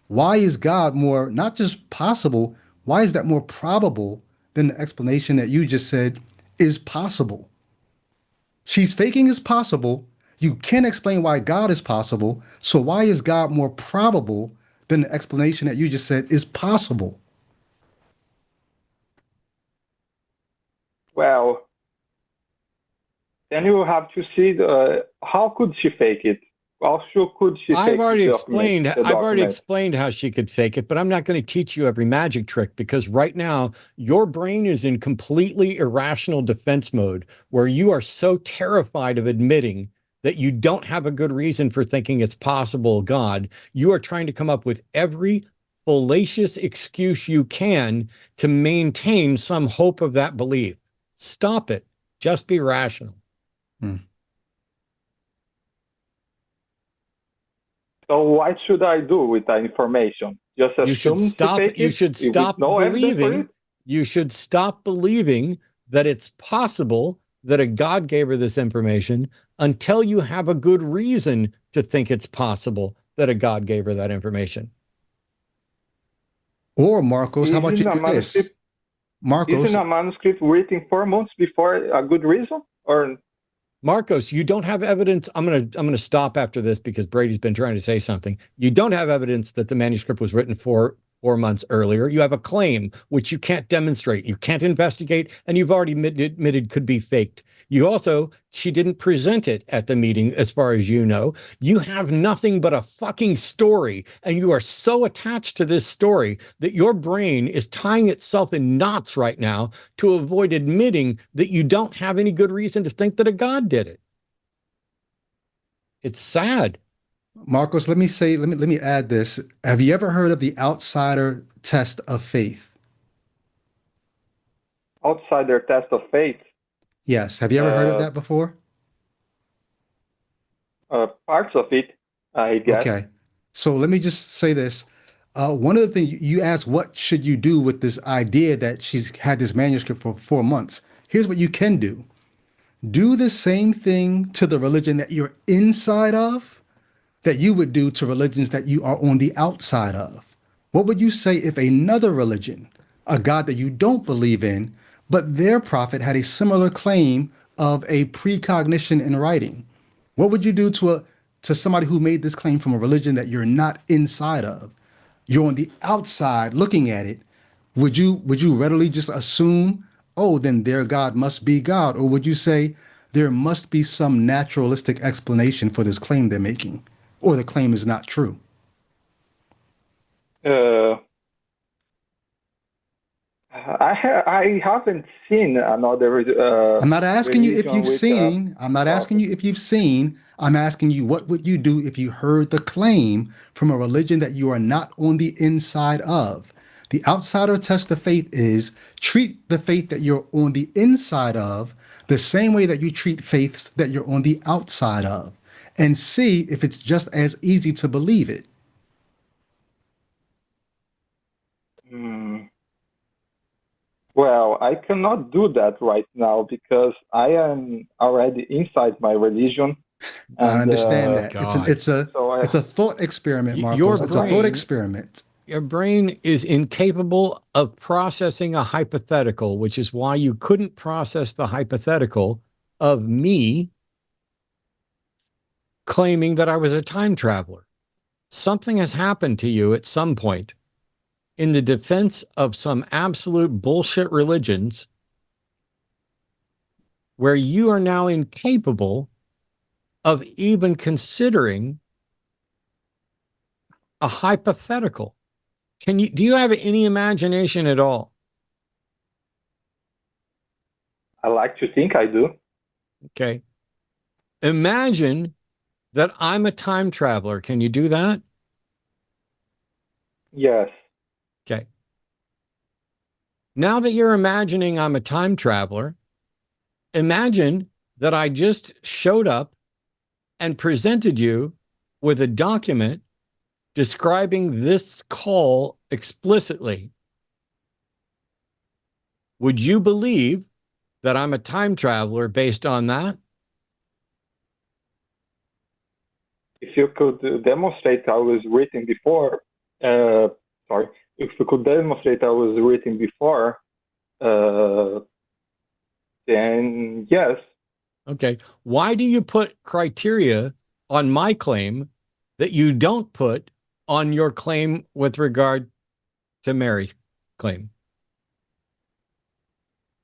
Speaker 2: why is God more, not just possible, why is that more probable than the explanation that you just said is possible? She's faking is possible. You can't explain why God is possible. So why is God more probable than the explanation that you just said is possible?
Speaker 8: Well, then you have to see how could she fake it? How could she fake
Speaker 1: I've already
Speaker 8: the
Speaker 1: explained.
Speaker 8: document?
Speaker 1: I've already explained how she could fake it, but I'm not going to teach you every magic trick because right now your brain is in completely irrational defense mode where you are so terrified of admitting that you don't have a good reason for thinking it's possible, God. You are trying to come up with every fallacious excuse you can to maintain some hope of that belief. Stop it. Just be rational.
Speaker 8: So what should I do with that information? Just
Speaker 1: You should
Speaker 8: assume
Speaker 1: stop.
Speaker 8: she faked
Speaker 1: You
Speaker 8: it
Speaker 1: should
Speaker 8: with
Speaker 1: stop
Speaker 8: no evidence for
Speaker 1: believing.
Speaker 8: it?
Speaker 1: You should stop believing that it's possible that a God gave her this information until you have a good reason to think it's possible that a God gave her that information.
Speaker 2: Or Marcos, how about you
Speaker 8: Isn't a
Speaker 2: do this?
Speaker 8: manuscript
Speaker 2: Marcos,
Speaker 8: Isn't a manuscript written 4 months before a good reason? Or
Speaker 1: Marcos, you don't have evidence. I'm gonna stop after this because Brady's been trying to say something. You don't have evidence that the manuscript was written 4 months earlier. You have a claim which you can't demonstrate, you can't investigate, and you've already admitted could be faked. You also, she didn't present it at the meeting, as far as you know. You have nothing but a fucking story, and you are so attached to this story that your brain is tying itself in knots right now to avoid admitting that you don't have any good reason to think that a God did it. It's sad.
Speaker 2: Marcos, let me add this. Have you ever heard of the outsider test of faith?
Speaker 8: outsider test of faith?
Speaker 2: Yes. Have you ever heard of that before?
Speaker 8: Parts of it, I guess.
Speaker 2: Okay. So let me just say this. One of the things you asked, what should you do with this idea that she's had this manuscript for 4 months? Here's what you can do. Do the same thing to the religion that you're inside of that you would do to religions that you are on the outside of. What would you say if another religion, a God that you don't believe in, but their prophet had a similar claim of a precognition in writing? What would you do to somebody who made this claim from a religion that you're not inside of? You're on the outside looking at it. Would you readily just assume, oh, then their God must be God? Or would you say there must be some naturalistic explanation for this claim they're making, or the claim is not true?
Speaker 8: I haven't seen another.
Speaker 2: I'm not asking you if
Speaker 8: religion
Speaker 2: you've
Speaker 8: with,
Speaker 2: seen. I'm not asking you if you've seen. I'm asking you, what would you do if you heard the claim from a religion that you are not on the inside of? The outsider test of faith is treat the faith that you're on the inside of the same way that you treat faiths that you're on the outside of, and see if it's just as easy to believe it.
Speaker 8: Well, I cannot do that right now because I am already inside my religion. And,
Speaker 2: I understand that.
Speaker 1: God.
Speaker 2: It's a thought experiment, Marcos.
Speaker 1: Your
Speaker 2: It's a thought
Speaker 1: brain-
Speaker 2: experiment.
Speaker 1: Your brain is incapable of processing a hypothetical, which is why you couldn't process the hypothetical of me claiming that I was a time traveler. Something has happened to you at some point in the defense of some absolute bullshit religions where you are now incapable of even considering a hypothetical. Do you have any imagination at all?
Speaker 8: I like to think I do.
Speaker 1: Okay. Imagine that I'm a time traveler. Can you do that?
Speaker 8: Yes.
Speaker 1: Okay. Now that you're imagining I'm a time traveler, imagine that I just showed up and presented you with a document describing this call explicitly. Would you believe that I'm a time traveler based on that?
Speaker 8: If you could demonstrate I was written before, if you could demonstrate I was written before, then yes.
Speaker 1: Okay. Why do you put criteria on my claim that you don't put on your claim with regard to Mary's claim?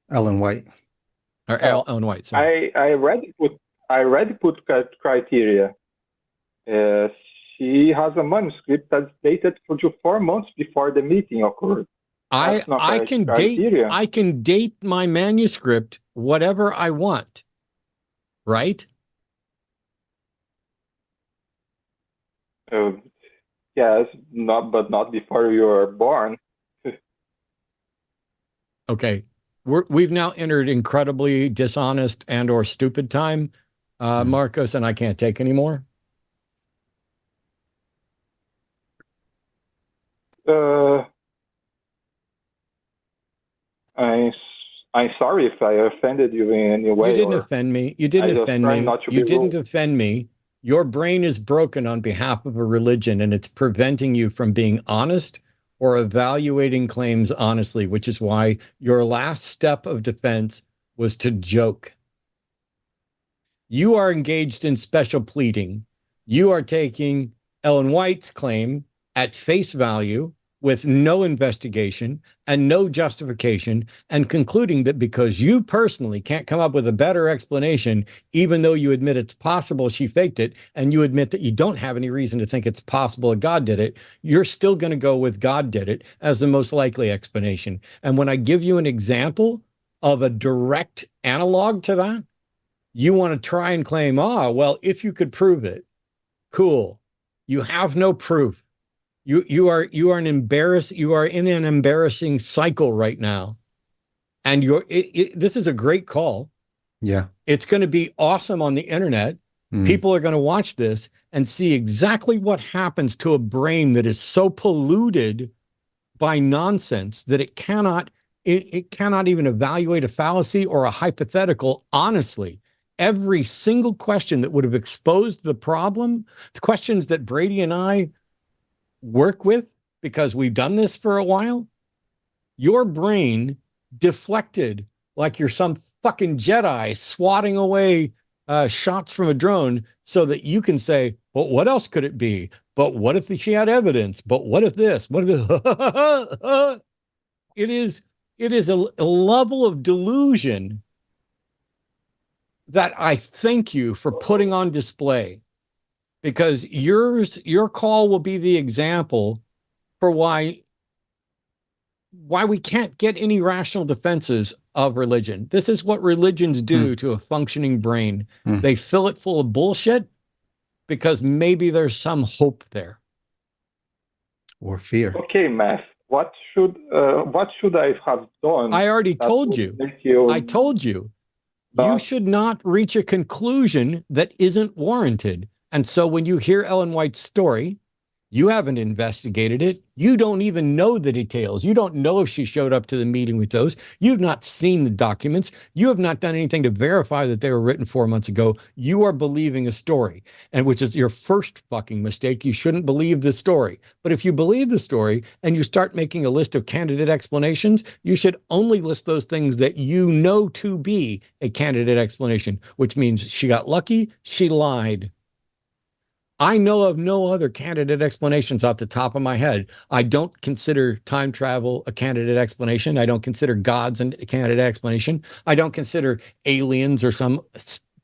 Speaker 2: Ellen White.
Speaker 1: Or Ellen White, sorry.
Speaker 8: I already put criteria. She has a manuscript that's dated for 4 months before the meeting occurred.
Speaker 1: I can date my manuscript whatever I want, right?
Speaker 8: Yes, but not before you were born.
Speaker 1: Okay. We've now entered incredibly dishonest and or stupid time, Marcos, and I can't take anymore.
Speaker 8: I'm sorry if I offended you in any way.
Speaker 1: You didn't offend me. You didn't offend me. You didn't offend me. Your brain is broken on behalf of a religion, and it's preventing you from being honest or evaluating claims honestly, which is why your last step of defense was to joke. You are engaged in special pleading. You are taking Ellen White's claim at face value with no investigation and no justification, and concluding that because you personally can't come up with a better explanation, even though you admit it's possible she faked it, and you admit that you don't have any reason to think it's possible that God did it, you're still going to go with God did it as the most likely explanation. And when I give you an example of a direct analog to that, you want to try and claim, well, if you could prove it, cool. You have no proof. You are in an embarrassing cycle right now. And this is a great call.
Speaker 2: Yeah.
Speaker 1: It's going to be awesome on the internet. People are going to watch this and see exactly what happens to a brain that is so polluted by nonsense that it cannot even evaluate a fallacy or a hypothetical honestly. Every single question that would have exposed the problem, the questions that Brady and I work with, because we've done this for a while, your brain deflected like you're some fucking Jedi swatting away shots from a drone so that you can say, but what else could it be? But what if she had evidence? But what if this? What if it is a level of delusion that I thank you for putting on display, because your call will be the example for why we can't get any rational defenses of religion. This is what religions do to a functioning brain. They fill it full of bullshit because maybe there's some hope there.
Speaker 2: Or fear.
Speaker 8: Okay, Matt. What should I have done?
Speaker 1: I already told you. I told you. You should not reach a conclusion that isn't warranted. And so when you hear Ellen White's story, you haven't investigated it. You don't even know the details. You don't know if she showed up to the meeting with those. You've not seen the documents. You have not done anything to verify that they were written 4 months ago. You are believing a story, and which is your first fucking mistake. You shouldn't believe the story. But if you believe the story and you start making a list of candidate explanations, you should only list those things that you know to be a candidate explanation, which means she got lucky, she lied. I know of no other candidate explanations off the top of my head. I don't consider time travel a candidate explanation. I don't consider gods a candidate explanation. I don't consider aliens or some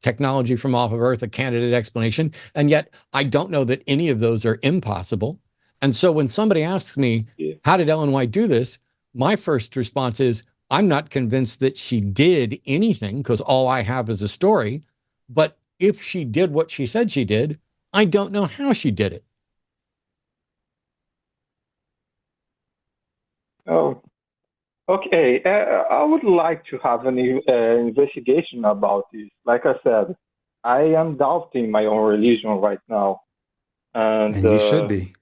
Speaker 1: technology from off of Earth a candidate explanation. And yet I don't know that any of those are impossible. And so when somebody asks me, how did Ellen White do this? My first response is, I'm not convinced that she did anything because all I have is a story. But if she did what she said she did, I don't know how she did it.
Speaker 8: Oh, Okay, I would like to have an investigation about this. Like I said, I am doubting my own religion right now, and
Speaker 2: And you should be.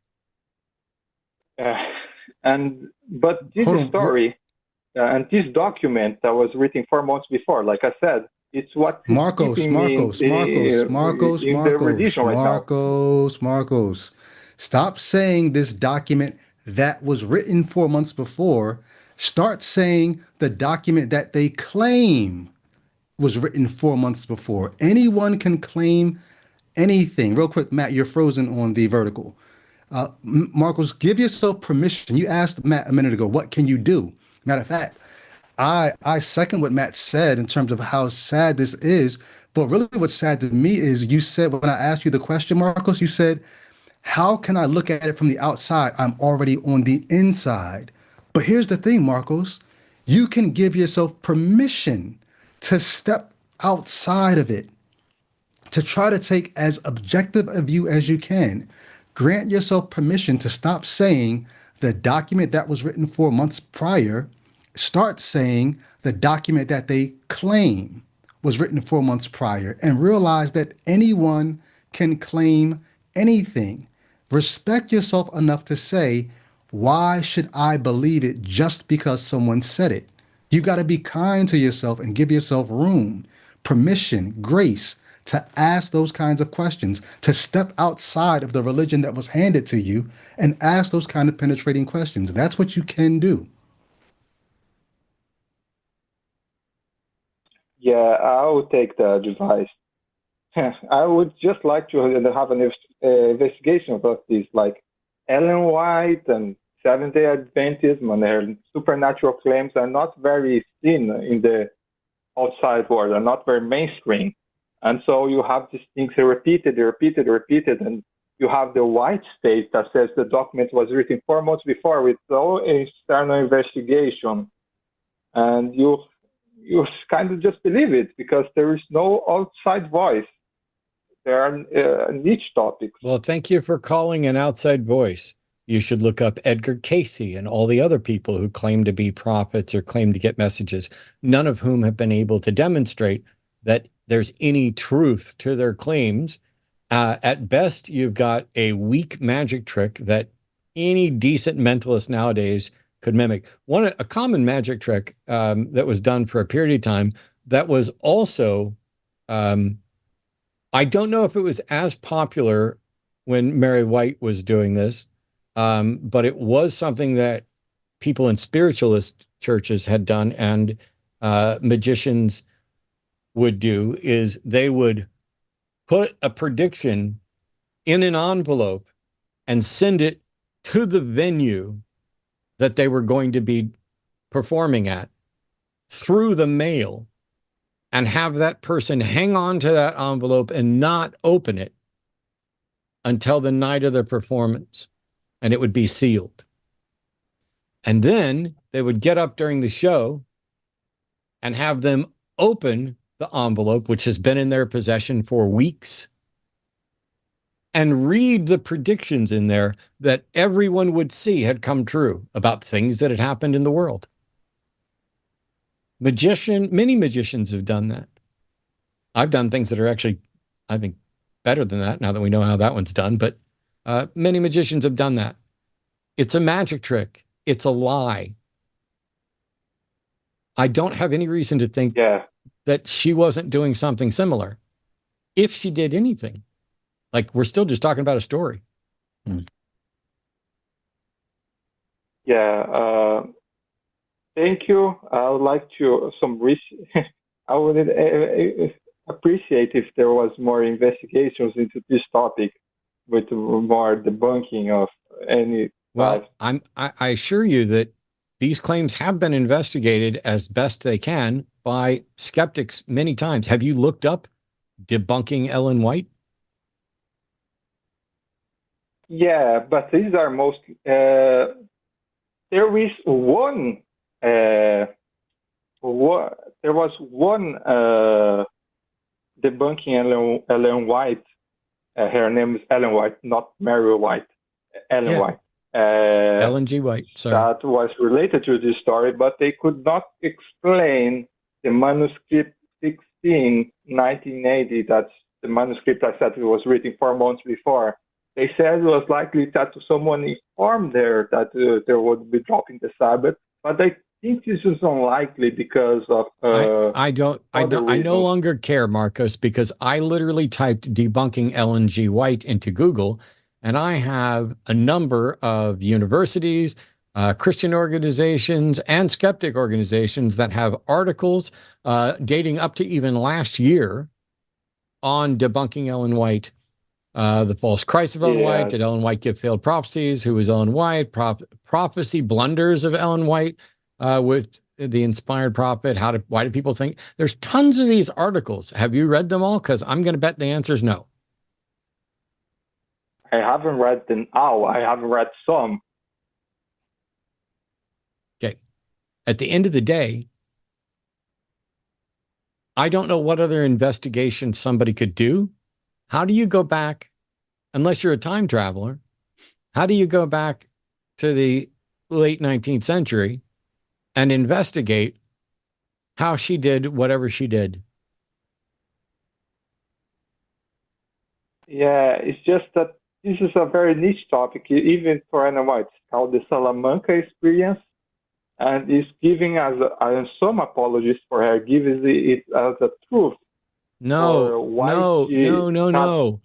Speaker 8: But this
Speaker 2: Hold on.
Speaker 8: story and this document that was written 4 months before, like I said, it's what is keeping me in the religion right now.
Speaker 2: Marcos. Stop saying this document that was written 4 months before. Start saying the document that they claim was written 4 months before. Anyone can claim anything. Real quick, Matt, you're frozen on the vertical. Marcos, give yourself permission. You asked Matt a minute ago, what can you do? Matter of fact, I second what Matt said in terms of how sad this is. But really, what's sad to me is you said, when I asked you the question, Marcos, you said, how can I look at it from the outside? I'm already on the inside. But here's the thing, Marcos, you can give yourself permission to step outside of it, to try to take as objective a view as you can. Grant yourself permission to stop saying the document that was written 4 months prior. Start saying the document that they claim was written 4 months prior, and realize that anyone can claim anything. Respect yourself enough to say, why should I believe it just because someone said it? You got to be kind to yourself and give yourself room, permission, grace to ask those kinds of questions, to step outside of the religion that was handed to you and ask those kind of penetrating questions. That's what you can do.
Speaker 8: Yeah, I would take the advice. I would just like to have an investigation about this, like Ellen White and Seventh-day Adventism and their supernatural claims are not very seen in the outside world, are not very mainstream. And so you have these things repeated, and you have the white state that says the document was written 4 months before with no external investigation. And you kind of just believe it because there is no outside voice. There are niche topics.
Speaker 1: Well, thank you for calling an outside voice. You should look up Edgar Casey and all the other people who claim to be prophets or claim to get messages, none of whom have been able to demonstrate that there's any truth to their claims. At best, you've got a weak magic trick that any decent mentalist nowadays could mimic. A common magic trick that was done for a period of time that was also, I don't know if it was as popular when Mary White was doing this, but it was something that people in spiritualist churches had done, and magicians would do, is they would put a prediction in an envelope and send it to the venue that they were going to be performing at through the mail, and have that person hang on to that envelope and not open it until the night of the performance, and it would be sealed. And then they would get up during the show and have them open the envelope, which has been in their possession for weeks, and read the predictions in there that everyone would see had come true about things that had happened in the world. Many magicians have done that. I've done things that are actually, I think, better than that now that we know how that one's done, but many magicians have done that. It's a magic trick. It's a lie. I don't have any reason to think that she wasn't doing something similar. If she did anything, like, we're still just talking about a story.
Speaker 8: Yeah. Thank you. I would like to I would appreciate if there was more investigations into this topic with more debunking of any.
Speaker 1: Well, I assure you that these claims have been investigated as best they can by skeptics many times. Have you looked up debunking Ellen White?
Speaker 8: Yeah, but these are mostly. There is one. There was one debunking Ellen White. Her name is Ellen White, not Mary White. Ellen White.
Speaker 1: Ellen G. White, sorry.
Speaker 8: that was related to this story, but they could not explain the manuscript 16, 1980. That's the manuscript I said it was written 4 months before. They said it was likely that someone informed there that there would be dropping the Sabbath, but I think this is unlikely because of
Speaker 1: I no longer care, Marcos, because I literally typed debunking Ellen G. White into Google, and I have a number of universities, Christian organizations, and skeptic organizations that have articles dating up to even last year on debunking Ellen White, the false Christ of Ellen White. Did Ellen White give failed prophecies? Who is Ellen White? Prophecy blunders of Ellen White with the inspired prophet. Why do people think? There's tons of these articles. Have you read them all? Because I'm going to bet the answer is no.
Speaker 8: I haven't read them all. I haven't read some.
Speaker 1: Okay. At the end of the day, I don't know what other investigation somebody could do. How do you go back, unless you're a time traveler, how do you go back to the late 19th century and investigate how she did whatever she did?
Speaker 8: Yeah, it's just that this is a very niche topic, even for Ellen White. It's called the Salamanca experience, and it's giving us, some apologies for her, giving it as a truth.
Speaker 1: No.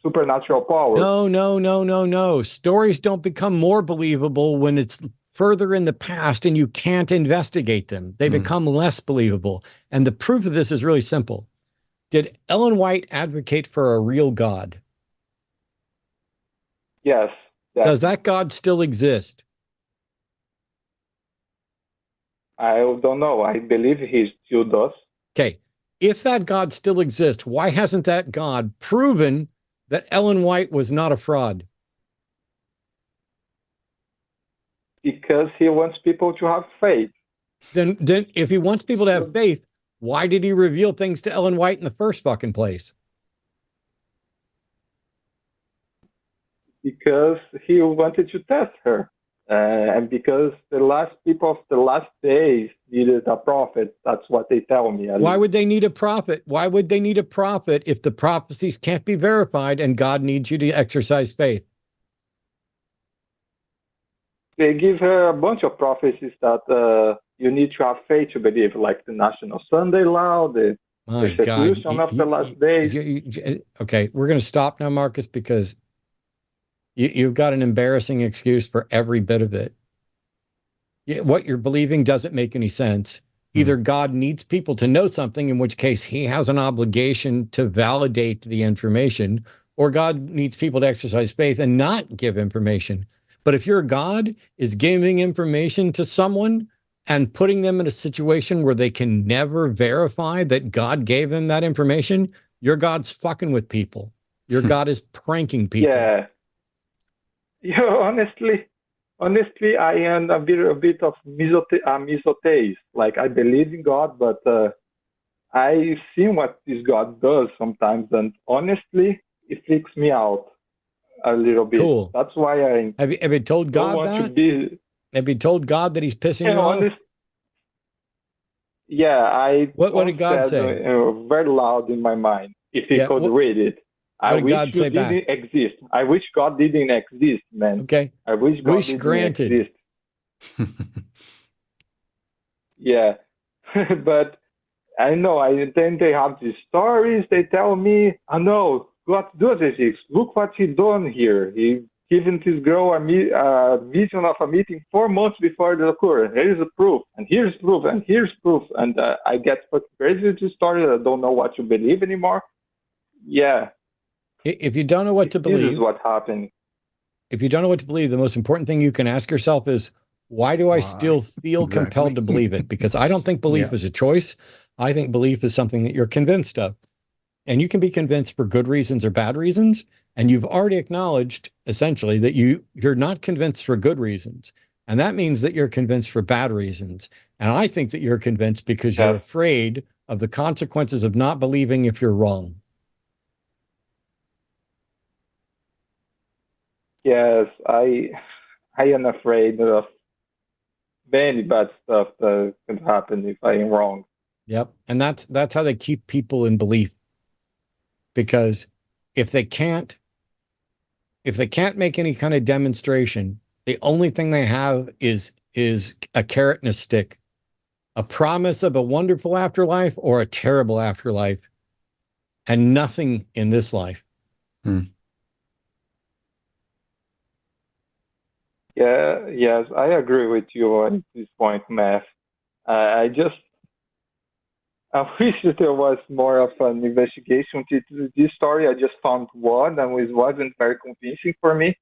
Speaker 8: Supernatural powers.
Speaker 1: No. Stories don't become more believable when it's further in the past and you can't investigate them. They become less believable. And the proof of this is really simple. Did Ellen White advocate for a real God?
Speaker 8: Yes.
Speaker 1: Does that God still exist?
Speaker 8: I don't know. I believe he still does.
Speaker 1: Okay. If that God still exists, why hasn't that God proven that Ellen White was not a fraud?
Speaker 8: Because he wants people to have faith.
Speaker 1: Then if he wants people to have faith, why did he reveal things to Ellen White in the first fucking place?
Speaker 8: Because he wanted to test her. And because the last people of the last days needed a prophet. That's what they tell me.
Speaker 1: Why would they need a prophet? Why would they need a prophet if the prophecies can't be verified and God needs you to exercise faith?
Speaker 8: They give her a bunch of prophecies that you need to have faith to believe, like the National Sunday Law, the persecution of the last days.
Speaker 1: Okay, we're going to stop now, Marcus, because you've got an embarrassing excuse for every bit of it. What you're believing doesn't make any sense. Either God needs people to know something, in which case he has an obligation to validate the information, or God needs people to exercise faith and not give information. But if your God is giving information to someone and putting them in a situation where they can never verify that God gave them that information, your God's fucking with people. Your God is pranking people.
Speaker 8: Yeah. Honestly, I am a bit of misotheist. Like, I believe in God, but I've seen what this God does sometimes, and honestly, it freaks me out a little bit.
Speaker 1: Cool.
Speaker 8: That's why I
Speaker 1: have you told God that? Have you told God that he's pissing you off?
Speaker 8: Yeah,
Speaker 1: What did God say?
Speaker 8: Very loud in my mind. If he could read it. I wish God didn't exist. I wish God didn't exist, man.
Speaker 1: Okay.
Speaker 8: I wish God didn't
Speaker 1: granted.
Speaker 8: exist. Yeah. But I know, then they have these stories. They tell me, I know, God does exist. Look what he done here. He given this girl a vision of a meeting 4 months before it occurred. Here's the proof, and here's proof, and here's proof. And I get crazy with this story. I don't know what to believe anymore. Yeah.
Speaker 1: If you don't know what to believe,
Speaker 8: this is what happened.
Speaker 1: If you don't know what to believe, the most important thing you can ask yourself is, why do I still feel compelled to believe it? Because I don't think belief is a choice. I think belief is something that you're convinced of. And you can be convinced for good reasons or bad reasons. And you've already acknowledged, essentially, that you're not convinced for good reasons. And that means that you're convinced for bad reasons. And I think that you're convinced because you're afraid of the consequences of not believing if you're wrong.
Speaker 8: Yes, I I am afraid of many bad stuff that could happen if I am wrong.
Speaker 1: Yep. And that's how they keep people in belief. Because if they can't make any kind of demonstration, the only thing they have is a carrot and a stick, a promise of a wonderful afterlife or a terrible afterlife, and nothing in this life.
Speaker 8: Yeah, yes, I agree with you at this point, Matt. I wish that there was more of an investigation to this story. I just found one, and it wasn't very convincing for me.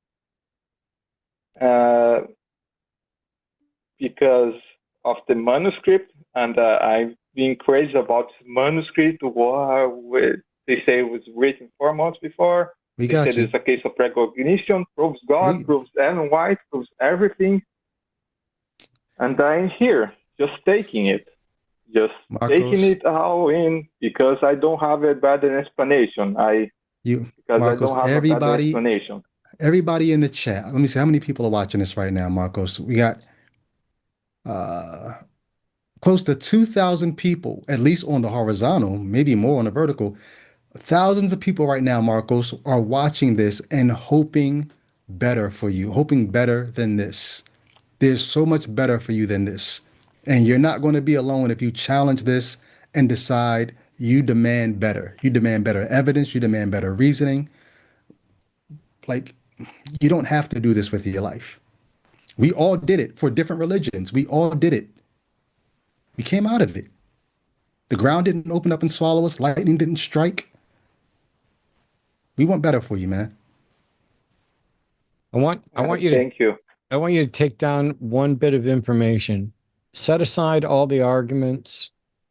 Speaker 8: Because of the manuscript, and I've been crazy about manuscript. They say it was written 4 months before.
Speaker 2: We
Speaker 8: They
Speaker 2: got
Speaker 8: said
Speaker 2: you.
Speaker 8: it's a case of recognition, proves God, proves Ellen White, proves everything. And I'm here, just taking it. Just
Speaker 2: Marcos,
Speaker 8: taking it all in because I don't have a better explanation.
Speaker 2: Marcos,
Speaker 8: I don't have a better explanation.
Speaker 2: Everybody in the chat. Let me see how many people are watching this right now, Marcos. We got close to 2,000 people, at least on the horizontal, maybe more on the vertical. Thousands of people right now, Marcos, are watching this and hoping better for you, hoping better than this. There's so much better for you than this. And you're not going to be alone if you challenge this and decide you demand better. You demand better evidence. You demand better reasoning. Like, you don't have to do this with your life. We all did it for different religions. We all did it. We came out of it. The ground didn't open up and swallow us. Lightning didn't strike. We want better for you, man.
Speaker 1: I want you to
Speaker 8: Thank you.
Speaker 1: I want you to take down one bit of information. Set aside all the arguments,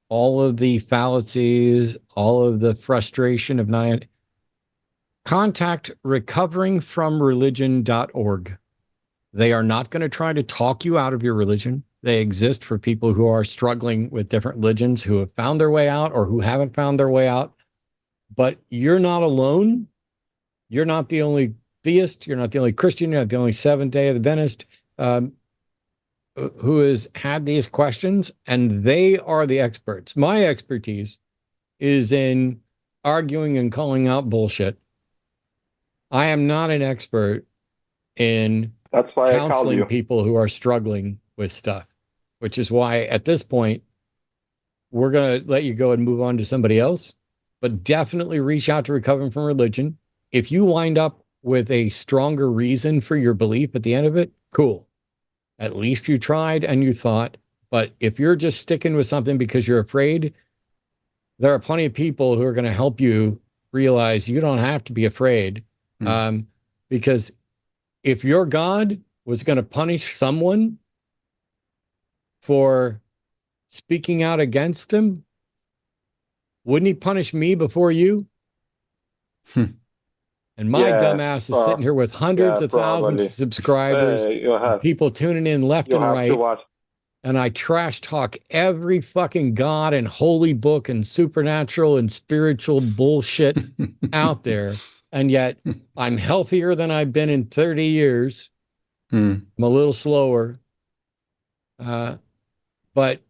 Speaker 1: all of the fallacies, all of the frustration of not. Contact recoveringfromreligion.org. They are not going to try to talk you out of your religion. They exist for people who are struggling with different religions, who have found their way out or who haven't found their way out. But you're not alone. You're not the only theist. You're not the only Christian. You're not the only Seventh-day Adventist who has had these questions, and they are the experts. My expertise is in arguing and calling out bullshit. I am not an expert in counseling people who are struggling with stuff, which is why at this point, we're going to let you go and move on to somebody else, but definitely reach out to Recovering from Religion. If you wind up with a stronger reason for your belief at the end of it, cool. At least you tried and you thought. But if you're just sticking with something because you're afraid, there are plenty of people who are going to help you realize you don't have to be afraid. Because if your God was going to punish someone for speaking out against him, wouldn't he punish me before you? And my dumbass is sitting here with hundreds of thousands of subscribers, people tuning in left and right. And I trash talk every fucking God and holy book and supernatural and spiritual bullshit out there. And yet I'm healthier than I've been in 30 years. I'm a little slower. But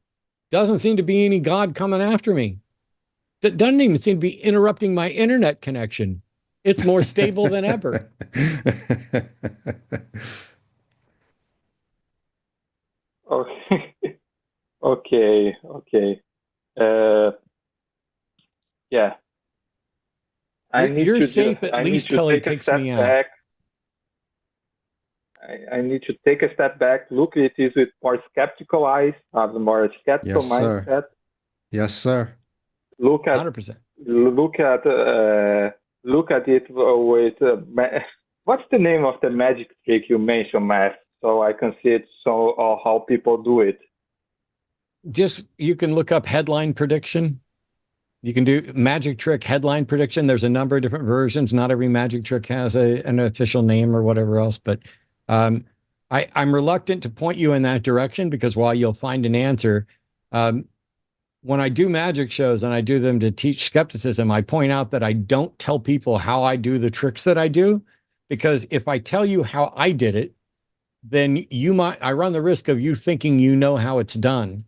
Speaker 1: doesn't seem to be any God coming after me. That doesn't even seem to be interrupting my internet connection. It's more stable than ever.
Speaker 8: Okay. Yeah.
Speaker 1: You're safe at least till he takes me out.
Speaker 8: I need to take a step back, look at it with more skeptical eyes, have a more skeptical mindset.
Speaker 2: Yes, sir.
Speaker 8: Look at
Speaker 1: 100%.
Speaker 8: Look at it with what's the name of the magic trick you mentioned, Matt? So I can see it. So how people do it.
Speaker 1: Just you can look up headline prediction. You can do magic trick headline prediction. There's a number of different versions. Not every magic trick has an official name or whatever else, but I'm reluctant to point you in that direction because while you'll find an answer, when I do magic shows and I do them to teach skepticism, I point out that I don't tell people how I do the tricks that I do, because if I tell you how I did it, then I run the risk of you thinking you know how it's done.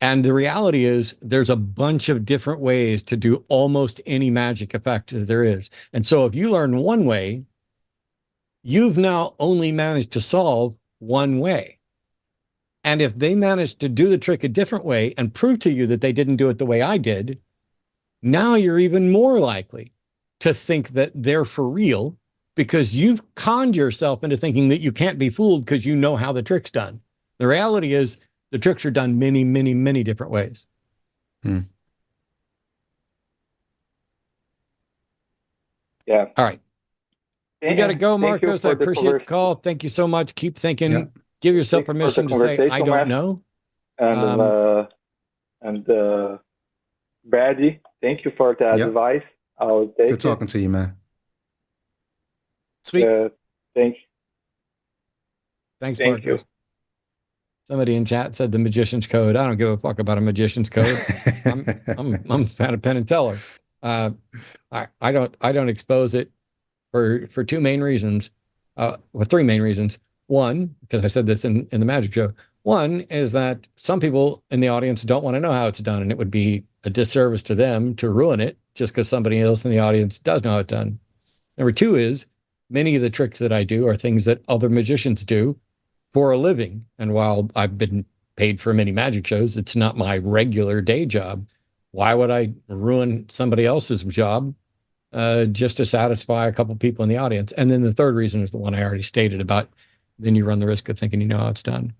Speaker 1: And the reality is there's a bunch of different ways to do almost any magic effect that there is. And so if you learn one way, you've now only managed to solve one way. And if they manage to do the trick a different way and prove to you that they didn't do it the way I did, now you're even more likely to think that they're for real, because you've conned yourself into thinking that you can't be fooled because you know how the trick's done. The reality is the tricks are done many, many, many different ways.
Speaker 8: Yeah.
Speaker 1: All right. We got to go, Marcos. I appreciate the call. Thank you so much. Keep thinking.
Speaker 2: Yeah.
Speaker 1: Give yourself permission to say, I don't know.
Speaker 8: And Brady, thank you for the advice. I'll take
Speaker 2: Good talking to you, man.
Speaker 1: Sweet.
Speaker 8: Thanks.
Speaker 1: Thanks,
Speaker 8: Thank
Speaker 1: Marcos.
Speaker 8: you.
Speaker 1: Somebody in chat said the magician's code. I don't give a fuck about a magician's code. I'm a fan of Penn and Teller. I don't expose it for two main reasons. Three main reasons. One, because I said this in the magic show. One is that some people in the audience don't want to know how it's done, and it would be a disservice to them to ruin it just because somebody else in the audience does know how it's done. Number two is many of the tricks that I do are things that other magicians do for a living. And while I've been paid for many magic shows, it's not my regular day job. Why would I ruin somebody else's job just to satisfy a couple people in the audience? And then the third reason is the one I already stated about then you run the risk of thinking you know how it's done.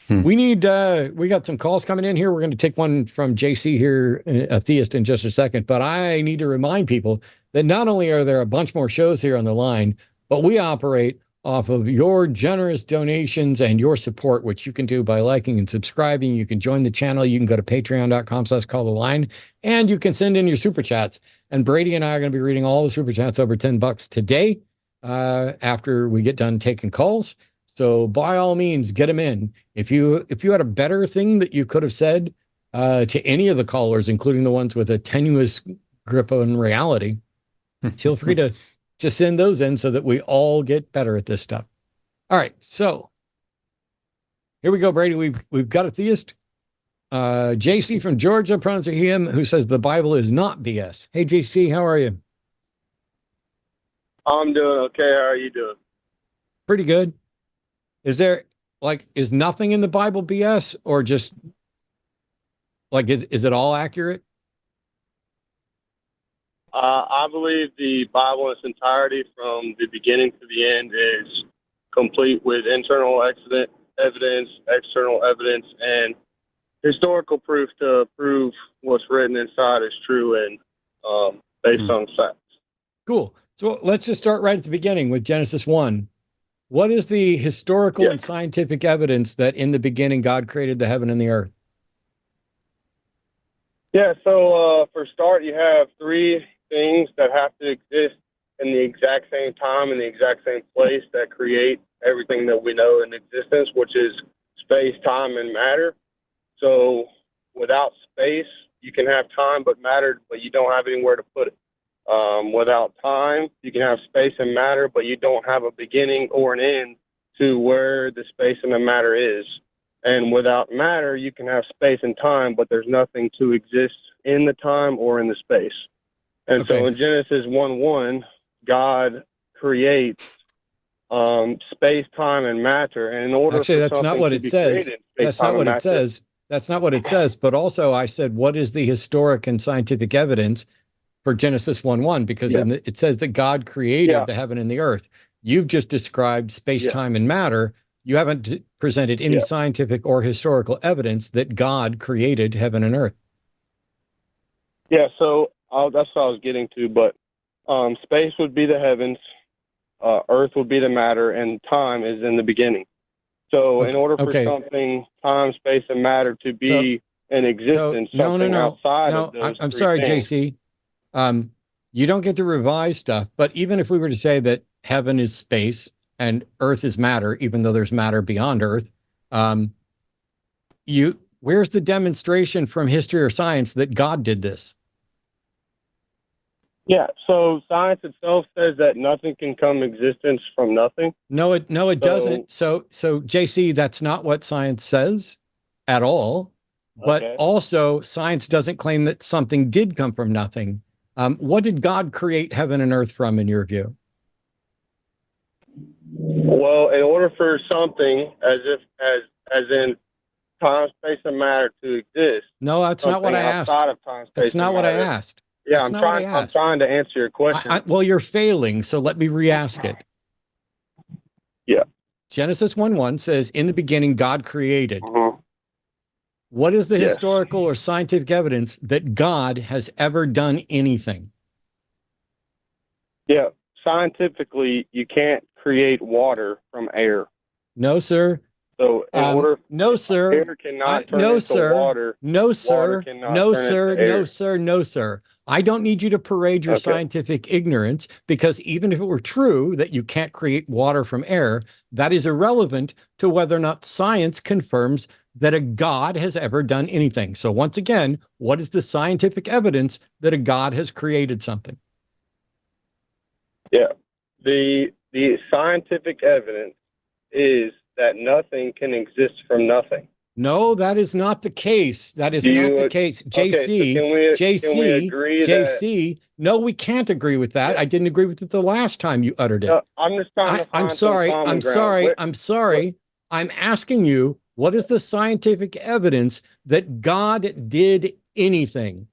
Speaker 1: We got some calls coming in here. We're going to take one from JC here, a theist, in just a second. But I need to remind people that not only are there a bunch more shows here on the line, but we operate off of your generous donations and your support, which you can do by liking and subscribing. You can join the channel. You can go to patreon.com/calltheline, and you can send in your super chats. And Brady and I are going to be reading all the super chats over $10 today after we get done taking calls. So by all means, get them in. If you had a better thing that you could have said to any of the callers, including the ones with a tenuous grip on reality, feel free to just send those in so that we all get better at this stuff. All right, so here we go, Brady. We've got a theist, JC from Georgia, pronouns are him, who says the Bible is not BS. Hey, JC, how are you?
Speaker 9: I'm doing okay. How are you doing?
Speaker 1: Pretty good. Is nothing in the Bible BS, or just is it all accurate?
Speaker 9: I believe the Bible in its entirety, from the beginning to the end, is complete with internal evidence, external evidence, and historical proof to prove what's written inside is true and based on facts.
Speaker 1: Cool. So let's just start right at the beginning with Genesis 1. What is the historical and scientific evidence that in the beginning God created the heaven and the earth?
Speaker 9: Yeah, so for start, you have three things that have to exist in the exact same time in the exact same place that create everything that we know in existence, which is space, time, and matter. So without space, you can have time but matter, but you don't have anywhere to put it. Without time, you can have space and matter, but you don't have a beginning or an end to where the space and the matter is. And without matter, you can have space and time, but there's nothing to exist in the time or in the space. And so in Genesis 1:1, God creates space, time, and matter. And in order
Speaker 1: Actually,
Speaker 9: for
Speaker 1: that's not what it says. That's not what it says. That's not what it says. But also, I said, what is the historic and scientific evidence for Genesis 1:1? Because it says that God created the heaven and the earth. You've just described space, time, and matter. You haven't presented any scientific or historical evidence that God created heaven and earth.
Speaker 9: Yeah, so that's what I was getting to. But space would be the heavens, earth would be the matter, and time is in the beginning. So in order for something, time, space, and matter to be in existence, outside of those
Speaker 1: I'm sorry,
Speaker 9: things,
Speaker 1: JC. You don't get to revise stuff, but even if we were to say that heaven is space and earth is matter, even though there's matter beyond earth, where's the demonstration from history or science that God did this?
Speaker 9: Yeah, so science itself says that nothing can come existence from nothing.
Speaker 1: No, it doesn't. So JC, that's not what science says at all. But
Speaker 9: Okay.
Speaker 1: also, science doesn't claim that something did come from nothing. What did God create heaven and earth from, in your view?
Speaker 9: Well, in order for something as in time, space, and matter to exist,
Speaker 1: No, that's not what I asked.
Speaker 9: outside of time, space,
Speaker 1: That's not
Speaker 9: and
Speaker 1: what I
Speaker 9: matter.
Speaker 1: asked.
Speaker 9: Yeah,
Speaker 1: That's
Speaker 9: I'm
Speaker 1: not what I
Speaker 9: trying. I'm
Speaker 1: asked.
Speaker 9: trying to answer your question.
Speaker 1: Well, you're failing, so let me re-ask it.
Speaker 9: Yeah.
Speaker 1: Genesis 1:1 says, "In the beginning, God created."
Speaker 9: Uh-huh.
Speaker 1: What is the
Speaker 9: Yes.
Speaker 1: historical or scientific evidence that God has ever done anything?
Speaker 9: Yeah. Scientifically, you can't create water from air.
Speaker 1: No, sir.
Speaker 9: So in order,
Speaker 1: no, sir.
Speaker 9: air cannot turn
Speaker 1: no,
Speaker 9: into
Speaker 1: sir.
Speaker 9: water.
Speaker 1: No, sir.
Speaker 9: Water cannot
Speaker 1: No,
Speaker 9: turn
Speaker 1: sir.
Speaker 9: into air.
Speaker 1: No, sir. No, sir. I don't need you to parade your
Speaker 9: Okay.
Speaker 1: scientific ignorance, because even if it were true that you can't create water from air, that is irrelevant to whether or not science confirms that a God has ever done anything. So once again, what is the scientific evidence that a God has created something?
Speaker 9: Yeah. The scientific evidence is that nothing can exist from nothing.
Speaker 1: No, that is not the case. That is
Speaker 9: Do
Speaker 1: not
Speaker 9: you-
Speaker 1: the case.
Speaker 9: Okay, so
Speaker 1: JC,
Speaker 9: can we
Speaker 1: JC,
Speaker 9: agree
Speaker 1: JC. No, we can't agree with that.
Speaker 9: Yeah.
Speaker 1: I didn't agree with it the last time you uttered it.
Speaker 9: I'm just trying to find
Speaker 1: I'm sorry.
Speaker 9: some common
Speaker 1: I'm
Speaker 9: ground.
Speaker 1: sorry.
Speaker 9: Where-
Speaker 1: I'm sorry. I'm asking you, what is the scientific evidence that God did anything?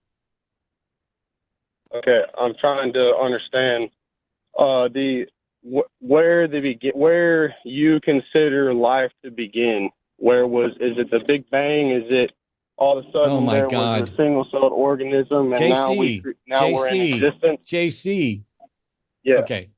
Speaker 9: Okay, I'm trying to understand where you consider life to begin. Is it the Big Bang? Is it all of a sudden
Speaker 1: Oh my
Speaker 9: there
Speaker 1: God.
Speaker 9: was a single-celled organism and now we're in existence?
Speaker 1: JC.
Speaker 9: Yeah.
Speaker 1: Okay.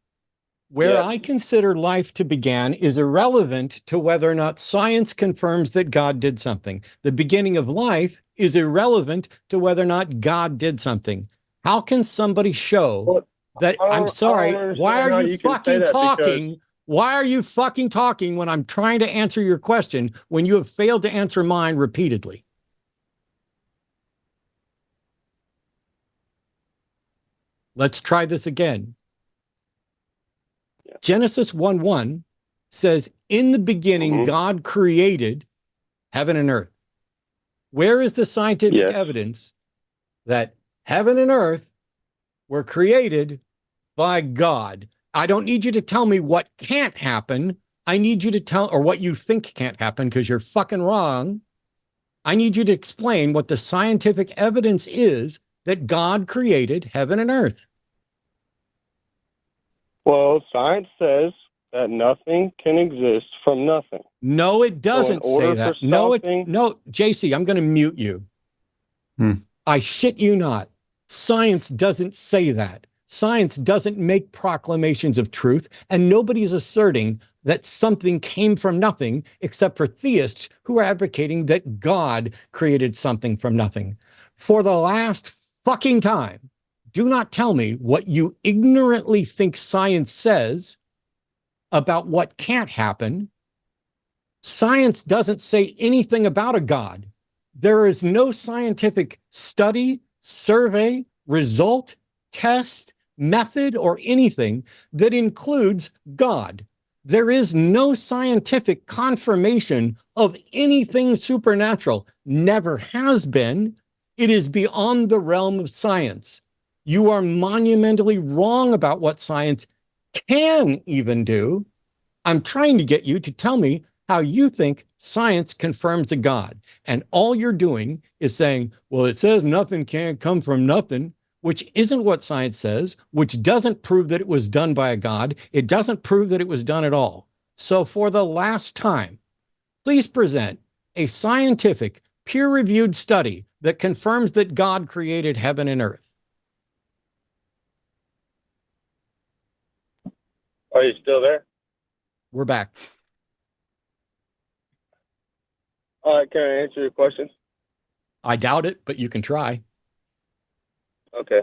Speaker 1: Where
Speaker 9: Yes.
Speaker 1: I consider life to begin is irrelevant to whether or not science confirms that God did something. The beginning of life is irrelevant to whether or not God did something. How can somebody show that? I'm sorry. Why are you fucking talking? Why are you fucking talking when I'm trying to answer your question when you have failed to answer mine repeatedly? Let's try this again.
Speaker 9: Yeah.
Speaker 1: Genesis 1:1 says, "In the beginning,
Speaker 9: Mhm.
Speaker 1: God created heaven and earth." Where is the scientific
Speaker 9: Yes.
Speaker 1: evidence that heaven and earth were created by God? I don't need you to tell me what can't happen. I need you to tell, or what you think can't happen, because you're fucking wrong. I need you to explain what the scientific evidence is that God created heaven and earth.
Speaker 9: Well, science says that nothing can exist from nothing.
Speaker 1: No, it doesn't
Speaker 9: order
Speaker 1: say that.
Speaker 9: for
Speaker 1: No,
Speaker 9: something-
Speaker 1: no, JC, I'm going to mute you. I shit you not. Science doesn't say that. Science doesn't make proclamations of truth, and nobody's asserting that something came from nothing except for theists who are advocating that God created something from nothing. For the last fucking time, do not tell me what you ignorantly think science says about what can't happen. Science doesn't say anything about a God. There is no scientific study, survey, result, test, method, or anything that includes God. There is no scientific confirmation of anything supernatural. Never has been. It is beyond the realm of science. You are monumentally wrong about what science can even do. I'm trying to get you to tell me how you think science confirms a God. And all you're doing is saying, well, it says nothing can come from nothing, which isn't what science says, which doesn't prove that it was done by a God. It doesn't prove that it was done at all. So for the last time, please present a scientific, peer-reviewed study that confirms that God created heaven and earth.
Speaker 9: Are you still there?
Speaker 1: We're back.
Speaker 9: All right, can I answer your question?
Speaker 1: I doubt it, but you can try.
Speaker 9: Okay.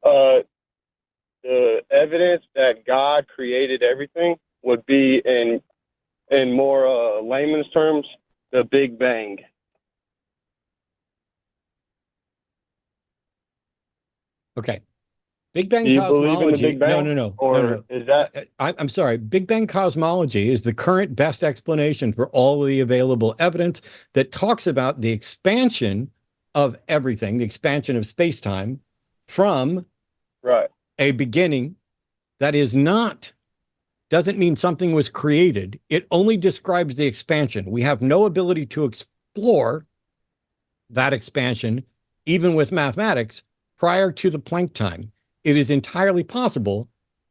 Speaker 9: The evidence that God created everything would be, in more layman's terms, the Big Bang.
Speaker 1: Okay. Big Bang
Speaker 9: Do you believe in the
Speaker 1: cosmology.
Speaker 9: Big Bang? Or is that
Speaker 1: I'm sorry. Big Bang cosmology is the current best explanation for all of the available evidence that talks about the expansion of everything, the expansion of space-time from
Speaker 9: right?
Speaker 1: a beginning that doesn't mean something was created. It only describes the expansion. We have no ability to explore that expansion, even with mathematics, prior to the Planck time. It is entirely possible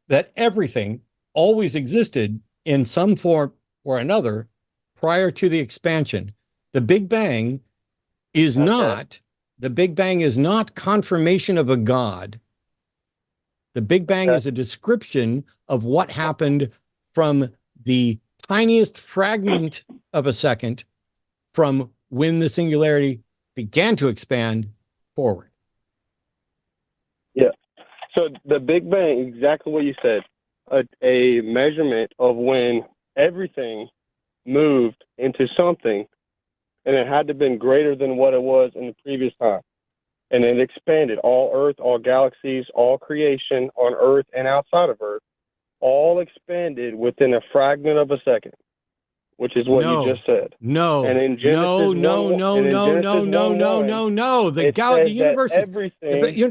Speaker 1: that everything always existed in some form or another prior to the expansion. The Big Bang is not confirmation of a God. The Big Bang is a description of what happened from the tiniest fragment of a second from when the singularity began to expand forward.
Speaker 9: Yeah. So the Big Bang, exactly what you said, a measurement of when everything moved into something, and it had to have been greater than what it was in the previous time. And it expanded. All Earth, all galaxies, all creation on Earth and outside of Earth, all expanded within a fragment of a second, which is what you just said.
Speaker 1: No.
Speaker 9: And in Genesis
Speaker 1: No. The universe.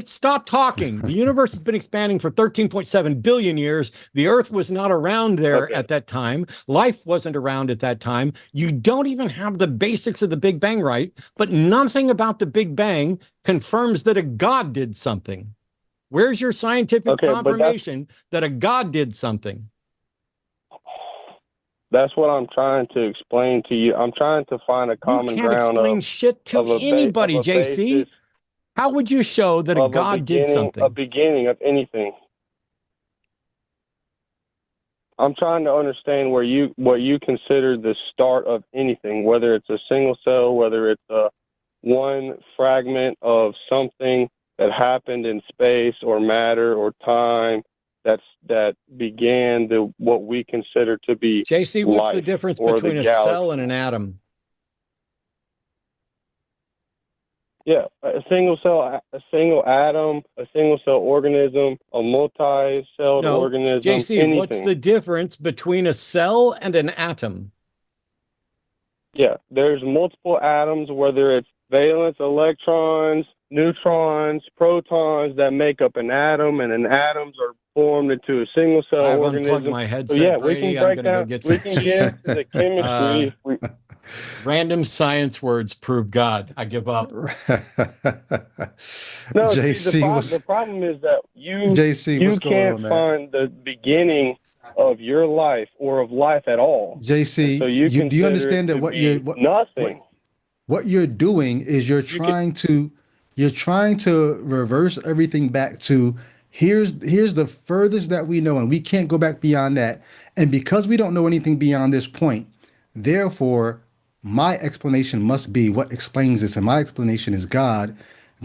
Speaker 1: Stop talking. The universe has been expanding for 13.7 billion years. The Earth was not around there at that time. Life wasn't around at that time. You don't even have the basics of the Big Bang right, but nothing about the Big Bang confirms that a God did something. Where's your scientific confirmation that a God did something?
Speaker 9: That's what I'm trying to explain to you. I'm trying to find a common ground. You can't
Speaker 1: explain shit to anybody, JC. How would you show that a God did something?
Speaker 9: A beginning of anything. I'm trying to understand what you consider the start of anything, whether it's a single cell, whether it's a one fragment of something that happened in space or matter or time that began what we consider to be
Speaker 1: JC, what's the difference between a cell and an atom?
Speaker 9: Yeah, a single cell, a single atom, a single cell organism, a multi-celled organism.
Speaker 1: JC, anything. What's the difference between a cell and an atom?
Speaker 9: Yeah, there's multiple atoms, whether it's valence electrons, neutrons, protons that make up an atom, and then atoms are formed into a single cell organism.
Speaker 1: I've unplugged my headset,
Speaker 9: so yeah,
Speaker 1: Brady.
Speaker 9: We can break down. We can get into the chemistry.
Speaker 1: Random science words prove God. I give up.
Speaker 9: No,
Speaker 2: JC,
Speaker 9: the problem is that you
Speaker 2: JC,
Speaker 9: can't find the beginning of your life or of life at all.
Speaker 2: JC,
Speaker 9: so you
Speaker 2: do you understand that
Speaker 9: nothing?
Speaker 2: What you're doing is you're trying to reverse everything back to here's the furthest that we know, and we can't go back beyond that. And because we don't know anything beyond this point, therefore, my explanation must be what explains this. And my explanation is God.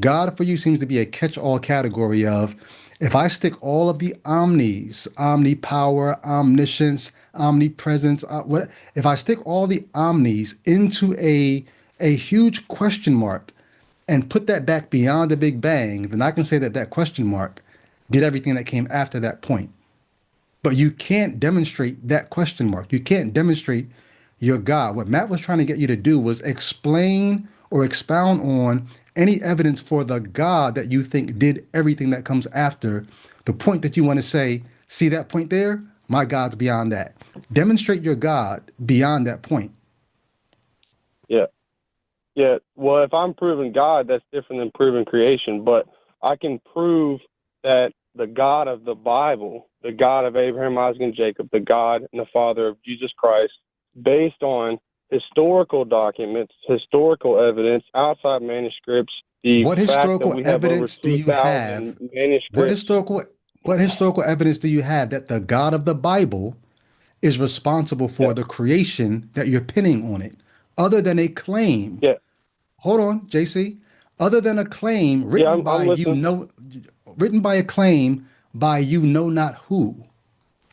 Speaker 2: God for you seems to be a catch-all category of, if I stick all of the omnis, omnipower, omniscience, omnipresence, if I stick all the omnis into a huge question mark and put that back beyond the Big Bang, then I can say that question mark did everything that came after that point. But you can't demonstrate that question mark. You can't demonstrate your God. What Matt was trying to get you to do was explain or expound on any evidence for the God that you think did everything that comes after the point that you want to say, see that point there? My God's beyond that. Demonstrate your God beyond that point.
Speaker 9: Yeah. Yeah. Well, if I'm proving God, that's different than proving creation. But I can prove that the God of the Bible, the God of Abraham, Isaac, and Jacob, the God and the Father of Jesus Christ, based on historical documents, historical evidence, outside manuscripts.
Speaker 2: What historical evidence do you have? What historical evidence do you have that the God of the Bible is responsible for the creation that you're pinning on it, other than a claim?
Speaker 9: Yeah.
Speaker 2: Hold on, JC. Other than a claim written by a claim by you know not who.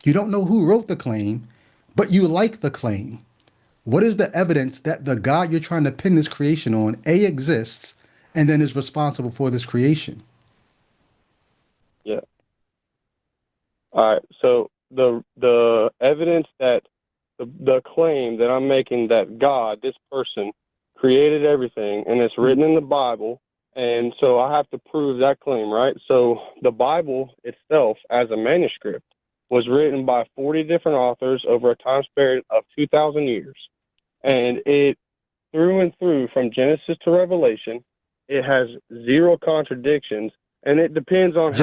Speaker 2: You don't know who wrote the claim, but you like the claim. What is the evidence that the God you're trying to pin this creation on, A, exists, and then is responsible for this creation?
Speaker 9: Yeah. All right. So the evidence that the claim that I'm making that God, this person, created everything, and it's written in the Bible, and so I have to prove that claim, right? So the Bible itself, as a manuscript, was written by 40 different authors over a time span of 2,000 years, and it through and through, from Genesis to Revelation, it has zero contradictions. And it depends on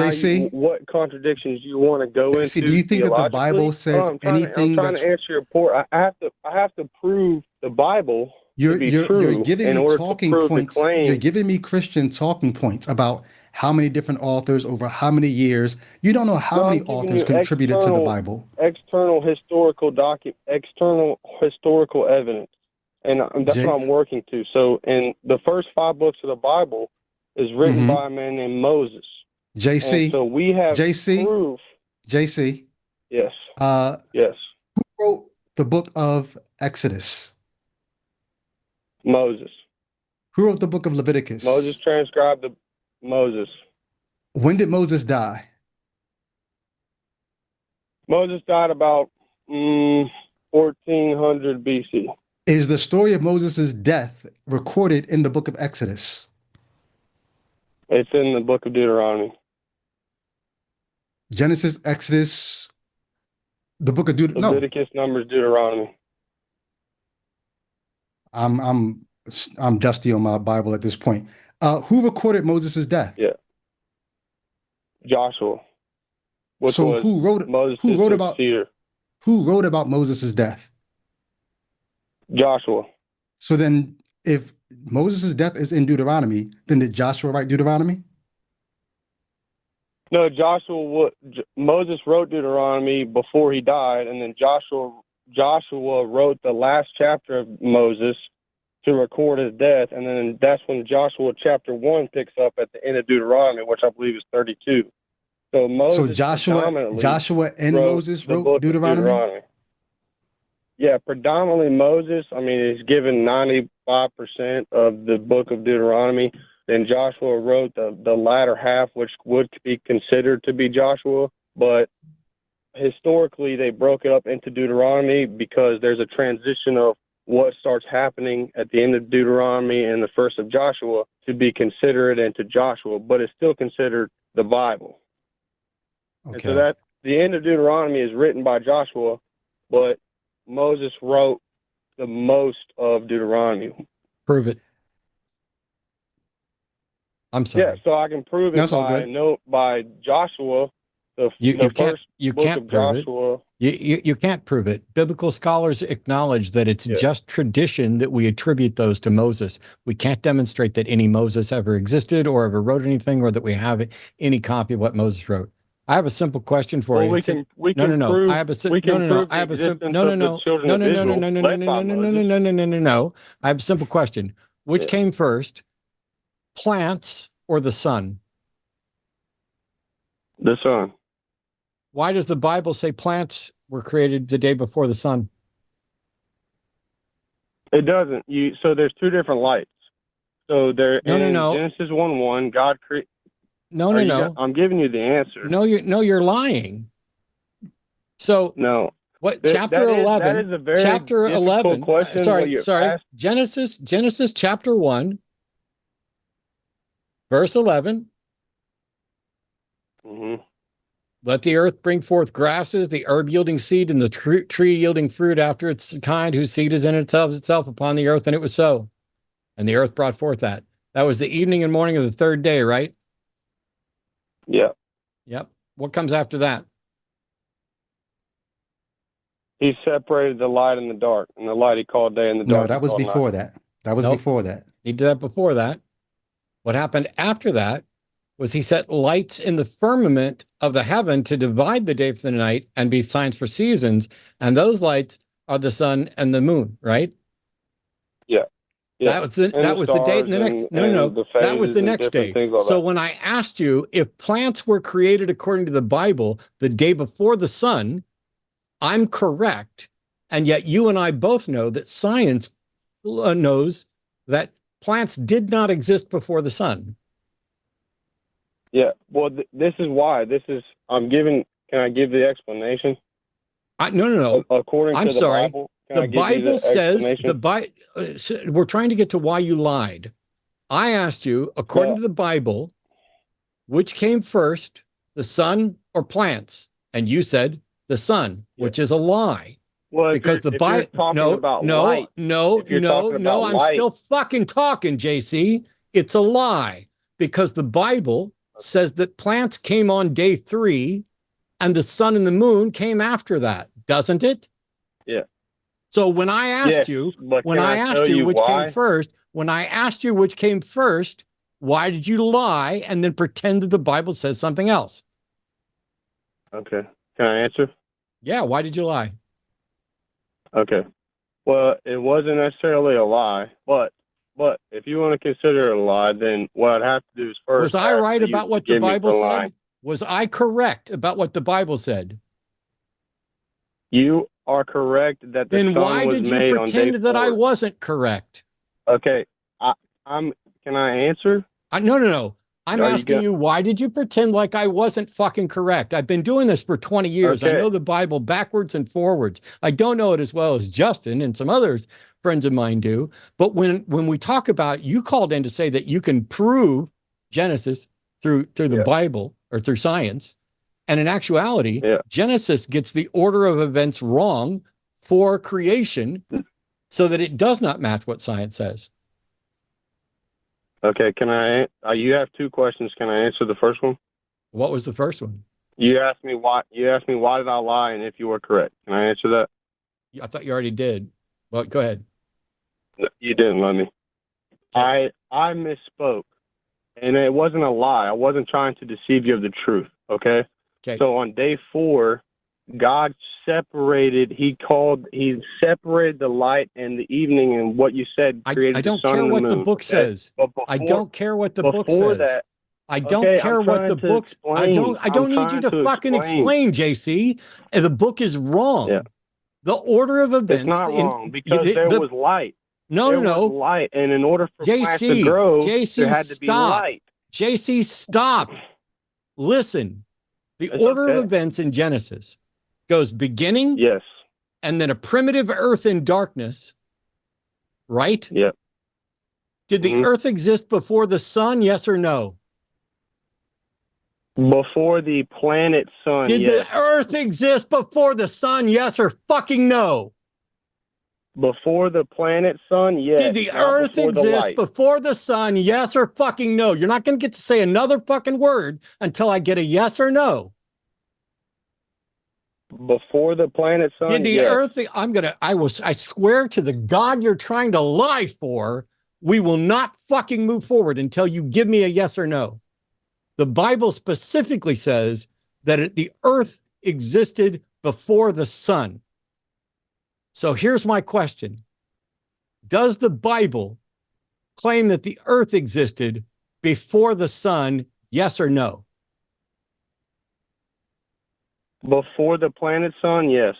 Speaker 9: what contradictions you want to go into.
Speaker 2: Do you think that the Bible says anything?
Speaker 9: I'm trying to answer your point. I have to prove the Bible to be true.
Speaker 2: You're giving me talking points. You're giving me Christian talking points about how many different authors over how many years. You don't know how many authors contributed to the Bible.
Speaker 9: External historical evidence, and that's what I'm working to. So, in the first 5 books of the Bible is written by a man named Moses.
Speaker 2: JC.
Speaker 9: And so we have proof.
Speaker 2: JC.
Speaker 9: Yes.
Speaker 2: Yes. Who wrote the book of Exodus?
Speaker 9: Moses.
Speaker 2: Who wrote the book of Leviticus?
Speaker 9: Moses transcribed Moses.
Speaker 2: When did Moses die?
Speaker 9: Moses died about 1400 BC.
Speaker 2: Is the story of Moses' death recorded in the book of Exodus?
Speaker 9: It's in the book of Deuteronomy.
Speaker 2: Genesis, Exodus, the book of Deuteronomy.
Speaker 9: Leviticus, Numbers, Deuteronomy.
Speaker 2: I'm dusty on my Bible at this point. Who recorded Moses' death?
Speaker 9: Yeah. Joshua.
Speaker 2: So who wrote about Moses' death?
Speaker 9: Joshua.
Speaker 2: So then if Moses' death is in Deuteronomy, then did Joshua write Deuteronomy?
Speaker 9: No, Moses wrote Deuteronomy before he died, and then Joshua wrote the last chapter of Moses to record his death, and then that's when Joshua chapter 1 picks up at the end of Deuteronomy, which I believe is 32. So
Speaker 2: Joshua and Moses wrote Deuteronomy?
Speaker 9: Yeah, predominantly Moses. I mean, he's given 95% of the book of Deuteronomy. Then Joshua wrote the latter half, which would be considered to be Joshua. But historically, they broke it up into Deuteronomy because there's a transition of what starts happening at the end of Deuteronomy and the first of Joshua to be considered into Joshua, but it's still considered the Bible. Okay. And so that the end of Deuteronomy is written by Joshua, but Moses wrote the most of Deuteronomy.
Speaker 1: Prove it. I'm sorry.
Speaker 9: Yeah, so I can prove it by Joshua. You can't
Speaker 1: prove it. Biblical scholars acknowledge that it's just tradition that we attribute those to Moses. We can't demonstrate that any Moses ever existed or ever wrote anything, or that we have any copy of what Moses wrote. I have a simple question for you. I have a simple question. Which came first, plants or the sun?
Speaker 9: The sun.
Speaker 1: Why does the Bible say plants were created the day before the sun?
Speaker 9: It doesn't. So there's 2 different lights. So there in Genesis 1:1, God created. No. I'm giving you the answer.
Speaker 1: No, you're lying. So
Speaker 9: no.
Speaker 1: What chapter 11?
Speaker 9: That is a very
Speaker 1: chapter 11.
Speaker 9: Question.
Speaker 1: Sorry. Genesis chapter 1, verse 11.
Speaker 9: Mm-hmm.
Speaker 1: Let the earth bring forth grasses, the herb yielding seed, and the tree yielding fruit after its kind, whose seed is in itself upon the earth. And it was so. And the earth brought forth that. That was the evening and morning of the 3rd day, right?
Speaker 9: Yeah.
Speaker 1: Yep. What comes after that?
Speaker 9: He separated the light and the dark, and the light he called day, and the dark.
Speaker 2: No, that was before that. That was before that.
Speaker 1: He did that before that. What happened after that was he set lights in the firmament of the heaven to divide the day from the night and be signs for seasons. And those lights are the sun and the moon, right?
Speaker 9: Yeah.
Speaker 1: That was the date. And the next, that was the next day. So when I asked you if plants were created according to the Bible the day before the sun, I'm correct. And yet you and I both know that science knows that plants did not exist before the sun.
Speaker 9: Yeah. Well, this is why. I'm giving Can I give the explanation?
Speaker 1: No.
Speaker 9: According to
Speaker 1: I'm
Speaker 9: the
Speaker 1: sorry.
Speaker 9: Bible, can I
Speaker 1: The
Speaker 9: give you
Speaker 1: Bible says
Speaker 9: explanation?
Speaker 1: we're trying to get to why you lied. I asked you, according to the Bible, which came first, the sun or plants? And you said the sun, which is a lie.
Speaker 9: Well,
Speaker 1: Because the Bible, no, I'm still fucking talking, JC. It's a lie because the Bible says that plants came on day 3 and the sun and the moon came after that, doesn't it?
Speaker 9: Yeah.
Speaker 1: So when I asked you, which came first, why did you lie and then pretend that the Bible says something else?
Speaker 9: Okay. Can I answer?
Speaker 1: Yeah. Why did you lie?
Speaker 9: Okay. Well, it wasn't necessarily a lie, but if you want to consider it a lie, then what I'd have to do is first.
Speaker 1: Was I right about what the Bible said? Was I correct about what the Bible said?
Speaker 9: You are correct that the sun was made on day 4.
Speaker 1: Then why did you pretend that I wasn't correct?
Speaker 9: Okay. Can I answer?
Speaker 1: No. I'm asking you, why did you pretend like I wasn't fucking correct? I've been doing this for 20 years.
Speaker 9: Okay.
Speaker 1: I know the Bible backwards and forwards. I don't know it as well as Justin and some others friends of mine do. But when we talk about, you called in to say that you can prove Genesis through the Bible or through science. And in actuality, Genesis gets the order of events wrong for creation so that it does not match what science says.
Speaker 9: Okay, can I? You have 2 questions. Can I answer the first one?
Speaker 1: What was the first one?
Speaker 9: You asked me why. You asked me why did I lie, and if you were correct. Can I answer that?
Speaker 1: I thought you already did. Well, go ahead.
Speaker 9: No, you didn't let me. I misspoke, and it wasn't a lie. I wasn't trying to deceive you of the truth. Okay. So on day 4, God separated. He separated the light and the evening, and what you said created
Speaker 1: I don't
Speaker 9: the sun
Speaker 1: care
Speaker 9: and the
Speaker 1: what
Speaker 9: moon,
Speaker 1: the book says. I don't care what the book says. I don't care what the book. I don't need you to fucking explain, JC. And the book is wrong.
Speaker 9: Yeah.
Speaker 1: The order of events.
Speaker 9: It's not wrong because there was light.
Speaker 1: No.
Speaker 9: Was light, and in order for plants to grow, there had to be light.
Speaker 1: JC, stop. Listen. The order of events in Genesis goes beginning, and then a primitive earth in darkness, right?
Speaker 9: Yep.
Speaker 1: Did the earth exist before the sun, yes or no?
Speaker 9: Before the planet sun,
Speaker 1: Did the earth exist before the sun, yes or fucking no?
Speaker 9: Before the planet sun, yes.
Speaker 1: Did the earth exist before the sun, yes or fucking no? You're not going to get to say another fucking word until I get a yes or no.
Speaker 9: Before the planet sun,
Speaker 1: did the earth? I swear to the God you're trying to lie for, we will not fucking move forward until you give me a yes or no. The Bible specifically says that the earth existed before the sun. So here's my question. Does the Bible claim that the earth existed before the sun, yes or no?
Speaker 9: Before the planet sun, yes.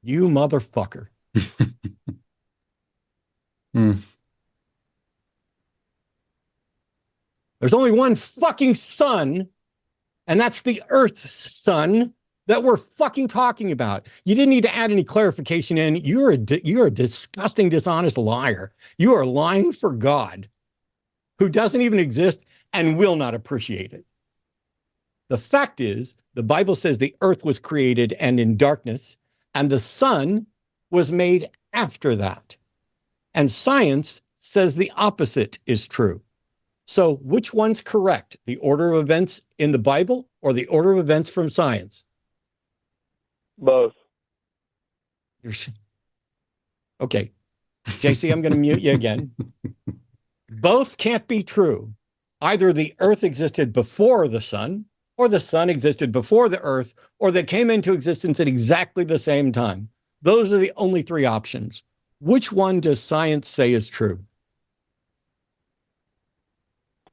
Speaker 1: You motherfucker. There's only one fucking sun, and that's the Earth's sun that we're fucking talking about. You didn't need to add any clarification in. You're a disgusting, dishonest liar. You are lying for God, who doesn't even exist and will not appreciate it. The fact is, the Bible says the earth was created and in darkness, and the sun was made after that. And science says the opposite is true. So which one's correct? The order of events in the Bible or the order of events from science?
Speaker 9: Both.
Speaker 1: Okay. JC, I'm going to mute you again. Both can't be true. Either the earth existed before the sun, or the sun existed before the earth, or they came into existence at exactly the same time. Those are the only 3 options. Which one does science say is true?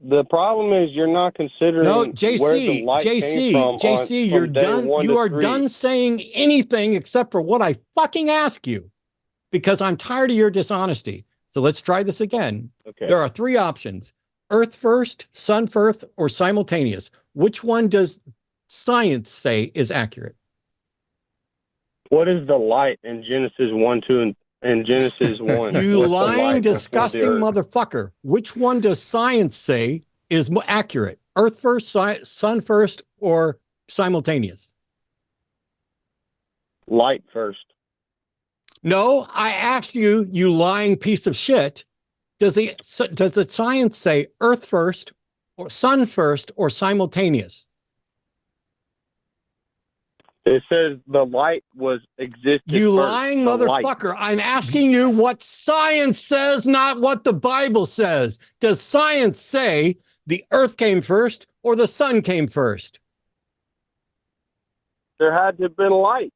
Speaker 9: The problem is you're not considering where the light came from.
Speaker 1: JC, you're done. You are done saying anything except for what I fucking ask you, because I'm tired of your dishonesty. So let's try this again.
Speaker 9: Okay.
Speaker 1: There are 3 options: earth first, sun first, or simultaneous. Which one does science say is accurate?
Speaker 9: What is the light in Genesis 1, 2, and Genesis 1?
Speaker 1: You
Speaker 9: What's the
Speaker 1: lying,
Speaker 9: light before the
Speaker 1: disgusting
Speaker 9: earth?
Speaker 1: motherfucker. Which one does science say is accurate? Earth first, sun first, or simultaneous?
Speaker 9: Light first.
Speaker 1: No, I asked you, you lying piece of shit. Does the science say Earth first, or sun first, or simultaneous?
Speaker 9: It says the light was existed
Speaker 1: You
Speaker 9: first.
Speaker 1: lying
Speaker 9: The light.
Speaker 1: motherfucker. I'm asking you what science says, not what the Bible says. Does science say the earth came first or the sun came first?
Speaker 9: There had to have been light.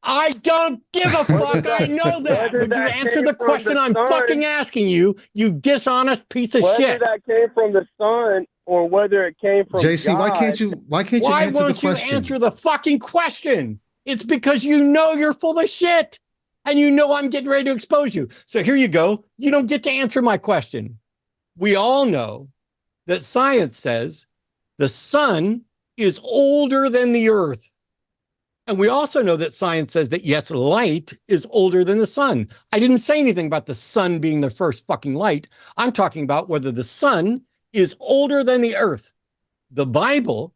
Speaker 1: I don't give a fuck. I know that.
Speaker 9: whether
Speaker 1: Would you
Speaker 9: that
Speaker 1: answer
Speaker 9: came
Speaker 1: the
Speaker 9: from
Speaker 1: question
Speaker 9: the
Speaker 1: I'm
Speaker 9: sun-
Speaker 1: fucking asking you, you dishonest piece of
Speaker 9: Whether
Speaker 1: shit?
Speaker 9: that came from the sun or whether it came from
Speaker 2: JC,
Speaker 9: God.
Speaker 2: why can't you
Speaker 1: Why
Speaker 2: answer the
Speaker 1: won't you
Speaker 2: question?
Speaker 1: answer the fucking question? It's because you know you're full of shit and you know I'm getting ready to expose you. So here you go. You don't get to answer my question. We all know that science says the sun is older than the earth. And we also know that science says that, yes, light is older than the sun. I didn't say anything about the sun being the first fucking light. I'm talking about whether the sun is older than the earth. The Bible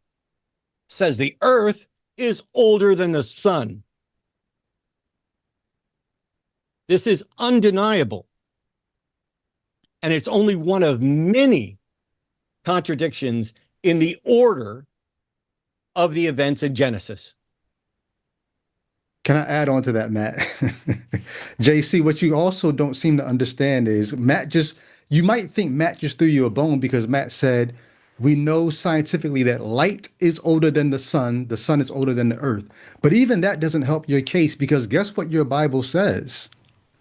Speaker 1: says the earth is older than the sun. This is undeniable. And it's only one of many contradictions in the order of the events in Genesis.
Speaker 2: Can I add on to that, Matt? JC, what you also don't seem to understand is you might think Matt just threw you a bone because Matt said, we know scientifically that light is older than the sun is older than the earth. But even that doesn't help your case because guess what your Bible says?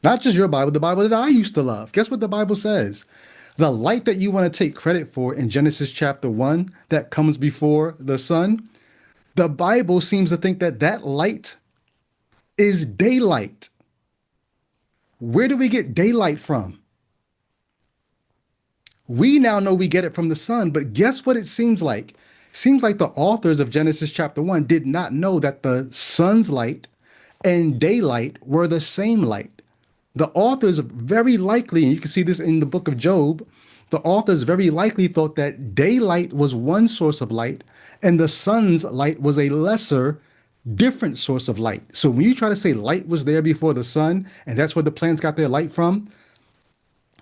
Speaker 2: Not just your Bible, the Bible that I used to love. Guess what the Bible says? The light that you want to take credit for in Genesis chapter 1 that comes before the sun, the Bible seems to think that that light is daylight. Where do we get daylight from? We now know we get it from the sun, but guess what it seems like? Seems like the authors of Genesis chapter 1 did not know that the sun's light and daylight were the same light. The authors very likely, and you can see this in the book of Job, the authors very likely thought that daylight was one source of light and the sun's light was a lesser different source of light. So when you try to say light was there before the sun, and that's where the plants got their light from,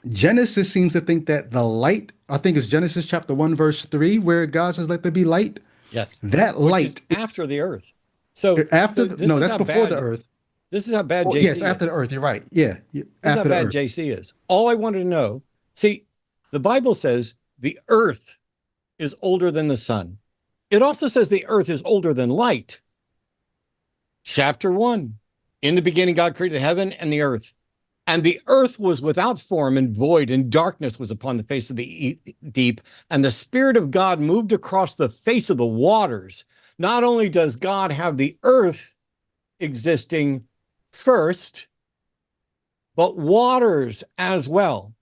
Speaker 2: Genesis seems to think that the light, I think it's Genesis chapter 1, verse 3, where God says, let there be light.
Speaker 1: Yes.
Speaker 2: That
Speaker 1: Which
Speaker 2: light.
Speaker 1: is after the earth. So
Speaker 2: After,
Speaker 1: so
Speaker 2: no, that's before the earth.
Speaker 1: This is how bad
Speaker 2: Oh,
Speaker 1: JC
Speaker 2: yes,
Speaker 1: is.
Speaker 2: after the earth. You're right. Yeah.
Speaker 1: This is
Speaker 2: After
Speaker 1: how
Speaker 2: the
Speaker 1: bad
Speaker 2: earth.
Speaker 1: JC is. All I wanted to know, see, the Bible says the earth is older than the sun. It also says the earth is older than light. Chapter 1, in the beginning, God created the heaven and the earth. And the earth was without form and void, and darkness was upon the face of the deep. And the Spirit of God moved across the face of the waters. Not only does God have the earth existing first, but waters as well.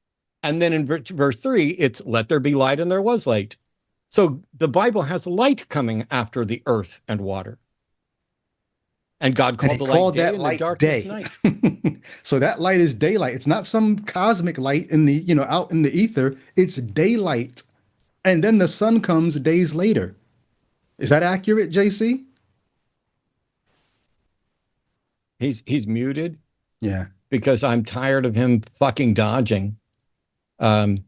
Speaker 1: And then in verse 3, it's let there be light, and there was light. So the Bible has light coming after the earth and water. And God called the light day and the darkness night.
Speaker 2: So that light is daylight. It's not some cosmic light in the, out in the ether. It's daylight. And then the sun comes days later. Is that accurate, JC?
Speaker 1: He's muted.
Speaker 2: Yeah.
Speaker 1: Because I'm tired of him fucking dodging. The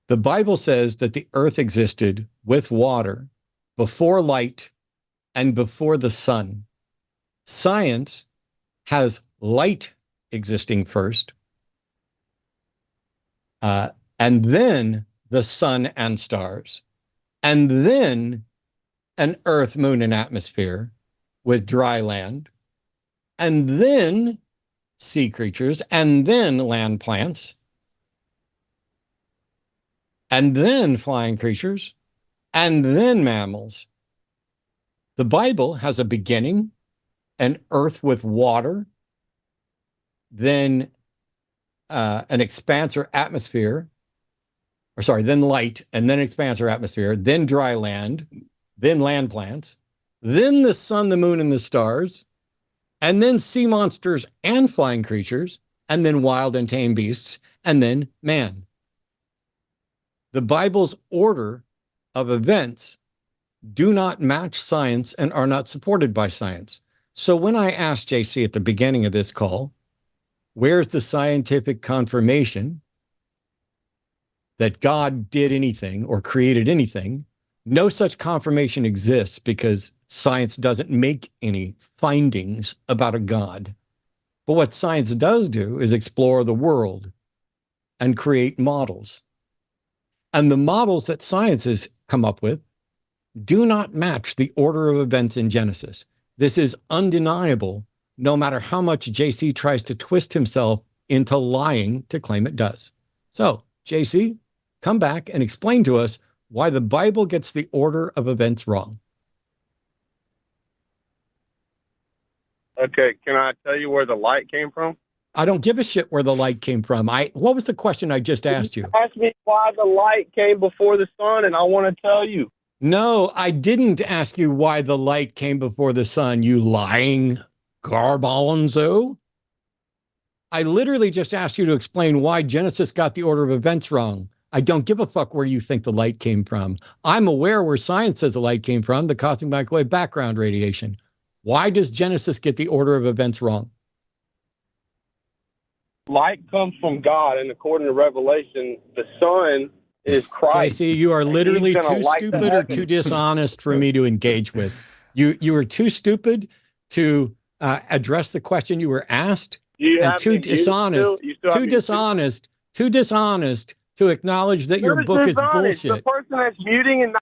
Speaker 1: Bible says that the earth existed with water before light and before the sun. Science has light existing first, and then the sun and stars, and then an earth, moon, and atmosphere with dry land, and then sea creatures, and then land plants, and then flying creatures, and then mammals. The Bible has a beginning, an earth with water, then an expanse or atmosphere, then light, and then expanse or atmosphere, then dry land, then land plants, then the sun, the moon, and the stars, and then sea monsters and flying creatures, and then wild and tame beasts, and then man. The Bible's order of events do not match science and are not supported by science. So when I asked JC at the beginning of this call, where's the scientific confirmation that God did anything or created anything? No such confirmation exists because science doesn't make any findings about a God. But what science does do is explore the world and create models. And the models that science has come up with do not match the order of events in Genesis. This is undeniable, no matter how much JC tries to twist himself into lying to claim it does. So, JC, come back and explain to us why the Bible gets the order of events wrong.
Speaker 9: Okay, can I tell you where the light came from?
Speaker 1: I don't give a shit where the light came from. What was the question I just asked you?
Speaker 9: Ask me why the light came before the sun, and I want to tell you.
Speaker 1: No, I didn't ask you why the light came before the sun, you lying garbalonzo. I literally just asked you to explain why Genesis got the order of events wrong. I don't give a fuck where you think the light came from. I'm aware where science says the light came from, the cosmic microwave background radiation. Why does Genesis get the order of events wrong?
Speaker 9: Light comes from God, and according to Revelation, the sun is Christ.
Speaker 1: JC, you are literally
Speaker 9: he's gonna
Speaker 1: too
Speaker 9: light the
Speaker 1: stupid or
Speaker 9: heavens.
Speaker 1: too dishonest for me to engage with. You were too stupid to address the question you were asked,
Speaker 9: You
Speaker 1: and
Speaker 9: have
Speaker 1: too
Speaker 9: me muted still?
Speaker 1: dishonest,
Speaker 9: You still have me muted?
Speaker 1: too dishonest to acknowledge that your
Speaker 9: Who's
Speaker 1: book is
Speaker 9: dishonest? The
Speaker 1: bullshit.
Speaker 9: person that's muting and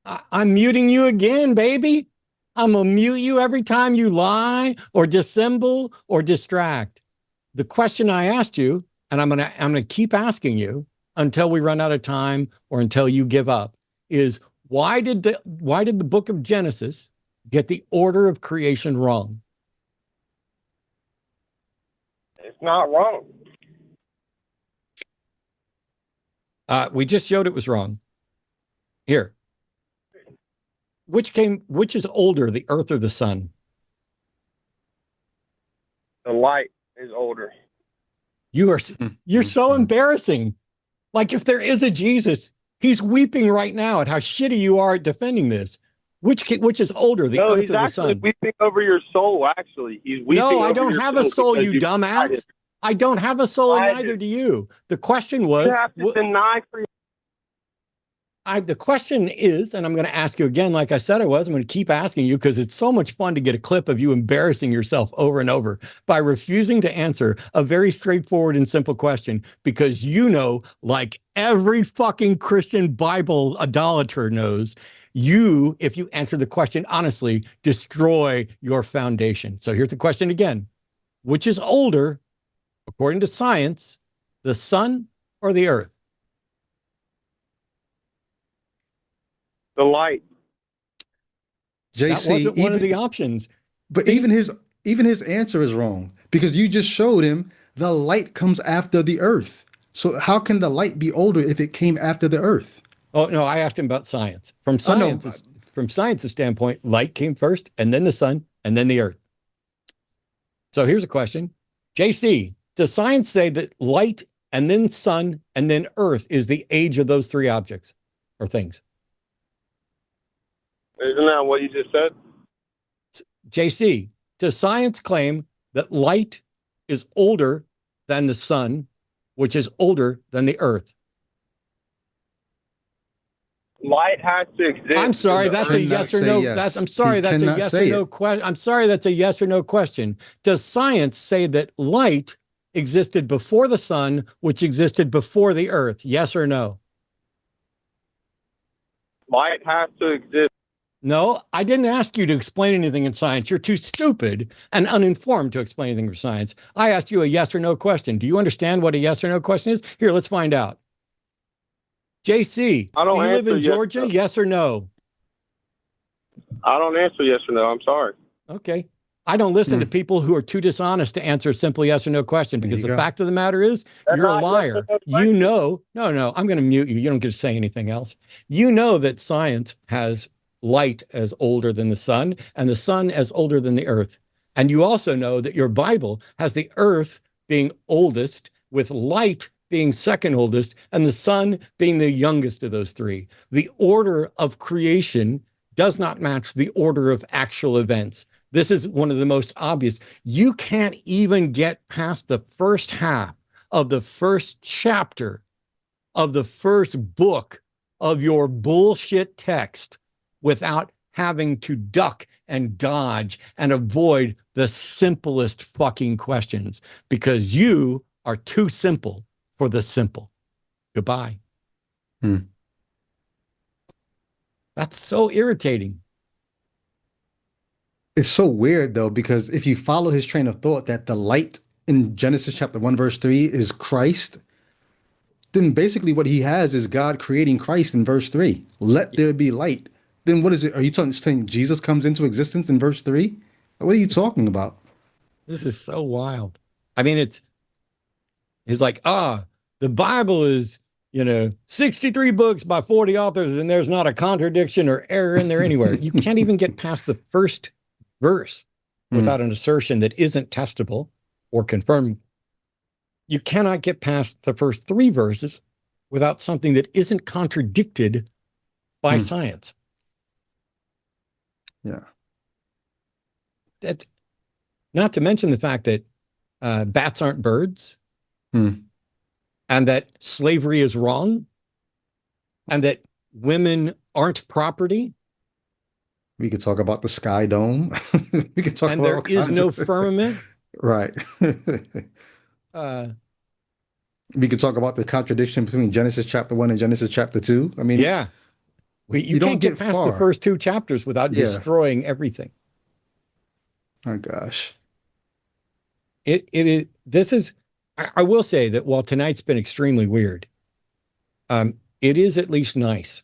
Speaker 9: not
Speaker 1: I'm muting you again, baby. I'm gonna mute you every time you lie or dissemble or distract. The question I asked you, and I'm gonna keep asking you until we run out of time or until you give up, is why did the book of Genesis get the order of creation wrong?
Speaker 9: it's not wrong.
Speaker 1: We just showed it was wrong. Here. Which is older, the earth or the sun?
Speaker 9: The light is older.
Speaker 1: You're so embarrassing. Like if there is a Jesus, he's weeping right now at how shitty you are at defending this. Which is older, the
Speaker 9: No,
Speaker 1: earth
Speaker 9: he's
Speaker 1: or the
Speaker 9: actually
Speaker 1: sun?
Speaker 9: weeping over your soul. Actually, he's weeping.
Speaker 1: No, I
Speaker 9: over
Speaker 1: don't
Speaker 9: your
Speaker 1: have a soul,
Speaker 9: because
Speaker 1: you dumbass.
Speaker 9: decided-
Speaker 1: I don't have a soul, and
Speaker 9: I
Speaker 1: neither
Speaker 9: do.
Speaker 1: do you. The question was,
Speaker 9: You have to deny for
Speaker 1: the question is, and I'm going to ask you again, like I said I was, I'm going to keep asking you because it's so much fun to get a clip of you embarrassing yourself over and over by refusing to answer a very straightforward and simple question because you know, like every fucking Christian Bible idolater knows, you, if you answer the question honestly, destroy your foundation. So here's the question again. Which is older, according to science, the sun or the earth?
Speaker 9: the light.
Speaker 1: That
Speaker 2: JC,
Speaker 1: wasn't one of the options.
Speaker 2: but even his answer is wrong because you just showed him the light comes after the earth. So how can the light be older if it came after the earth?
Speaker 1: Oh no, I asked him about science. From
Speaker 2: I know.
Speaker 1: science's standpoint, light came first, and then the sun, and then the earth. So here's a question. JC, does science say that light and then sun and then earth is the age of those three objects or things?
Speaker 9: Isn't that what you just said?
Speaker 1: JC, does science claim that light is older than the sun, which is older than the earth?
Speaker 9: Light has to exist.
Speaker 1: I'm sorry, that's a
Speaker 2: cannot
Speaker 1: yes or
Speaker 2: say
Speaker 1: no.
Speaker 2: yes.
Speaker 1: I'm sorry,
Speaker 2: He
Speaker 1: that's a
Speaker 2: cannot
Speaker 1: yes or
Speaker 2: say
Speaker 1: no
Speaker 2: it.
Speaker 1: question. I'm sorry, that's a yes or no question. Does science say that light existed before the sun, which existed before the earth? Yes or no?
Speaker 9: Light has to exist.
Speaker 1: No, I didn't ask you to explain anything in science. You're too stupid and uninformed to explain anything for science. I asked you a yes or no question. Do you understand what a yes or no question is? Here, let's find out. JC,
Speaker 9: I don't
Speaker 1: do you live
Speaker 9: answer
Speaker 1: in
Speaker 9: yes or
Speaker 1: Georgia?
Speaker 9: no.
Speaker 1: Yes or no?
Speaker 9: I don't answer yes or no. I'm sorry.
Speaker 1: Okay. I don't listen to people who are too dishonest to answer a simple yes or no question because
Speaker 2: you
Speaker 1: the
Speaker 2: go.
Speaker 1: fact of the matter is
Speaker 9: That's
Speaker 1: you're a
Speaker 9: not yes or
Speaker 1: liar.
Speaker 9: no
Speaker 1: You
Speaker 9: question.
Speaker 1: know, no, I'm going to mute you. You don't get to say anything else. You know that science has light as older than the sun and the sun as older than the earth. And you also know that your Bible has the earth being oldest, with light being second oldest, and the sun being the youngest of those three. The order of creation does not match the order of actual events. This is one of the most obvious. You can't even get past the first half of the first chapter of the first book of your bullshit text without having to duck and dodge and avoid the simplest fucking questions, because you are too simple for the simple. Goodbye. That's so irritating.
Speaker 2: It's so weird though, because if you follow his train of thought that the light in Genesis chapter 1, verse 3 is Christ, then basically what he has is God creating Christ in verse 3. Let there be light. Then what is it? Are you saying Jesus comes into existence in verse 3? What are you talking about?
Speaker 1: This is so wild. I mean, it's like, the Bible is, 63 books by 40 authors, and there's not a contradiction or error in there anywhere. You can't even get past the first verse without an assertion that isn't testable or confirmed. You cannot get past the first 3 verses without something that isn't contradicted by science.
Speaker 2: Yeah.
Speaker 1: That, not to mention the fact that bats aren't birds, and that slavery is wrong, and that women aren't property.
Speaker 2: We could talk about the sky dome. We could talk
Speaker 1: and
Speaker 2: about
Speaker 1: there is no firmament.
Speaker 2: Right. We could talk about the contradiction between Genesis chapter 1 and Genesis chapter 2. I mean,
Speaker 1: yeah. But you can't get past the first 2 chapters without destroying everything.
Speaker 2: Oh gosh.
Speaker 1: I will say that while tonight's been extremely weird, it is at least nice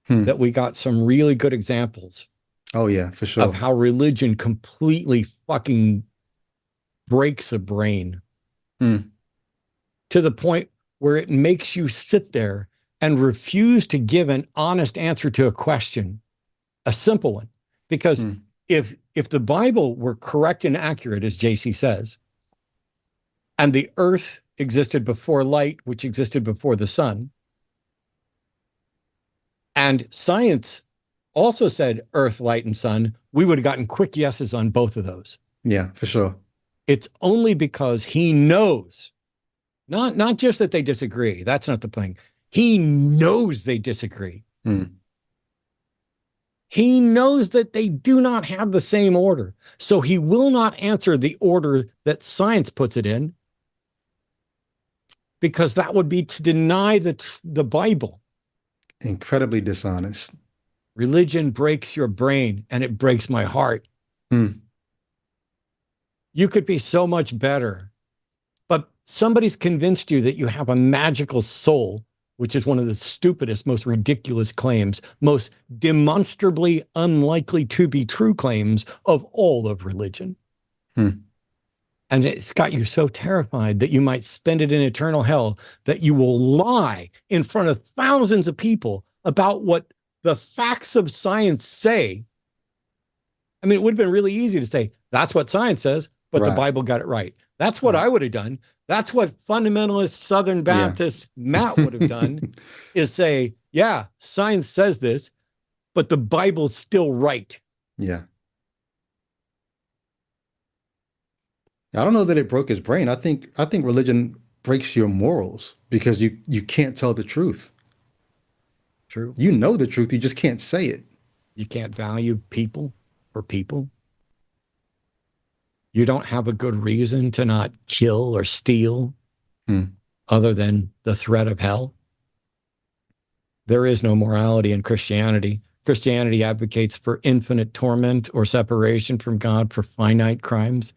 Speaker 1: that we got some really good examples.
Speaker 2: Oh yeah, for sure.
Speaker 1: Of how religion completely fucking breaks a brain to the point where it makes you sit there and refuse to give an honest answer to a question, a simple one. Because if the Bible were correct and accurate, as JC says, and the earth existed before light, which existed before the sun, and science also said earth, light, and sun, we would have gotten quick yeses on both of those.
Speaker 2: Yeah, for sure.
Speaker 1: It's only because he knows, not just that they disagree. That's not the thing. He knows they disagree. He knows that they do not have the same order. So he will not answer the order that science puts it in, because that would be to deny the Bible.
Speaker 2: Incredibly dishonest.
Speaker 1: Religion breaks your brain, and it breaks my heart. You could be so much better, but somebody's convinced you that you have a magical soul, which is one of the stupidest, most ridiculous claims, most demonstrably unlikely to be true claims of all of religion. And it's got you so terrified that you might spend it in eternal hell, that you will lie in front of thousands of people about what the facts of science say. I mean, it would have been really easy to say, that's what science says, but the Bible got it right. That's what I would have done. That's what fundamentalist Southern Baptist Matt would have done, is say, yeah, science says this, but the Bible's still right.
Speaker 2: Yeah. I don't know that it broke his brain. I think religion breaks your morals, because you can't tell the truth.
Speaker 1: True.
Speaker 2: You know the truth, you just can't say it.
Speaker 1: You can't value people for people. You don't have a good reason to not kill or steal other than the threat of hell. There is no morality in Christianity. Christianity advocates for infinite torment or separation from God for finite crimes.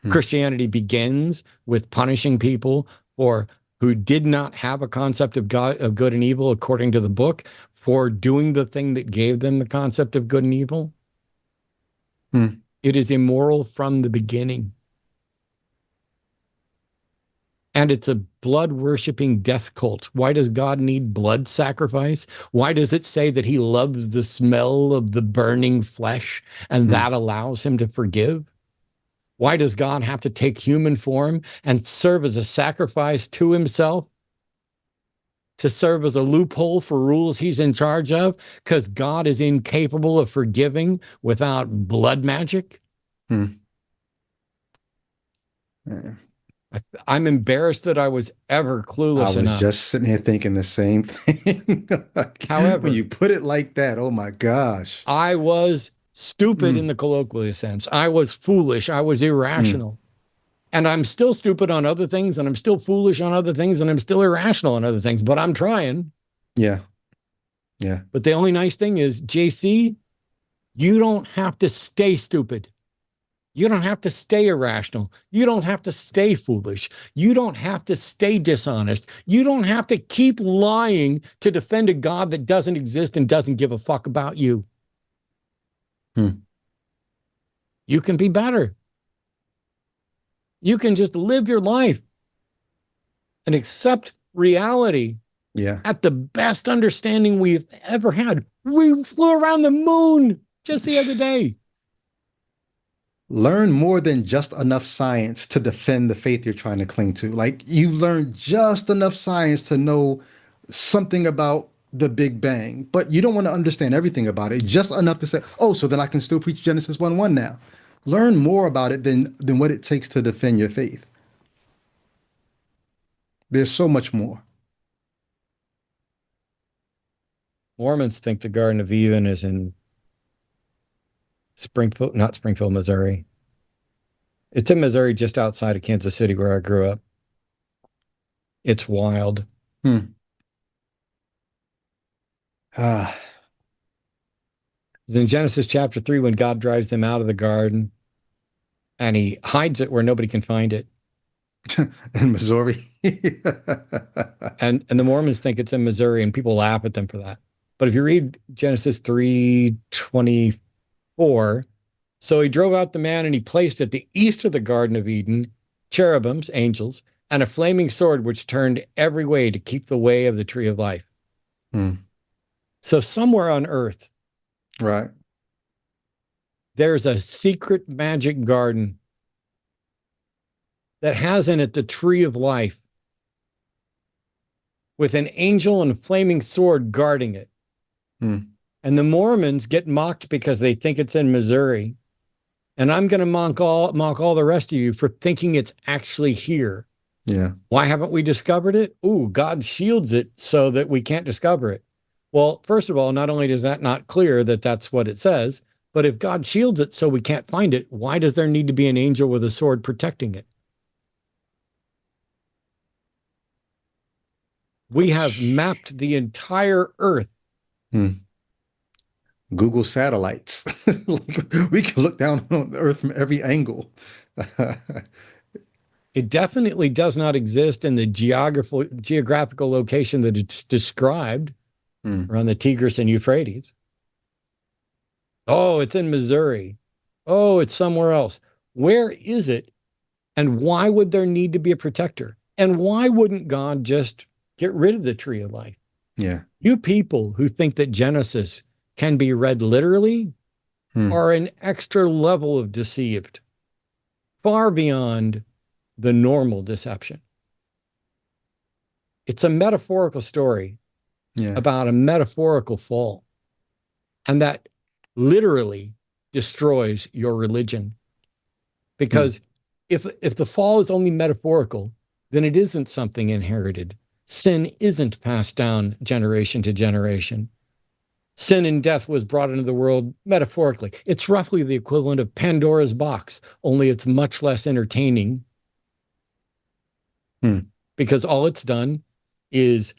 Speaker 1: Christianity begins with punishing people who did not have a concept of God, of good and evil, according to the book, for doing the thing that gave them the concept of good and evil. It is immoral from the beginning. And it's a blood-worshipping death cult. Why does God need blood sacrifice? Why does it say that he loves the smell of the burning flesh and that allows him to forgive? Why does God have to take human form and serve as a sacrifice to himself? To serve as a loophole for rules he's in charge of? Because God is incapable of forgiving without blood magic?
Speaker 2: Yeah.
Speaker 1: I'm embarrassed that I was ever clueless
Speaker 2: I was
Speaker 1: enough.
Speaker 2: just sitting here thinking the same thing.
Speaker 1: However,
Speaker 2: when you put it like that, oh my gosh.
Speaker 1: I was stupid in the colloquial sense. I was foolish. I was irrational. And I'm still stupid on other things, and I'm still foolish on other things, and I'm still irrational on other things, but I'm trying.
Speaker 2: Yeah. Yeah.
Speaker 1: But the only nice thing is, JC, you don't have to stay stupid. You don't have to stay irrational. You don't have to stay foolish. You don't have to stay dishonest. You don't have to keep lying to defend a God that doesn't exist and doesn't give a fuck about you. You can be better. You can just live your life and accept reality at the best understanding we've ever had. We flew around the moon just the other day.
Speaker 2: Learn more than just enough science to defend the faith you're trying to cling to. Like, you've learned just enough science to know something about the Big Bang, but you don't want to understand everything about it, just enough to say, oh, so then I can still preach Genesis 1:1 now. Learn more about it than what it takes to defend your faith. There's so much more.
Speaker 1: Mormons think the Garden of Eden is in Springfield, not Springfield, Missouri. It's in Missouri, just outside of Kansas City, where I grew up. It's wild. In Genesis chapter 3, when God drives them out of the garden and he hides it where nobody can find it.
Speaker 2: In Missouri.
Speaker 1: and the Mormons think it's in Missouri, and people laugh at them for that. But if you read Genesis 3:24, so he drove out the man and he placed at the east of the Garden of Eden cherubims, angels, and a flaming sword which turned every way to keep the way of the tree of life. So somewhere on earth,
Speaker 2: right,
Speaker 1: there's a secret magic garden that has in it the tree of life with an angel and a flaming sword guarding it. And the Mormons get mocked because they think it's in Missouri. And I'm going to mock all the rest of you for thinking it's actually here.
Speaker 2: Yeah.
Speaker 1: Why haven't we discovered it? Ooh, God shields it so that we can't discover it. Well, first of all, not only is that not clear that that's what it says, but if God shields it so we can't find it, why does there need to be an angel with a sword protecting it? We have mapped the entire earth.
Speaker 2: Google satellites. We can look down on the earth from every angle.
Speaker 1: It definitely does not exist in the geographical location that it's described around the Tigris and Euphrates. Oh, it's in Missouri. Oh, it's somewhere else. Where is it? And why would there need to be a protector? And why wouldn't God just get rid of the tree of life?
Speaker 2: Yeah.
Speaker 1: You people who think that Genesis can be read literally are an extra level of deceived, far beyond the normal deception. It's a metaphorical story about a metaphorical fall, and that literally destroys your religion. Because if the fall is only metaphorical, then it isn't something inherited. Sin isn't passed down generation to generation. Sin and death was brought into the world metaphorically. It's roughly the equivalent of Pandora's box, only it's much less entertaining. Because all it's done is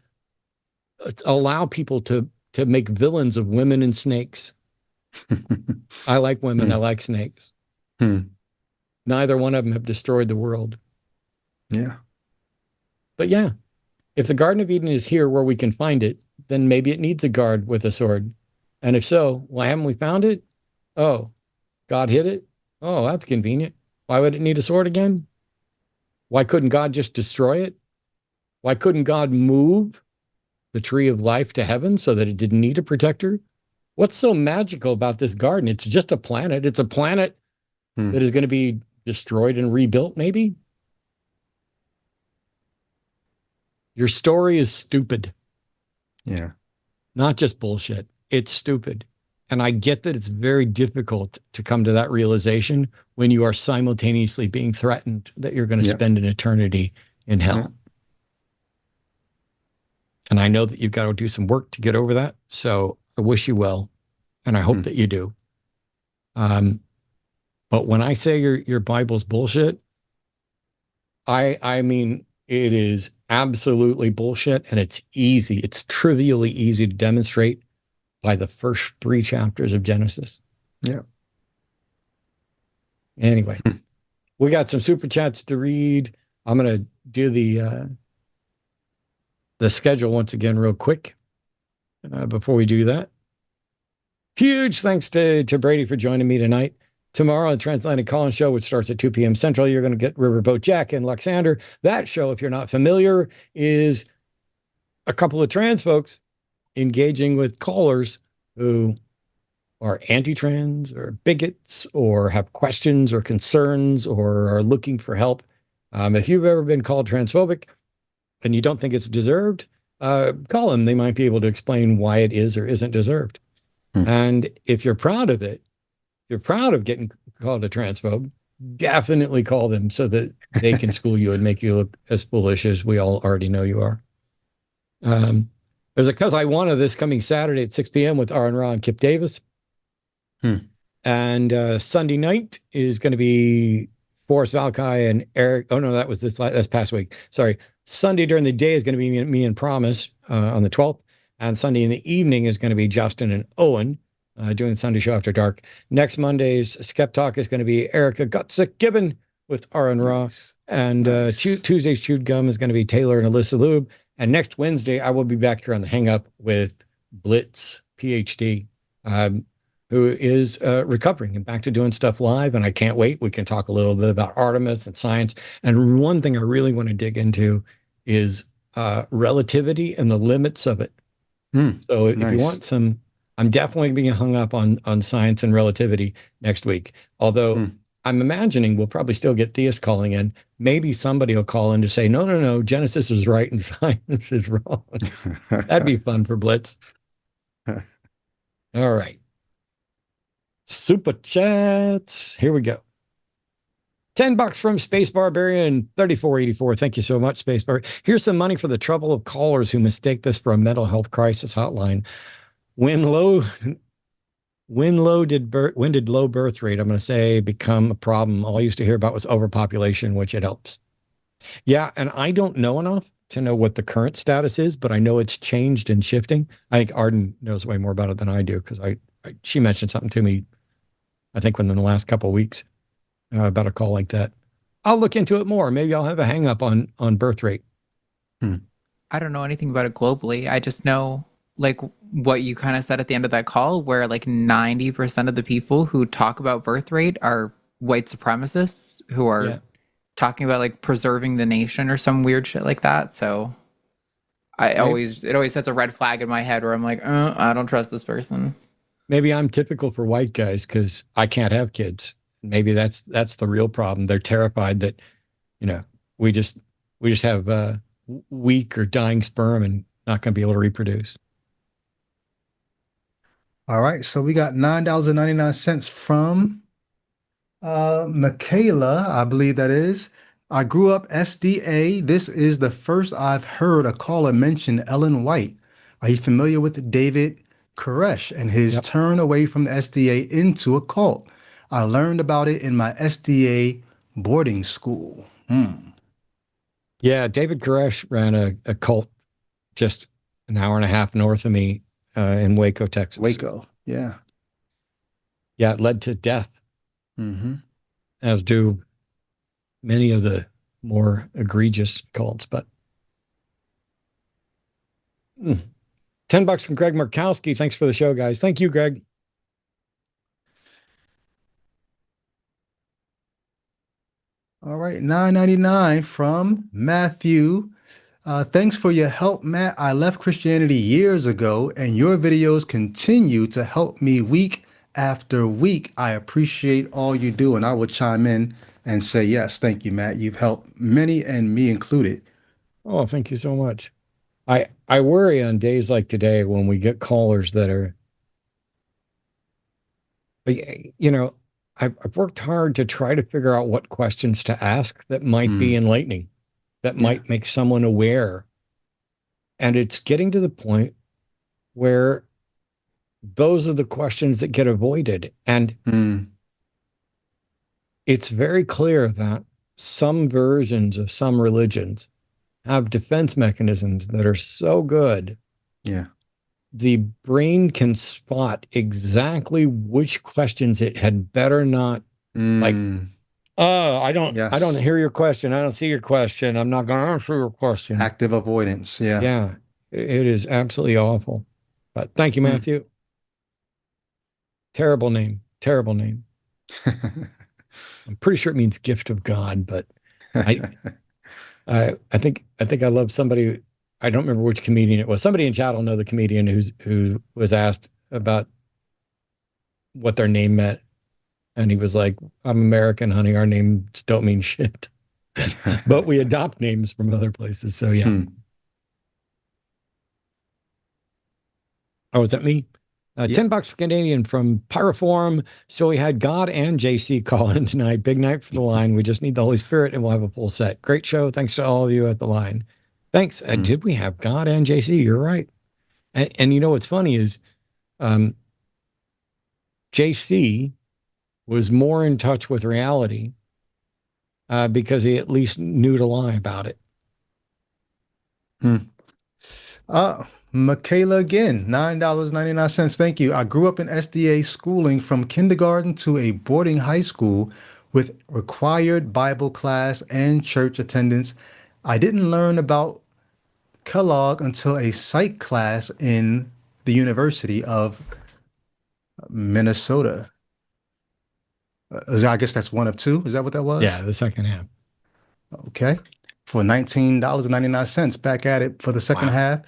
Speaker 1: allow people to make villains of women and snakes. I like women. I like snakes. Neither one of them have destroyed the world.
Speaker 2: Yeah.
Speaker 1: But yeah, if the Garden of Eden is here where we can find it, then maybe it needs a guard with a sword. And if so, why haven't we found it? Oh, God hid it? Oh, that's convenient. Why would it need a sword again? Why couldn't God just destroy it? Why couldn't God move the tree of life to heaven so that it didn't need a protector? What's so magical about this garden? It's just a planet. It's a planet that is going to be destroyed and rebuilt, maybe. Your story is stupid.
Speaker 2: Yeah.
Speaker 1: Not just bullshit. It's stupid. And I get that it's very difficult to come to that realization when you are simultaneously being threatened that you're going to spend an eternity in hell.
Speaker 2: Yeah.
Speaker 1: And I know that you've got to do some work to get over that. So I wish you well. And I hope that you do. But when I say your Bible's bullshit, I mean, it is absolutely bullshit, and it's easy. It's trivially easy to demonstrate by the first 3 chapters of Genesis.
Speaker 2: Yeah.
Speaker 1: Anyway, we got some super chats to read. I'm going to do the schedule once again real quick before we do that. Huge thanks to Brady for joining me tonight. Tomorrow, the Transatlantic Call-In Show, which starts at 2 p.m. Central, you're going to get Riverboat Jack and Luxander. That show, if you're not familiar, is a couple of trans folks engaging with callers who are anti-trans or bigots or have questions or concerns or are looking for help. If you've ever been called transphobic and you don't think it's deserved, call them. They might be able to explain why it is or isn't deserved. And if you're proud of it, you're proud of getting called a transphobe, definitely call them so that they can school you and make you look as foolish as we all already know you are. There's a Cus I Wanna this coming Saturday at 6 p.m. with Aaron Ra and Kip Davis. And Sunday night is going to be Forrest Valkai and Eric. Oh, no, that was this past week. Sorry. Sunday during the day is going to be me and Promise on the 12th. And Sunday in the evening is going to be Justin and Owen doing the Sunday show after dark. Next Monday's Skeptalk is going to be Erica Gutzik Gibbon with Aaron Ra. And Tuesday's Chewed Gum is going to be Taylor and Alyssa Lube. And next Wednesday, I will be back here on the Hang Up with Blitz, PhD, who is recovering and back to doing stuff live. And I can't wait. We can talk a little bit about Artemis and science. And one thing I really want to dig into is relativity and the limits of it. So if you want some, I'm definitely being hung up on science and relativity next week. Although I'm imagining we'll probably still get theists calling in. Maybe somebody will call in to say, no, Genesis is right and science is wrong. That'd be fun for Blitz. All right. Super chats. Here we go. $10 from Space Barbarian 3484. Thank you so much, Space Bar. Here's some money for the trouble of callers who mistake this for a mental health crisis hotline. When did low birth rate, I'm going to say, become a problem? All I used to hear about was overpopulation, which it helps. Yeah, and I don't know enough to know what the current status is, but I know it's changed and shifting. I think Arden knows way more about it than I do because she mentioned something to me, I think, within the last couple of weeks. About a call like that. I'll look into it more. Maybe I'll have a hang up on birth rate.
Speaker 3: I don't know anything about it globally. I just know like what you kind of said at the end of that call, where like 90% of the people who talk about birth rate are white supremacists who are talking about like preserving the nation or some weird shit like that. So it always sets a red flag in my head where I'm like, I don't trust this person.
Speaker 1: Maybe I'm typical for white guys because I can't have kids. Maybe that's the real problem. They're terrified that, we just have weak or dying sperm and not going to be able to reproduce.
Speaker 2: All right. So we got $9.99 from Michaela, I believe that is. I grew up SDA. This is the first I've heard a caller mention Ellen White. Are you familiar with David Koresh and his turn away from the SDA into a cult? I learned about it in my SDA boarding school.
Speaker 1: Yeah, David Koresh ran a cult just an hour and a half north of me in Waco, Texas.
Speaker 2: Waco, yeah.
Speaker 1: Yeah, it led to death. As do many of the more egregious cults. But $10 from Greg Markowski. Thanks for the show, guys. Thank you, Greg.
Speaker 2: All right, 9.99 from Matthew. Thanks for your help, Matt. I left Christianity years ago, and your videos continue to help me week after week. I appreciate all you do, and I will chime in and say yes. Thank you, Matt. You've helped many, and me included.
Speaker 1: Oh, thank you so much. I worry on days like today when we get callers that are, you know, I've worked hard to try to figure out what questions to ask that might be enlightening, that
Speaker 2: Yeah.
Speaker 1: might make someone aware. And it's getting to the point where those are the questions that get avoided. And it's very clear that some versions of some religions have defense mechanisms that are so good.
Speaker 2: Yeah.
Speaker 1: The brain can spot exactly which questions it had better not like. Oh, I don't hear your question. I don't see your question. I'm not going to answer your question.
Speaker 2: Active avoidance. Yeah.
Speaker 1: Yeah. It is absolutely awful. But thank you, Matthew. Terrible name. Terrible name. I'm pretty sure it means gift of God, but I think I love somebody. I don't remember which comedian it was. Somebody in chat will know the comedian who was asked about what their name meant, and he was like, "I'm American, honey. Our names don't mean shit, but we adopt names from other places." So yeah. Oh, is that me? $10 for Canadian from Pyroform. So we had God and JC call in tonight. Big night for the line. We just need the Holy Spirit and we'll have a full set. Great show. Thanks to all of you at the line. Thanks. Did we have God and JC? You're right. And you know what's funny is JC was more in touch with reality because he at least knew to lie about it.
Speaker 2: Michaela again, $9.99. Thank you. I grew up in SDA schooling from kindergarten to a boarding high school with required Bible class and church attendance. I didn't learn about Kellogg until a psych class in the University of Minnesota. I guess that's one of two. Is that what that was?
Speaker 1: Yeah, the second half.
Speaker 2: Okay. For $19.99. Back at it for the second half.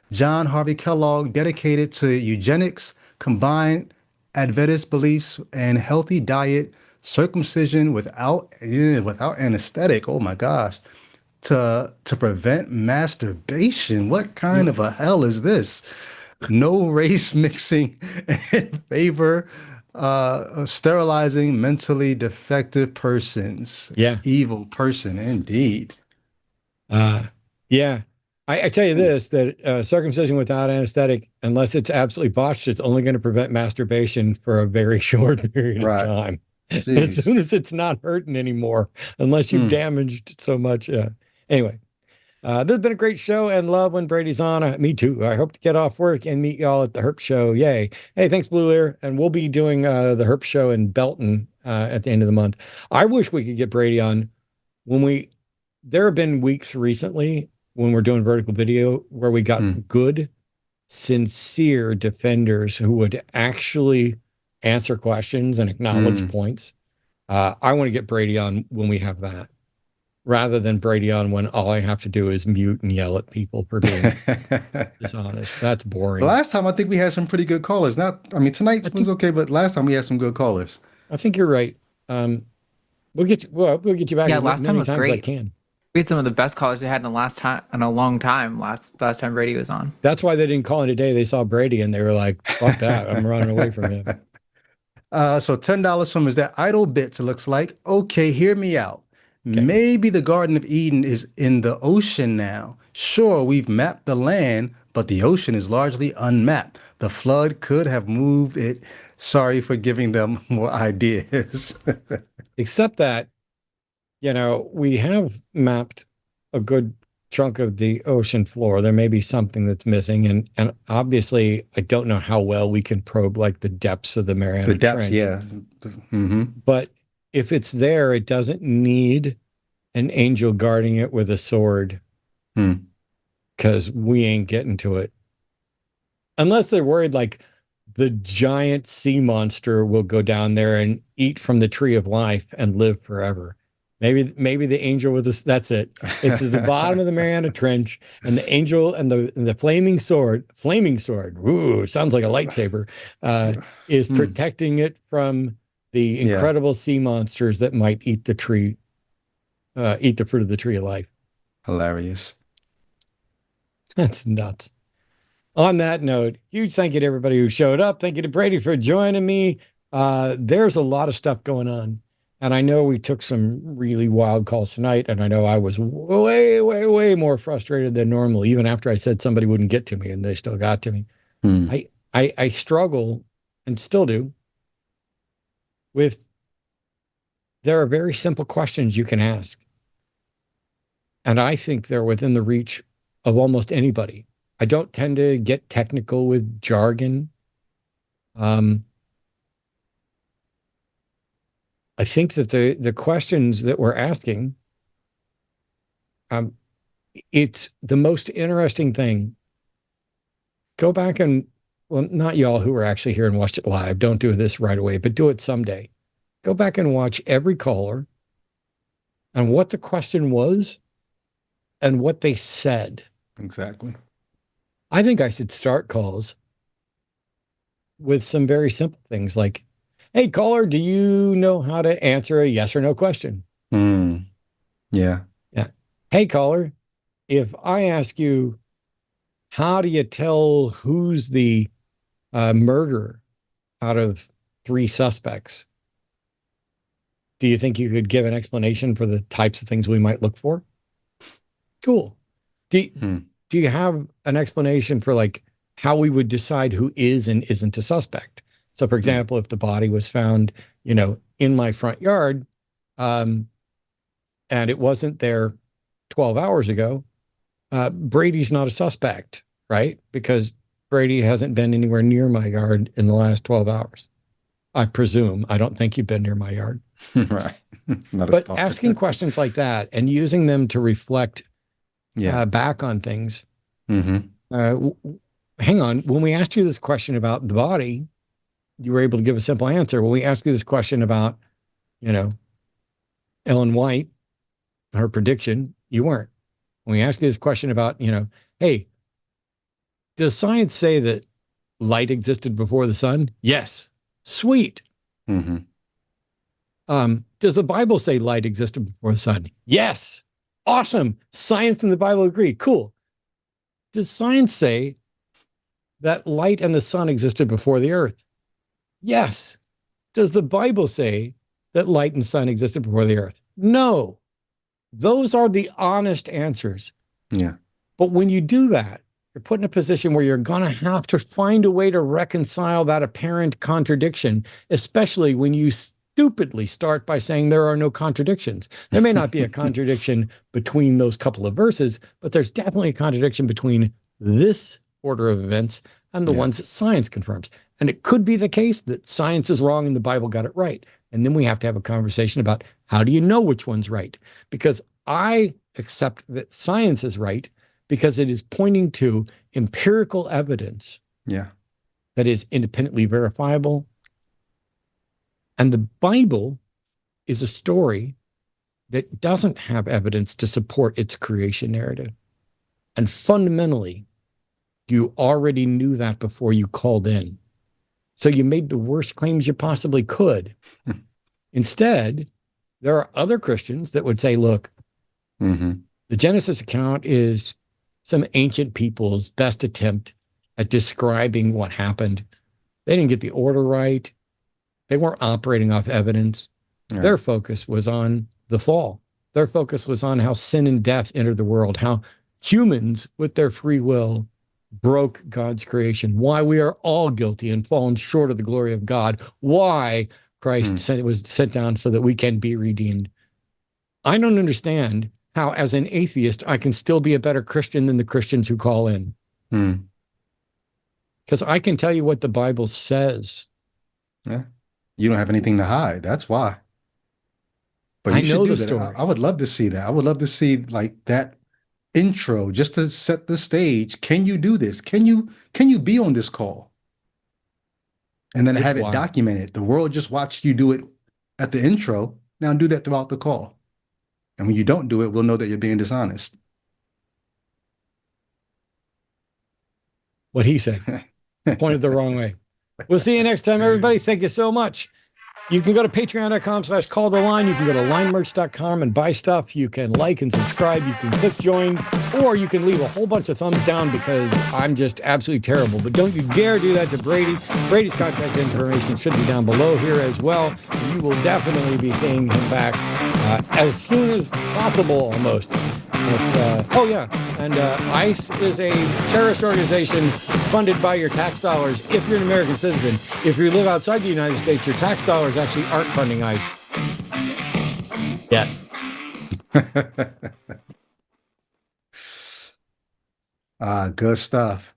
Speaker 2: John Harvey Kellogg, dedicated to eugenics, combined Adventist beliefs, and healthy diet, circumcision without anesthetic. Oh my gosh. To prevent masturbation. What kind of a hell is this? No race mixing in favor of sterilizing mentally defective persons.
Speaker 1: Yeah.
Speaker 2: Evil person indeed.
Speaker 1: Yeah. I tell you this, that circumcision without anesthetic, unless it's absolutely botched, it's only going to prevent masturbation for a very short period of time. As soon as it's not hurting anymore, unless you've damaged so much. Anyway, this has been a great show and love when Brady's on. Me too. I hope to get off work and meet y'all at the Herp Show. Yay. Hey, thanks, Blue Ear. And we'll be doing the Herp Show in Belton at the end of the month. I wish we could get Brady on there have been weeks recently when we're doing vertical video where we got good, sincere defenders who would actually answer questions and acknowledge points. I want to get Brady on when we have that, rather than Brady on when all I have to do is mute and yell at people for being dishonest. That's boring.
Speaker 2: Last time I think we had some pretty good callers. Tonight was okay, but last time we had some good callers.
Speaker 1: I think you're right. We'll get you back.
Speaker 3: Yeah, last time was great.
Speaker 1: I can.
Speaker 3: We had some of the best callers we had in a long time. Last time Brady was on.
Speaker 1: That's why they didn't call in today. They saw Brady and they were like, "Fuck that! I'm running away from him."
Speaker 2: So $10 from Is That Idle Bits? It looks like. Okay, hear me out. Okay. Maybe the Garden of Eden is in the ocean now. Sure, we've mapped the land, but the ocean is largely unmapped. The flood could have moved it. Sorry for giving them more ideas.
Speaker 1: Except that, we have mapped a good chunk of the ocean floor. There may be something that's missing. And obviously, I don't know how well we can probe like the depths of the Mariana Trench.
Speaker 2: Yeah.
Speaker 1: But if it's there, it doesn't need an angel guarding it with a sword, because we ain't getting to it. Unless they're worried like the giant sea monster will go down there and eat from the tree of life and live forever. Maybe the angel with this. That's it. It's at the bottom of the Mariana Trench, and the angel and the flaming sword. Ooh, sounds like a lightsaber. Is protecting it from the incredible sea monsters that might eat the tree, eat the fruit of the tree of life.
Speaker 2: Hilarious.
Speaker 1: That's nuts. On that note, huge thank you to everybody who showed up. Thank you to Brady for joining me. There's a lot of stuff going on. And I know we took some really wild calls tonight. And I know I was way, way, way more frustrated than normal, even after I said somebody wouldn't get to me, and they still got to me. I struggle, and still do, with there are very simple questions you can ask. And I think they're within the reach of almost anybody. I don't tend to get technical with jargon. I think that the questions that we're asking, it's the most interesting thing. Go back and, well, not y'all who were actually here and watched it live. Don't do this right away, but do it someday. Go back and watch every caller and what the question was and what they said.
Speaker 2: Exactly.
Speaker 1: I think I should start calls with some very simple things like, hey, caller, do you know how to answer a yes or no question?
Speaker 2: Yeah.
Speaker 1: Hey, caller, if I ask you, how do you tell who's the murderer out of 3 suspects? Do you think you could give an explanation for the types of things we might look for? Cool. Do you have an explanation for like how we would decide who is and isn't a suspect? So, for example, if the body was found, in my front yard, and it wasn't there 12 hours ago, Brady's not a suspect, right? Because Brady hasn't been anywhere near my yard in the last 12 hours. I presume. I don't think you've been near my yard.
Speaker 2: Right.
Speaker 1: But asking questions like that and using them to reflect back on things. Hang on. When we asked you this question about the body, you were able to give a simple answer. When we asked you this question about, Ellen White, her prediction, you weren't. When we asked you this question about, hey, does science say that light existed before the sun? Yes. Sweet. Does the Bible say light existed before the sun? Yes. Awesome. Science and the Bible agree. Cool. Does science say that light and the sun existed before the earth? Yes. Does the Bible say that light and sun existed before the earth? No. Those are the honest answers.
Speaker 2: Yeah.
Speaker 1: But when you do that, you're put in a position where you're going to have to find a way to reconcile that apparent contradiction, especially when you stupidly start by saying there are no contradictions. There may not be a contradiction between those couple of verses, but there's definitely a contradiction between this order of events and the ones that science confirms. And it could be the case that science is wrong and the Bible got it right. And then we have to have a conversation about how do you know which one's right? Because I accept that science is right because it is pointing to empirical evidence that is independently verifiable. And the Bible is a story that doesn't have evidence to support its creation narrative. And fundamentally, you already knew that before you called in. So you made the worst claims you possibly could. Instead, there are other Christians that would say, look, the Genesis account is some ancient people's best attempt at describing what happened. They didn't get the order right. They weren't operating off evidence.
Speaker 2: Right.
Speaker 1: Their focus was on the fall. Their focus was on how sin and death entered the world, how humans with their free will broke God's creation, why we are all guilty and fallen short of the glory of God, why Christ was sent down so that we can be redeemed. I don't understand how, as an atheist, I can still be a better Christian than the Christians who call in. Because I can tell you what the Bible says.
Speaker 2: Yeah. You don't have anything to hide. That's why. But
Speaker 1: I
Speaker 2: you
Speaker 1: know
Speaker 2: should do
Speaker 1: the
Speaker 2: that.
Speaker 1: story.
Speaker 2: I would love to see that. I would love to see like that intro just to set the stage. Can you do this? Can you be on this call? And then
Speaker 1: It's
Speaker 2: have it
Speaker 1: wild.
Speaker 2: documented. The world just watched you do it at the intro. Now do that throughout the call. And when you don't do it, we'll know that you're being dishonest.
Speaker 1: What he said. Pointed the wrong way. We'll see you next time, everybody. Thank you so much. You can go to patreon.com/call the line. You can go to linemerch.com and buy stuff. You can like and subscribe. You can click join, or you can leave a whole bunch of thumbs down because I'm just absolutely terrible. But don't you dare do that to Brady. Brady's contact information should be down below here as well. You will definitely be seeing him back as soon as possible almost. But, oh yeah, and ICE is a terrorist organization funded by your tax dollars if you're an American citizen. If you live outside the United States, your tax dollars actually aren't funding ICE. Yes.
Speaker 2: Good stuff.